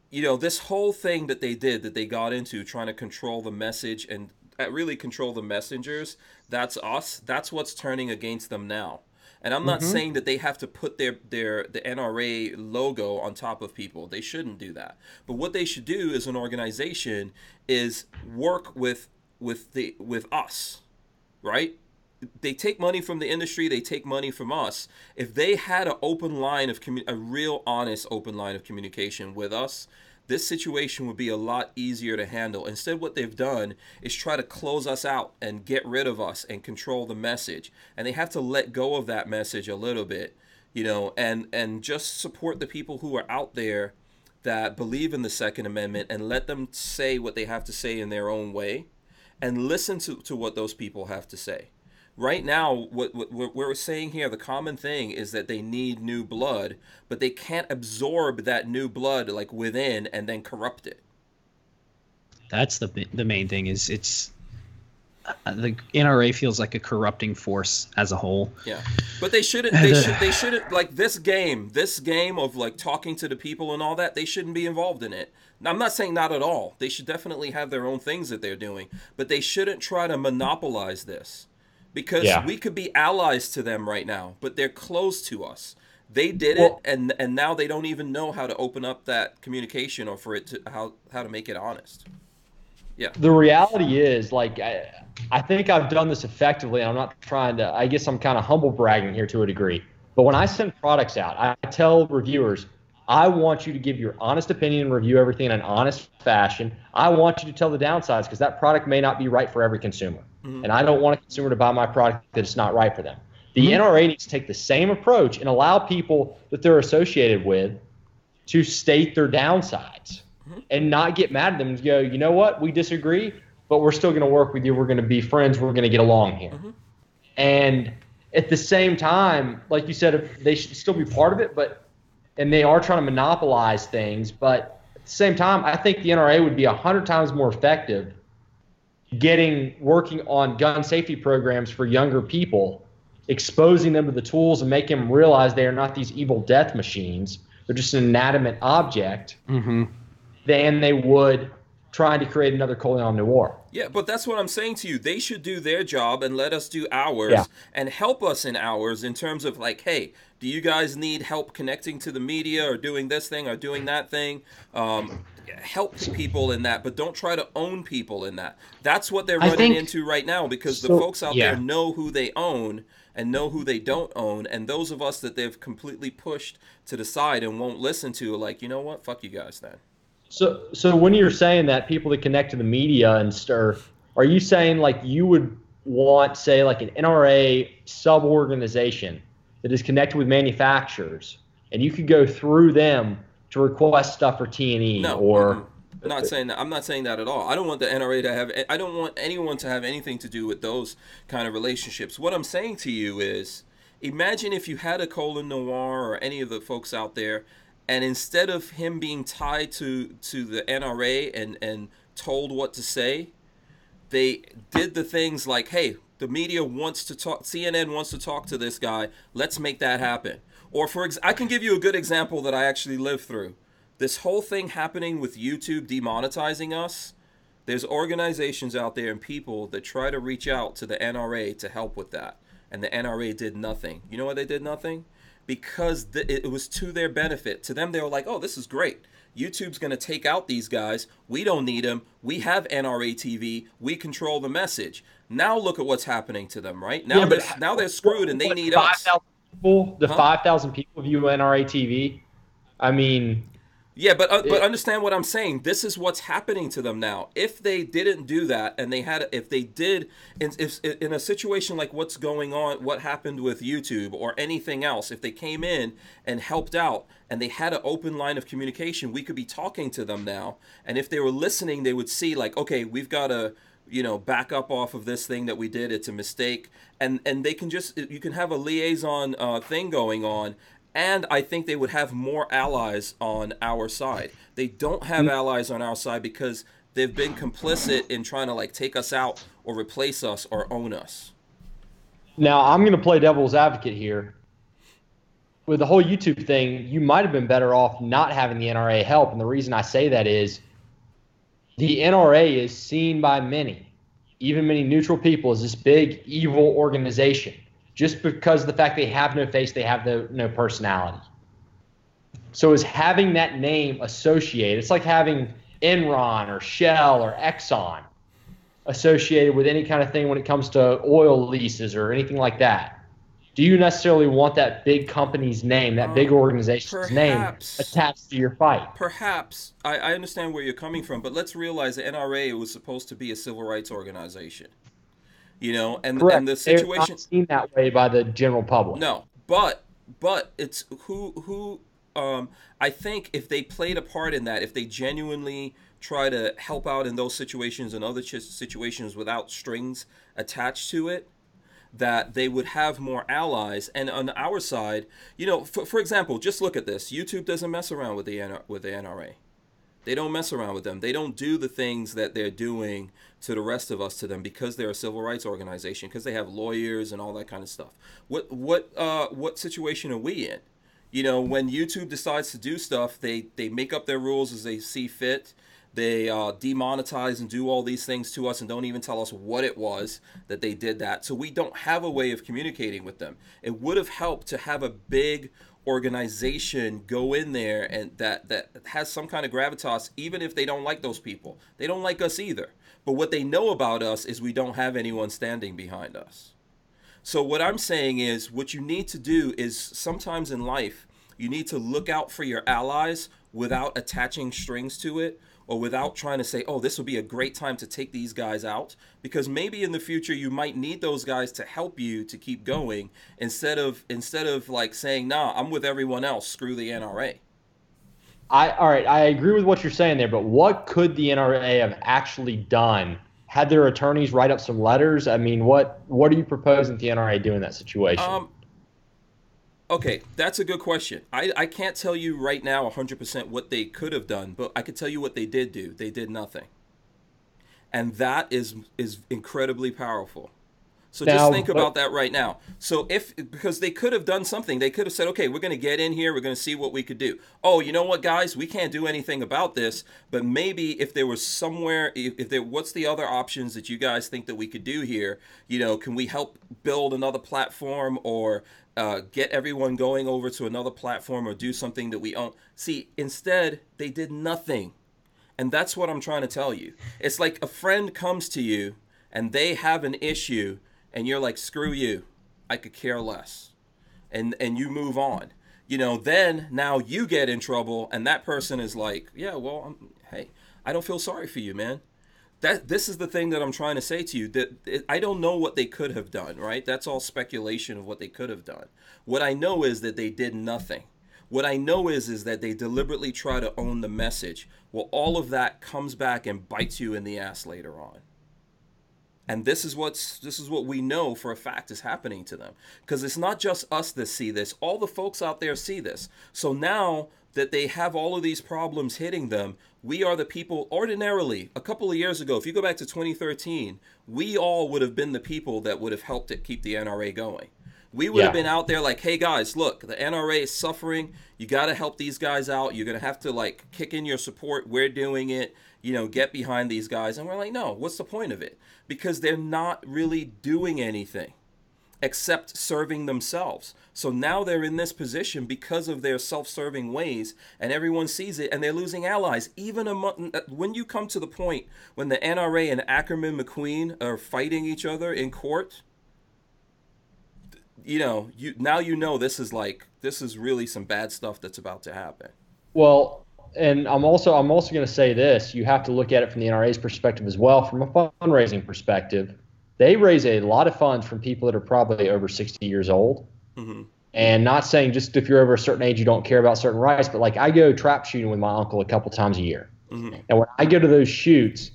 Speaker 1: you know, this whole thing that they did, that they got into, trying to control the message and really control the messengers, that's us. That's what's turning against them now. And I'm not saying that they have to put the NRA logo on top of people. They shouldn't do that. But what they should do as an organization is work with us, right? They take money from the industry. They take money from us. If they had an open line of a real honest open line of communication with us, this situation would be a lot easier to handle. Instead, what they've done is try to close us out and get rid of us and control the message. And they have to let go of that message a little bit, you know, and just support the people who are out there that believe in the Second Amendment and let them say what they have to say in their own way and listen to what those people have to say. Right now, what we're saying here, the common thing is that they need new blood, but they can't absorb that new blood, like, within and then corrupt it.
Speaker 4: That's the main thing. Is it's the NRA feels like a corrupting force as a whole. Yeah,
Speaker 1: but they shouldn't. They shouldn't, like, this game of, like, talking to the people and all that. They shouldn't be involved in it. Now, I'm not saying not at all. They should definitely have their own things that they're doing, but they shouldn't try to monopolize this. Because we could be allies to them right now, but they're closed to us. They did it, and now they don't even know how to open up that communication or for it to how to make it honest. Yeah.
Speaker 3: The reality is, like, I think I've done this effectively. I'm not trying to. I guess I'm kind of humble bragging here to a degree. But when I send products out, I tell reviewers, I want you to give your honest opinion and review everything in an honest fashion. I want you to tell the downsides because that product may not be right for every consumer. and I don't want a consumer to buy my product that it's not right for them. The NRA needs to take the same approach and allow people that they're associated with to state their downsides and not get mad at them and go, you know what, we disagree, but we're still going to work with you. We're going to be friends. We're going to get along here. And at the same time, like you said, they should still be part of it, and they are trying to monopolize things. But at the same time, I think the NRA would be 100 times more effective working on gun safety programs for younger people, exposing them to the tools and making them realize they are not these evil death machines. They're just an inanimate object, than they would trying to create another Coleon Noir.
Speaker 1: Yeah, but that's what I'm saying to you. They should do their job and let us do ours and help us in ours in terms of like, hey, do you guys need help connecting to the media or doing this thing or doing that thing? Help people in that, but don't try to own people in that. That's what they're running into right now, because the folks out there know who they own and know who they don't own, and those of us that they've completely pushed to the side and won't listen to are like, you know what, fuck you guys then.
Speaker 3: So when you're saying that people that connect to the media and stuff, are you saying like you would want, say, like an NRA sub-organization that is connected with manufacturers, and you could go through them to request stuff for T&E?
Speaker 1: No,
Speaker 3: or
Speaker 1: I'm not saying that. I'm not saying that at all. I don't want the NRA to have. I don't want anyone to have anything to do with those kind of relationships. What I'm saying to you is, imagine if you had a Coleon Noir or any of the folks out there, and instead of him being tied to the NRA and told what to say, they did the things like, hey, the media wants to talk, CNN wants to talk to this guy, let's make that happen. Or I can give you a good example that I actually lived through. This whole thing happening with YouTube demonetizing us, there's organizations out there and people that try to reach out to the NRA to help with that. And the NRA did nothing. You know why they did nothing? Because it was to their benefit. To them, they were like, oh, this is great. YouTube's going to take out these guys. We don't need them. We have NRA TV. We control the message. Now look at what's happening to them, right? Now, now they're screwed and they need us.
Speaker 3: 5,000 people view NRA TV. I mean...
Speaker 1: Yeah, but understand what I'm saying. This is what's happening to them now. If they didn't do that, and if they did, in a situation like what's going on, what happened with YouTube or anything else, if they came in and helped out and they had an open line of communication, we could be talking to them now. And if they were listening, they would see like, okay, we've got to, back up off of this thing that we did. It's a mistake, and they can you can have a liaison thing going on. And I think they would have more allies on our side. They don't have allies on our side because they've been complicit in trying to like take us out or replace us or own us.
Speaker 3: Now, I'm going to play devil's advocate here. With the whole YouTube thing, you might have been better off not having the NRA help. And the reason I say that is the NRA is seen by many, even many neutral people, as this big evil organization. Just because of the fact they have no face, they have no personality. So is having that name associated, it's like having Enron or Shell or Exxon associated with any kind of thing when it comes to oil leases or anything like that. Do you necessarily want that big company's name, that big organization's name attached to your fight?
Speaker 1: Perhaps. I understand where you're coming from, but let's realize the NRA was supposed to be a civil rights organization. And the situation
Speaker 3: they're not seen that way by the general public.
Speaker 1: No, but it's who I think if they played a part in that, if they genuinely try to help out in those situations and other situations without strings attached to it, that they would have more allies. And on our side, for example, just look at this. YouTube doesn't mess around with the NRA. They don't mess around with them. They don't do the things that they're doing to the rest of us to them because they're a civil rights organization, because they have lawyers and all that kind of stuff. What situation are we in? When YouTube decides to do stuff, they make up their rules as they see fit. They demonetize and do all these things to us and don't even tell us what it was that they did that. So we don't have a way of communicating with them. It would have helped to have a big organization go in there and that has some kind of gravitas, even if they don't like those people. They don't like us either. But what they know about us is we don't have anyone standing behind us. So what I'm saying is what you need to do is sometimes in life, you need to look out for your allies without attaching strings to it, or without trying to say, oh, this would be a great time to take these guys out, because maybe in the future you might need those guys to help you to keep going, instead of like saying, nah, I'm with everyone else, screw the NRA.
Speaker 3: All right, I agree with what you're saying there, but what could the NRA have actually done? Had their attorneys write up some letters? I mean, what are you proposing the NRA do in that situation?
Speaker 1: Okay, that's a good question. I can't tell you right now 100% what they could have done, but I could tell you what they did do. They did nothing. And that is incredibly powerful. So just think about that right now. So because they could have done something, they could have said, okay, we're going to get in here, we're going to see what we could do. Oh, you know what, guys, we can't do anything about this, but maybe if there was somewhere, what's the other options that you guys think that we could do here? You know, can we help build another platform, or get everyone going over to another platform, or do something that we own? See, instead, they did nothing. And that's what I'm trying to tell you. It's like a friend comes to you and they have an issue, and you're like, screw you, I could care less. And you move on. You know, then now you get in trouble, and that person is like, yeah, well, hey, I don't feel sorry for you, man. This is the thing that I'm trying to say to you, that I don't know what they could have done, right? That's all speculation of what they could have done. What I know is that they did nothing. What I know is that they deliberately try to own the message. Well, all of that comes back and bites you in the ass later on. And this is what we know for a fact is happening to them. Because it's not just us that see this. All the folks out there see this. So now that they have all of these problems hitting them, we are the people. Ordinarily, a couple of years ago, if you go back to 2013, we all would have been the people that would have helped it keep the NRA going. We would have been out there like, hey guys, look, the NRA is suffering. You got to help these guys out. You're going to have to like kick in your support. We're doing it. You know, get behind these guys. And we're like, no, what's the point of it? Because they're not really doing anything except serving themselves. So now they're in this position because of their self-serving ways, and everyone sees it, and they're losing allies. Even when you come to the point when the NRA and Ackerman McQueen are fighting each other in court, you know, this is really some bad stuff that's about to happen.
Speaker 3: Well, and I'm also going to say this. You have to look at it from the NRA's perspective as well. From a fundraising perspective, they raise a lot of funds from people that are probably over 60 years old. Mm-hmm. And not saying just if you're over a certain age you don't care about certain rights, but like I go trap shooting with my uncle a couple times a year. Mm-hmm. And when I go to those shoots,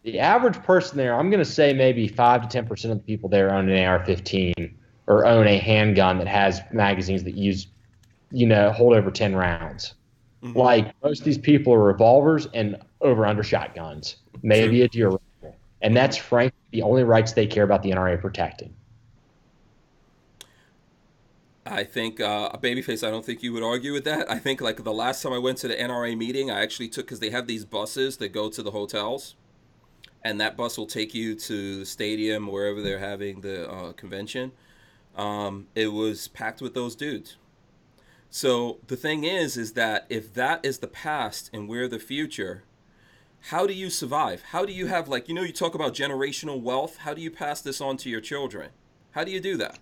Speaker 3: the average person there, I'm going to say maybe 5 to 10% of the people there own an AR-15 or own a handgun that has magazines that hold over 10 rounds. Mm-hmm. Like most of these people are revolvers and over-under shotguns, maybe a deer rifle. And that's frankly the only rights they care about the NRA protecting.
Speaker 1: I think, Babyface, I don't think you would argue with that. I think like the last time I went to the NRA meeting, I actually took, because they have these buses that go to the hotels, and that bus will take you to the stadium, wherever they're having the convention. It was packed with those dudes. So the thing is that if that is the past and we're the future, how do you survive? How do you have, like, you talk about generational wealth. How do you pass this on to your children? How do you do that?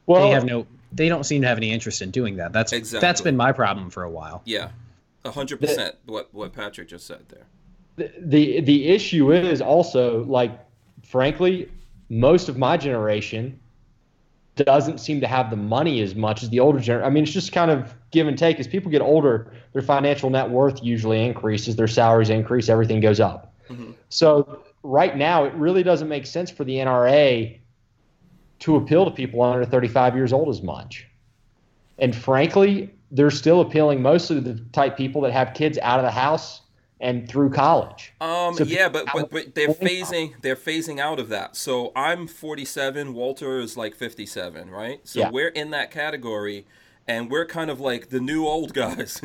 Speaker 4: Well, they don't seem to have any interest in doing that. That's been my problem for a while.
Speaker 1: Yeah, 100%. What Patrick just said there.
Speaker 3: The issue is also, like, frankly, most of my generation doesn't seem to have the money as much as the older generation. I mean, it's just kind of give and take. As people get older, their financial net worth usually increases, their salaries increase, everything goes up. Mm-hmm. So right now, it really doesn't make sense for the NRA to appeal to people under 35 years old as much. And frankly, they're still appealing mostly to the type people that have kids out of the house and through college.
Speaker 1: But they're phasing out of that. So I'm 47, Walter is like 57, right? So we're in that category, and we're kind of like the new old guys.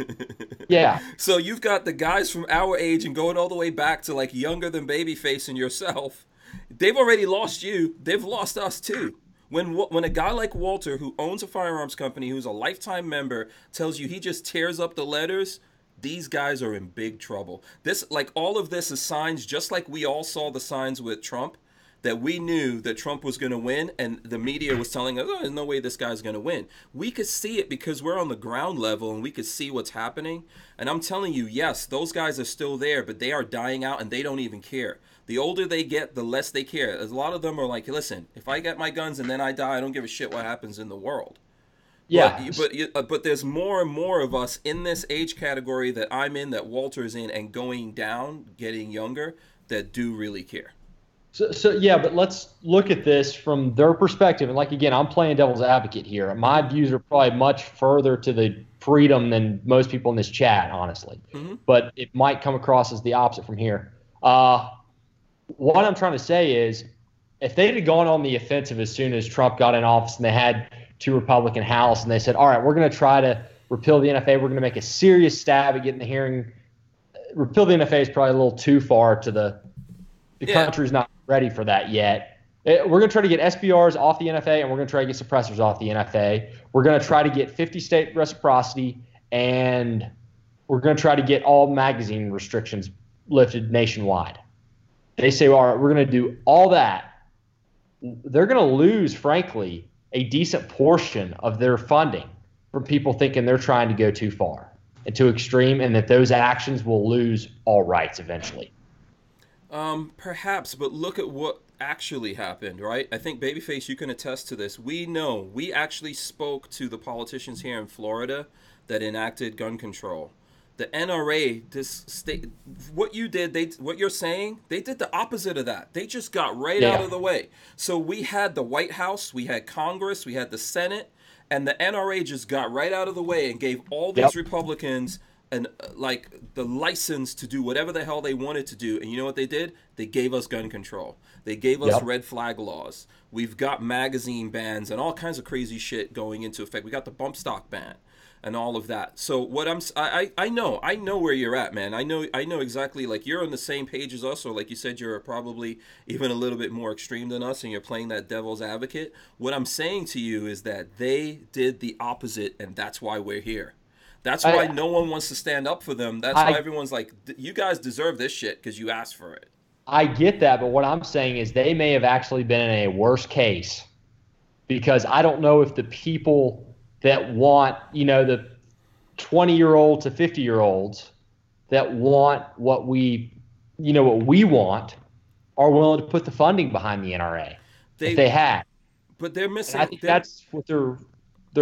Speaker 3: Yeah.
Speaker 1: So you've got the guys from our age and going all the way back to like younger than Babyface and yourself. They've already lost you. They've lost us too. When a guy like Walter, who owns a firearms company, who's a lifetime member, tells you he just tears up the letters, these guys are in big trouble. All of this is signs, just like we all saw the signs with Trump, that we knew that Trump was going to win, and the media was telling us, oh, there's no way this guy's going to win. We could see it because we're on the ground level and we could see what's happening. And I'm telling you, yes, those guys are still there, but they are dying out and they don't even care. The older they get, the less they care. A lot of them are like, listen, if I get my guns and then I die, I don't give a shit what happens in the world.
Speaker 3: Yeah.
Speaker 1: But there's more and more of us in this age category that I'm in, that Walter's in, and going down, getting younger, that do really care.
Speaker 3: So yeah, but let's look at this from their perspective. And like, again, I'm playing devil's advocate here. My views are probably much further to the freedom than most people in this chat, honestly. Mm-hmm. But it might come across as the opposite from here. What I'm trying to say is, if they had gone on the offensive as soon as Trump got in office and they had 2 Republican House and they said, all right, we're going to try to repeal the NFA. We're going to make a serious stab at getting the hearing. Repeal the NFA is probably a little too far to the country's not ready for that yet. We're going to try to get SBRs off the NFA, and we're going to try to get suppressors off the NFA. We're going to try to get 50-state reciprocity, and we're going to try to get all magazine restrictions lifted nationwide. They say, all right, we're going to do all that. They're going to lose, frankly, a decent portion of their funding from people thinking they're trying to go too far and too extreme, and that those actions will lose all rights eventually.
Speaker 1: Perhaps, but look at what actually happened, right? I think, Babyface, you can attest to this. We actually spoke to the politicians here in Florida that enacted gun control. The NRA, what you're saying, they did the opposite of that. They just got right out of the way. So we had the White House, we had Congress, we had the Senate, and the NRA just got right out of the way and gave all these Republicans the license to do whatever the hell they wanted to do. And you know what they did? They gave us gun control. They gave us red flag laws. We've got magazine bans and all kinds of crazy shit going into effect. We got the bump stock ban and all of that. So what I know where you're at, man. I know exactly, like, you're on the same page as us, or like you said, you're probably even a little bit more extreme than us, and you're playing that devil's advocate. What I'm saying to you is that they did the opposite, and that's why we're here. That's why no one wants to stand up for them. That's why everyone's like, you guys deserve this shit because you asked for it.
Speaker 3: I get that, but what I'm saying is they may have actually been in a worse case, because I don't know if the people that want, the 20-year-old to 50-year-olds that want what we want are willing to put the funding behind the NRA if they had. But they're missing. And I think that's what they're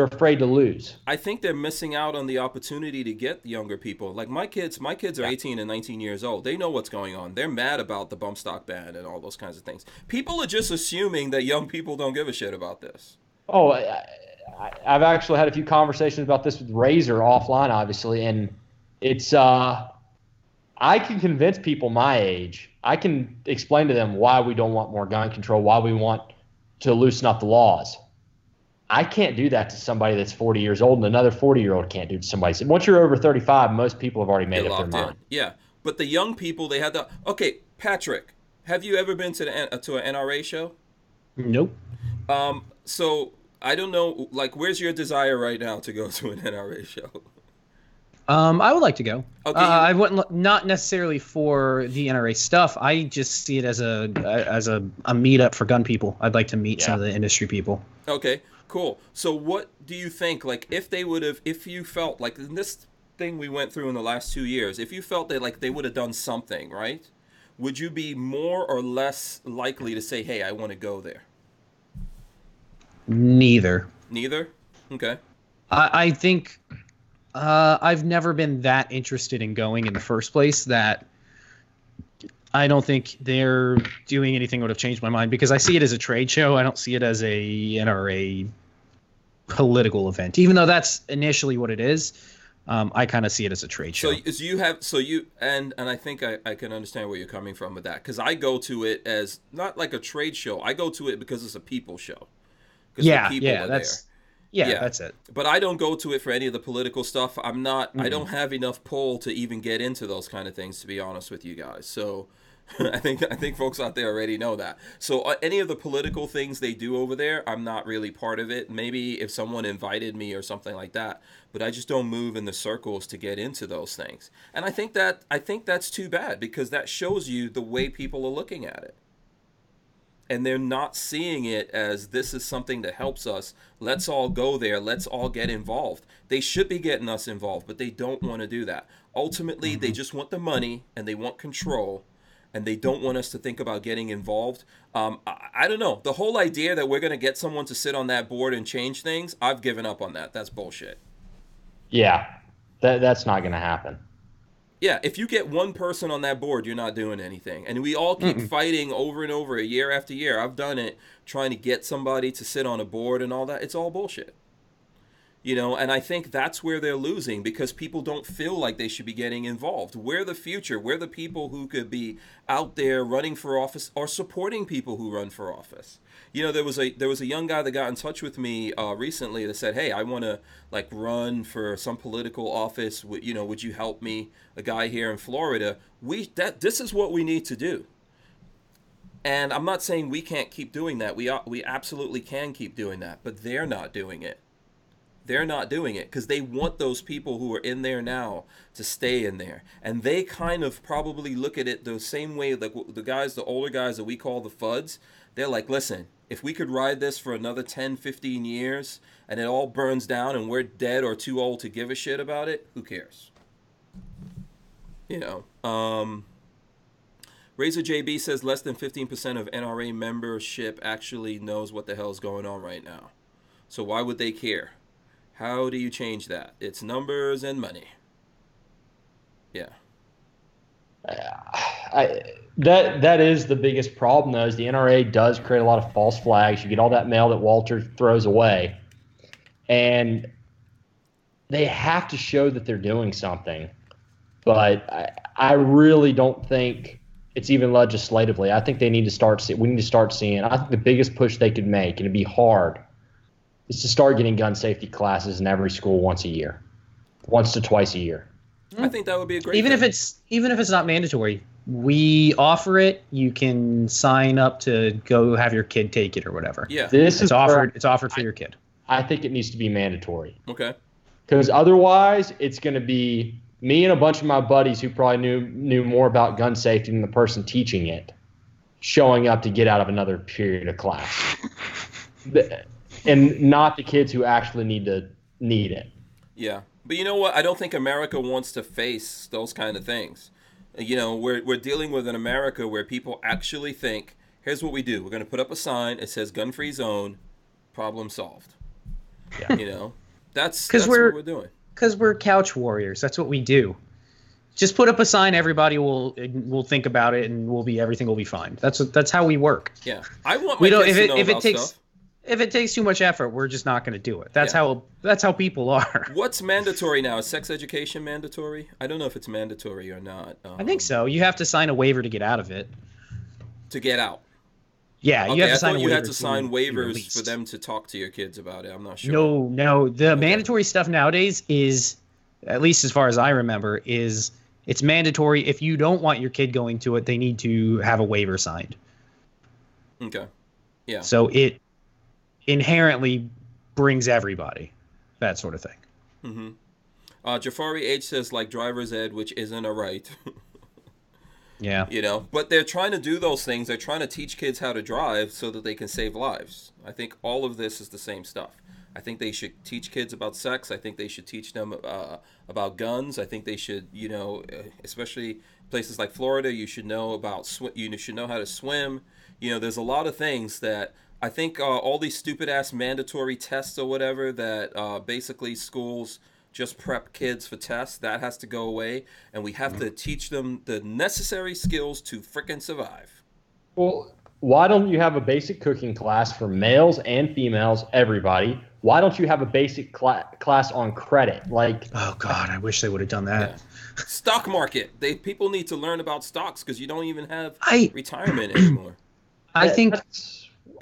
Speaker 3: afraid to lose.
Speaker 1: I think they're missing out on the opportunity to get younger people. Like my kids are 18 and 19 years old. They know what's going on. They're mad about the bump stock ban and all those kinds of things. People are just assuming that young people don't give a shit about this.
Speaker 3: Oh, I've actually had a few conversations about this with Razor offline, obviously, and it's I can convince people my age. I can explain to them why we don't want more gun control, why we want to loosen up the laws. I can't do that to somebody that's 40 years old, and another 40-year-old can't do it to somebody. Once you're over 35, most people have already made up their mind.
Speaker 1: Yeah, but the young people, they had the... Okay, Patrick, have you ever been to an NRA show?
Speaker 4: Nope.
Speaker 1: So, I don't know, like, where's your desire right now to go to an NRA show?
Speaker 4: I would like to go.
Speaker 1: Okay,
Speaker 4: I wouldn't, not necessarily for the NRA stuff. I just see it as a meetup for gun people. I'd like to meet some of the industry people.
Speaker 1: Okay, cool. So what do you think, like, if you felt like in this thing we went through in the last 2 years, if you felt that, like, they would have done something, right? Would you be more or less likely to say, hey, I want to go there?
Speaker 4: Neither.
Speaker 1: Neither? Okay.
Speaker 4: I think I've never been that interested in going in the first place, that I don't think they're doing anything that would have changed my mind, because I see it as a trade show. I don't see it as a NRA political event, even though that's initially what it is. I kind of see it as a trade show.
Speaker 1: And I think I can understand where you're coming from with that, because I go to it as not like a trade show. I go to it because it's a people show.
Speaker 4: Yeah, that's it.
Speaker 1: But I don't go to it for any of the political stuff. I'm not. I don't have enough pull to even get into those kind of things, to be honest with you guys. So I think folks out there already know that. So any of the political things they do over there, I'm not really part of it. Maybe if someone invited me or something like that, but I just don't move in the circles to get into those things. And I think that's too bad, because that shows you the way people are looking at it. And they're not seeing it as this is something that helps us. Let's all go there. Let's all get involved. They should be getting us involved, but they don't want to do that. Ultimately, they just want the money and they want control, and they don't want us to think about getting involved. I don't know. The whole idea that we're going to get someone to sit on that board and change things, I've given up on that. That's bullshit.
Speaker 3: Yeah, that's not going to happen.
Speaker 1: Yeah, if you get one person on that board, you're not doing anything. And we all keep fighting over and over, year after year. I've done it, trying to get somebody to sit on a board and all that. It's all bullshit. You know, and I think that's where they're losing, because people don't feel like they should be getting involved. We're the future. We're the people who could be out there running for office or supporting people who run for office. You know, there was a young guy that got in touch with me recently that said, "Hey, I want to like run for some political office. You know, would you help me?" A guy here in Florida. This is what we need to do. And I'm not saying we can't keep doing that. We absolutely can keep doing that, but they're not doing it. They're not doing it because they want those people who are in there now to stay in there. And they kind of probably look at it the same way like the older guys that we call the FUDs. They're like, listen, if we could ride this for another 10, 15 years and it all burns down and we're dead or too old to give a shit about it, who cares? You know, Razor JB says less than 15% of NRA membership actually knows what the hell's going on right now. So why would they care? How do you change that? It's numbers and money. Yeah.
Speaker 3: That is the biggest problem, though, is the NRA does create a lot of false flags. You get all that mail that Walter throws away. And they have to show that they're doing something. But I really don't think it's even legislatively. I think we need to start seeing. I think the biggest push they could make, and it'd be hard, is to start getting gun safety classes in every school once to twice a year.
Speaker 1: I think that would be a great
Speaker 4: even
Speaker 1: thing.
Speaker 4: Even if it's not mandatory, we offer it. You can sign up to go have your kid take it or whatever.
Speaker 1: Yeah,
Speaker 4: it's offered for your kid.
Speaker 3: I think it needs to be mandatory.
Speaker 1: Okay.
Speaker 3: Because otherwise, it's going to be me and a bunch of my buddies who probably knew more about gun safety than the person teaching it, showing up to get out of another period of class. And not the kids who actually need it.
Speaker 1: Yeah. But you know what? I don't think America wants to face those kind of things. You know, we're dealing with an America where people actually think, here's what we do. We're going to put up a sign. It says gun-free zone, problem solved.
Speaker 3: Yeah.
Speaker 1: You know, that's what we're doing.
Speaker 4: Because we're couch warriors. That's what we do. Just put up a sign. Everybody will think about it, and everything will be fine. That's how we work.
Speaker 1: Yeah. I want my kids to know about stuff.
Speaker 4: If it takes too much effort, we're just not going to do it. That's how people are.
Speaker 1: What's mandatory now? Is sex education mandatory? I don't know if it's mandatory or not.
Speaker 4: I think so. You have to sign a waiver to get out of it.
Speaker 1: To get out?
Speaker 4: Yeah,
Speaker 1: okay,
Speaker 4: you have to sign a waiver.
Speaker 1: You had to sign waivers for them to talk to your kids about it. I'm not sure.
Speaker 4: No. The mandatory stuff nowadays is, at least as far as I remember, it's mandatory. If you don't want your kid going to it, they need to have a waiver signed.
Speaker 1: Okay. Yeah.
Speaker 4: So it inherently brings everybody, that sort of thing.
Speaker 1: Mm-hmm. Jafari H says like driver's ed, which isn't a right.
Speaker 4: Yeah.
Speaker 1: You know, but they're trying to do those things. They're trying to teach kids how to drive so that they can save lives. I think all of this is the same stuff. I think they should teach kids about sex. I think they should teach them about guns. I think they should, you know, especially places like Florida, you should know about you should know how to swim. You know, there's a lot of things that I think all these stupid ass mandatory tests or whatever that basically schools just prep kids for tests, that has to go away, and we have to teach them the necessary skills to frickin' survive.
Speaker 3: Well, why don't you have a basic cooking class for males and females, everybody? Why don't you have a basic class on credit? Like,
Speaker 4: oh God, I wish they would have done that.
Speaker 1: Yeah. Stock market. People need to learn about stocks because you don't even have retirement anymore.
Speaker 4: I think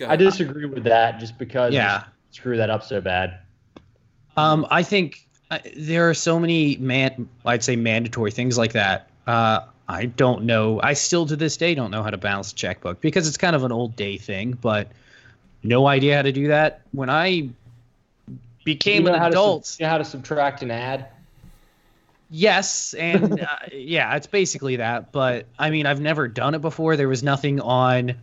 Speaker 3: I disagree with that just because you screw that up so bad.
Speaker 4: I think there are so many I'd say mandatory things like that. I don't know. I still to this day don't know how to balance a checkbook because it's kind of an old day thing, but no idea how to do that. When I became an adult,
Speaker 3: you know how to subtract and add?
Speaker 4: Yes, and yeah, it's basically that. But I mean, I've never done it before. There was nothing on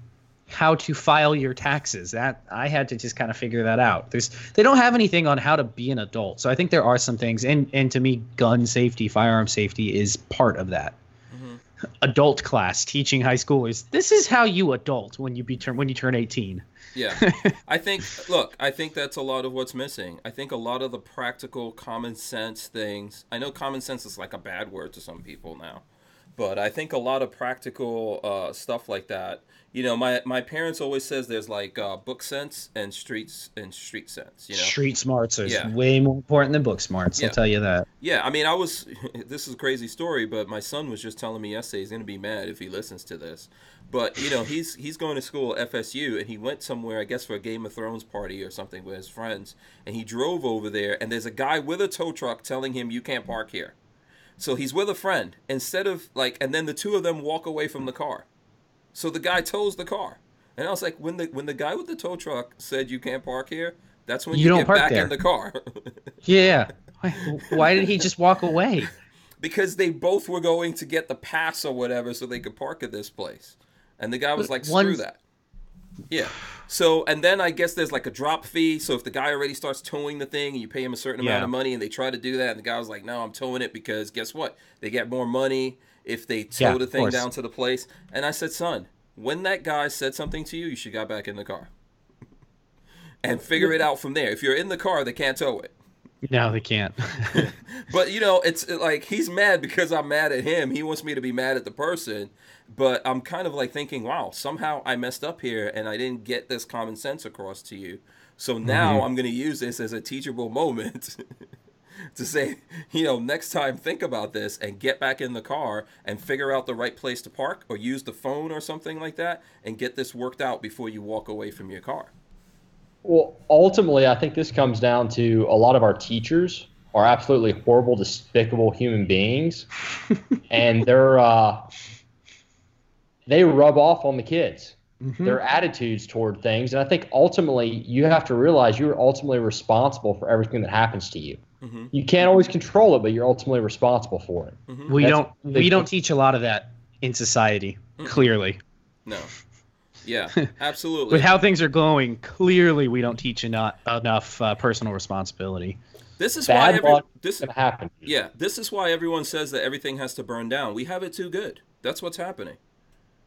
Speaker 4: how to file your taxes. That I had to just kind of figure that out. They don't have anything on how to be an adult. So I think there are some things, and to me, gun safety, firearm safety is part of that. Adult class, teaching high schoolers, this is how you adult when you turn 18.
Speaker 1: Yeah. I think that's a lot of what's missing. I think a lot of the practical common sense things, I know common sense is like a bad word to some people now, but I think a lot of practical stuff like that. You know, my parents always says there's like book sense and street sense. You know,
Speaker 4: street smarts is way more important than book smarts. I'll tell you that. Yeah,
Speaker 1: I mean, this is a crazy story, but my son was just telling me yesterday he's gonna be mad if he listens to this. But you know, he's going to school at FSU, and he went somewhere, I guess, for a Game of Thrones party or something with his friends, and he drove over there, and there's a guy with a tow truck telling him you can't park here. So he's with a friend, instead of and then the two of them walk away from the car. So the guy tows the car, and I was like, when the guy with the tow truck said you can't park here, that's when you get back in the car.
Speaker 4: Yeah. Why did he just walk away?
Speaker 1: Because they both were going to get the pass or whatever so they could park at this place. And the guy was like, screw that. Yeah. So, and then I guess there's like a drop fee. So if the guy already starts towing the thing and you pay him a certain amount of money and they try to do that, and the guy was like, no, I'm towing it because guess what? They get more money if they tow the thing down to the place. And I said, son, when that guy said something to you, you should get back in the car and figure it out from there. If you're in the car, they can't tow it.
Speaker 4: No, they can't.
Speaker 1: But, you know, it's like he's mad because I'm mad at him. He wants me to be mad at the person. But I'm kind of like thinking, wow, somehow I messed up here and I didn't get this common sense across to you. So now I'm going to use this as a teachable moment to say, you know, next time think about this and get back in the car and figure out the right place to park or use the phone or something like that and get this worked out before you walk away from your car.
Speaker 3: Well, ultimately, I think this comes down to a lot of our teachers are absolutely horrible, despicable human beings, and they rub off on the kids, their attitudes toward things. And I think ultimately you have to realize you're ultimately responsible for everything that happens to you. You can't always control it, but you're ultimately responsible for it.
Speaker 4: We don't teach a lot lot in society, clearly.
Speaker 1: No. Yeah, absolutely.
Speaker 4: With how things are going, clearly we don't teach enough personal responsibility.
Speaker 1: This is why
Speaker 3: this can happen.
Speaker 1: Yeah, this is why everyone says that everything has to burn down. We have it too good. That's what's happening.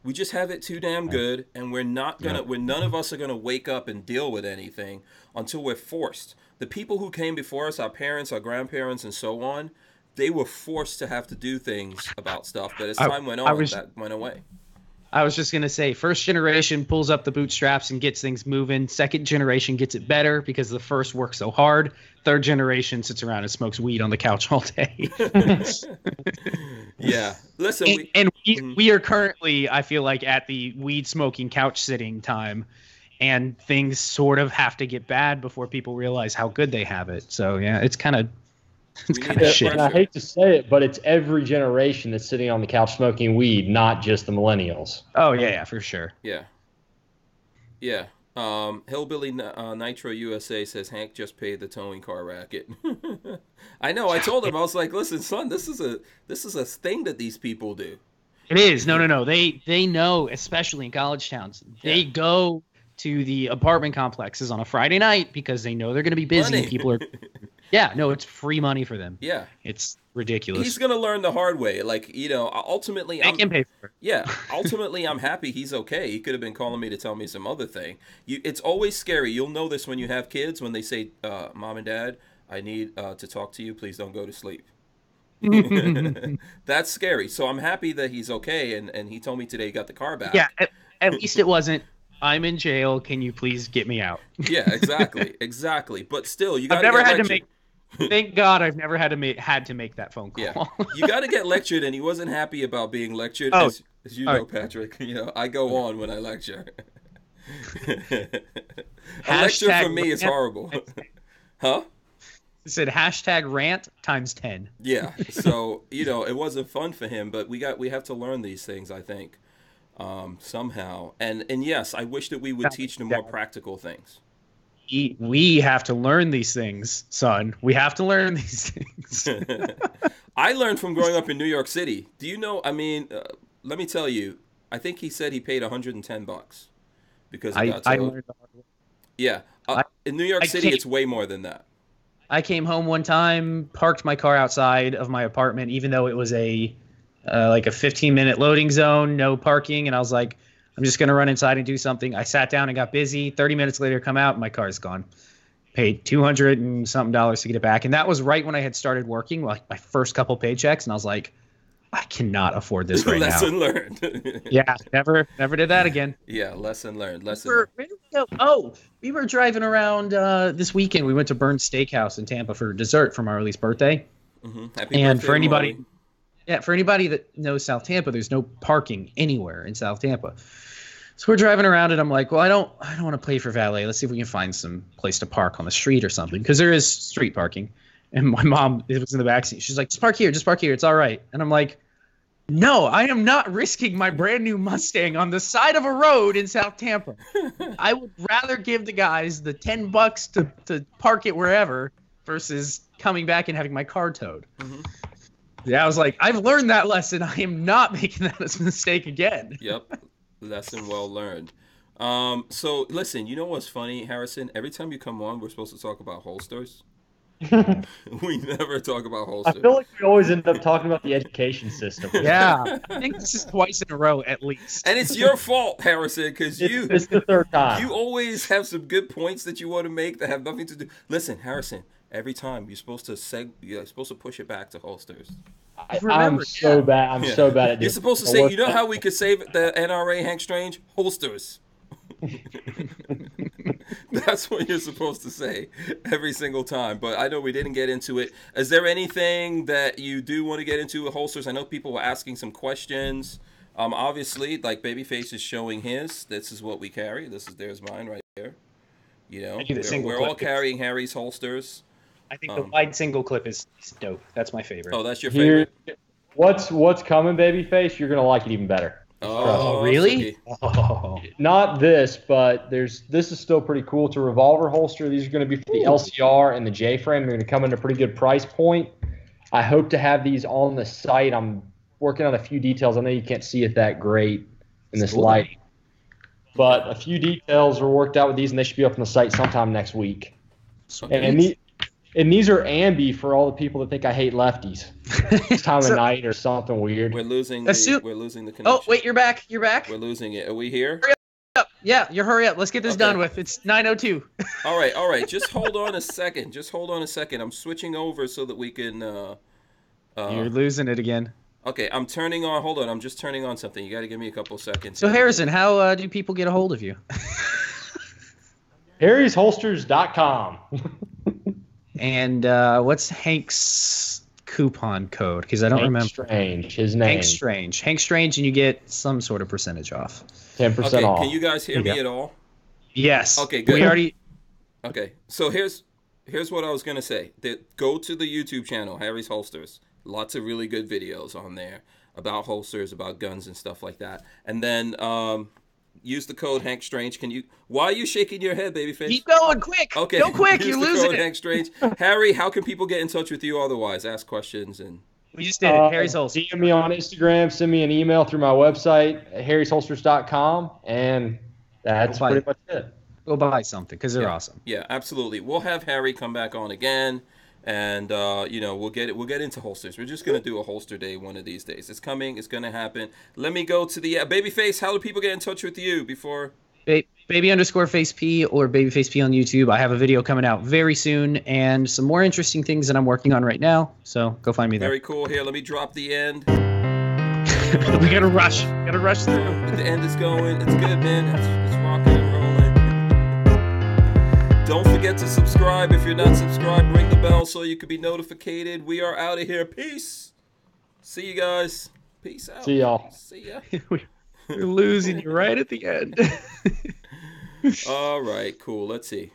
Speaker 1: We just have it too damn good, and we're not gonna. None of us are gonna wake up and deal with anything until we're forced. The people who came before us, our parents, our grandparents, and so on, they were forced to have to do things about stuff. But as time went on, that went away.
Speaker 4: I was just going to say, first generation pulls up the bootstraps and gets things moving. Second generation gets it better because the first worked so hard. Third generation sits around and smokes weed on the couch all day.
Speaker 1: Yeah. Listen,
Speaker 4: we are currently, I feel like, at the weed smoking couch sitting time, and things sort of have to get bad before people realize how good they have it. So, yeah, it's kind of shit.
Speaker 3: And I hate to say it, but it's every generation that's sitting on the couch smoking weed, not just the millennials.
Speaker 4: Oh yeah, for sure.
Speaker 1: Yeah. Hillbilly Nitro USA says Hank just paid the towing car racket. I know. I told him, I was like, listen, son, this is a thing that these people do.
Speaker 4: It is. No. They know, especially in college towns. They go to the apartment complexes on a Friday night because they know they're going to be busy. And people are. Yeah, no, it's free money for them.
Speaker 1: Yeah.
Speaker 4: It's ridiculous.
Speaker 1: He's going to learn the hard way. Like, you know, ultimately...
Speaker 4: I can pay for it.
Speaker 1: Yeah, ultimately, I'm happy he's okay. He could have been calling me to tell me some other thing. It's always scary. You'll know this when you have kids, when they say, Mom and Dad, I need to talk to you. Please don't go to sleep. That's scary. So I'm happy that he's okay, and he told me today he got the car back.
Speaker 4: Yeah, at least it wasn't, I'm in jail, can you please get me out?
Speaker 1: Yeah, exactly. But still, you got to get lectured.
Speaker 4: Thank God I've never had to make that phone call.
Speaker 1: Yeah. You got to get lectured, and he wasn't happy about being lectured. As you know, Patrick, you know, I go on when I lecture. A lecture for me is horrible. Huh?
Speaker 4: It said #rant times 10.
Speaker 1: Yeah. So, you know, it wasn't fun for him, but we have to learn these things, I think, somehow. And yes, I wish that we would teach them more practical things.
Speaker 4: We have to learn these things, son. We have to learn these things.
Speaker 1: I learned from growing up in New York City. Do you know, I mean, let me tell you, I think he said he paid $110 because
Speaker 4: I
Speaker 1: it got towed.
Speaker 4: learned the hard way.
Speaker 1: Yeah. In New York City, it's way more than that.
Speaker 4: I came home one time, parked my car outside of my apartment, even though it was like a 15-minute loading zone, no parking, and I was like, I'm just gonna run inside and do something. I sat down and got busy. 30 minutes later, come out, my car's gone. Paid $200 and something to get it back, and that was right when I had started working, like my first couple paychecks, and I was like, I cannot afford this right
Speaker 1: Lesson
Speaker 4: now.
Speaker 1: learned.
Speaker 4: Yeah, never did that again.
Speaker 1: Yeah, lesson learned.
Speaker 4: We were driving around this weekend. We went to Burn's Steakhouse in Tampa for dessert for Marley's birthday.
Speaker 1: Mm-hmm.
Speaker 4: And
Speaker 1: birthday,
Speaker 4: for anybody,
Speaker 1: Marley.
Speaker 4: for anybody that knows South Tampa, there's no parking anywhere in South Tampa. So we're driving around, and I'm like, well, I don't want to pay for valet. Let's see if we can find some place to park on the street or something, because there is street parking. And my mom, it was in the backseat. She's like, just park here. It's all right. And I'm like, no, I am not risking my brand new Mustang on the side of a road in South Tampa. I would rather give the guys the $10 to park it wherever versus coming back and having my car towed.
Speaker 1: Mm-hmm.
Speaker 4: Yeah, I was like, I've learned that lesson. I am not making that as a mistake again.
Speaker 1: Yep. Lesson well learned. So listen, you know what's funny, Harrison? Every time you come on, we're supposed to talk about holsters. We never talk about holsters.
Speaker 3: I feel like we always end up talking about the education system.
Speaker 4: Yeah, I think this is twice in a row at least.
Speaker 1: And it's your fault, Harrison, because
Speaker 3: It's the third time.
Speaker 1: you always have some good points that you want to make that have nothing to do. Listen, Harrison, every time you're supposed to push it back to holsters.
Speaker 3: I'm so bad. I'm so bad at this.
Speaker 1: You're supposed to say, you know how we could save the NRA, Hank Strange? Holsters. That's what you're supposed to say every single time. But I know we didn't get into it. Is there anything that you do want to get into with holsters? I know people were asking some questions. Obviously, like Babyface is showing his. This is what we carry. There's mine right there. You know, we're all carrying Harry's holsters.
Speaker 4: I think the wide single clip is dope. That's my favorite.
Speaker 1: Oh, that's your favorite?
Speaker 3: What's coming, Babyface? You're going to like it even better.
Speaker 1: Oh,
Speaker 4: really?
Speaker 3: Oh. Not this, but this is still pretty cool. It's a revolver holster. These are going to be for the LCR and the J-frame. They're going to come at a pretty good price point. I hope to have these on the site. I'm working on a few details. I know you can't see it that great in this light, but a few details were worked out with these, and they should be up on the site sometime next week. And these are ambi for all the people that think I hate lefties. It's time of night or something weird.
Speaker 1: We're losing the connection.
Speaker 4: Oh, wait, you're back.
Speaker 1: We're losing it. Are we here?
Speaker 4: Hurry up. Yeah, hurry up. Let's get this done with. It's 9:02.
Speaker 1: All right. Just hold on a second. I'm switching over so that we can...
Speaker 4: You're losing it again.
Speaker 1: Okay, I'm turning on... Hold on, I'm just turning on something. You got to give me a couple seconds.
Speaker 4: So, Harrison, how do people get a hold of you?
Speaker 3: Harry'sHolsters.com.
Speaker 4: And what's Hank's coupon code? Because I don't remember.
Speaker 3: Strange, his name.
Speaker 4: Hank Strange, and you get some sort of percentage off.
Speaker 3: 10% off.
Speaker 1: Can you guys hear me at all?
Speaker 4: Yes.
Speaker 1: Okay, good.
Speaker 4: We already...
Speaker 1: Okay, so here's what I was going to say. Go to the YouTube channel, Harry's Holsters. Lots of really good videos on there about holsters, about guns and stuff like that. And then use the code Hank Strange. Why are you shaking your head, Babyface?
Speaker 4: Keep going, quick.
Speaker 1: Okay.
Speaker 4: Go quick,
Speaker 1: Use
Speaker 4: you're
Speaker 1: the
Speaker 4: losing
Speaker 1: code
Speaker 4: it.
Speaker 1: Hank Strange. Harry, how can people get in touch with you otherwise? Ask questions and...
Speaker 4: We just did it. Harry's Holsters.
Speaker 3: DM me on Instagram, send me an email through my website, harrysholsters.com, and that's pretty much it.
Speaker 4: Go buy something because they're awesome.
Speaker 1: Yeah, absolutely. We'll have Harry come back on again, and we'll get into holsters. We're just gonna do a holster day one of these days. It's coming. It's gonna happen. Let me go to the Babyface. How do people get in touch with you before?
Speaker 4: Baby_FaceP or BabyfaceP on YouTube. I have a video coming out very soon and some more interesting things that I'm working on right now. So go find me there.
Speaker 1: Very cool. Here, let me drop the end.
Speaker 4: We gotta rush. Through.
Speaker 1: The end is going. It's good, man. It's rocking and rolling. Don't forget to subscribe. If you're not subscribed, ring the bell so you can be notified. We are out of here. Peace. See you guys. Peace out.
Speaker 3: See y'all.
Speaker 1: See ya.
Speaker 4: We're losing you right at the end.
Speaker 1: All right, cool. Let's see.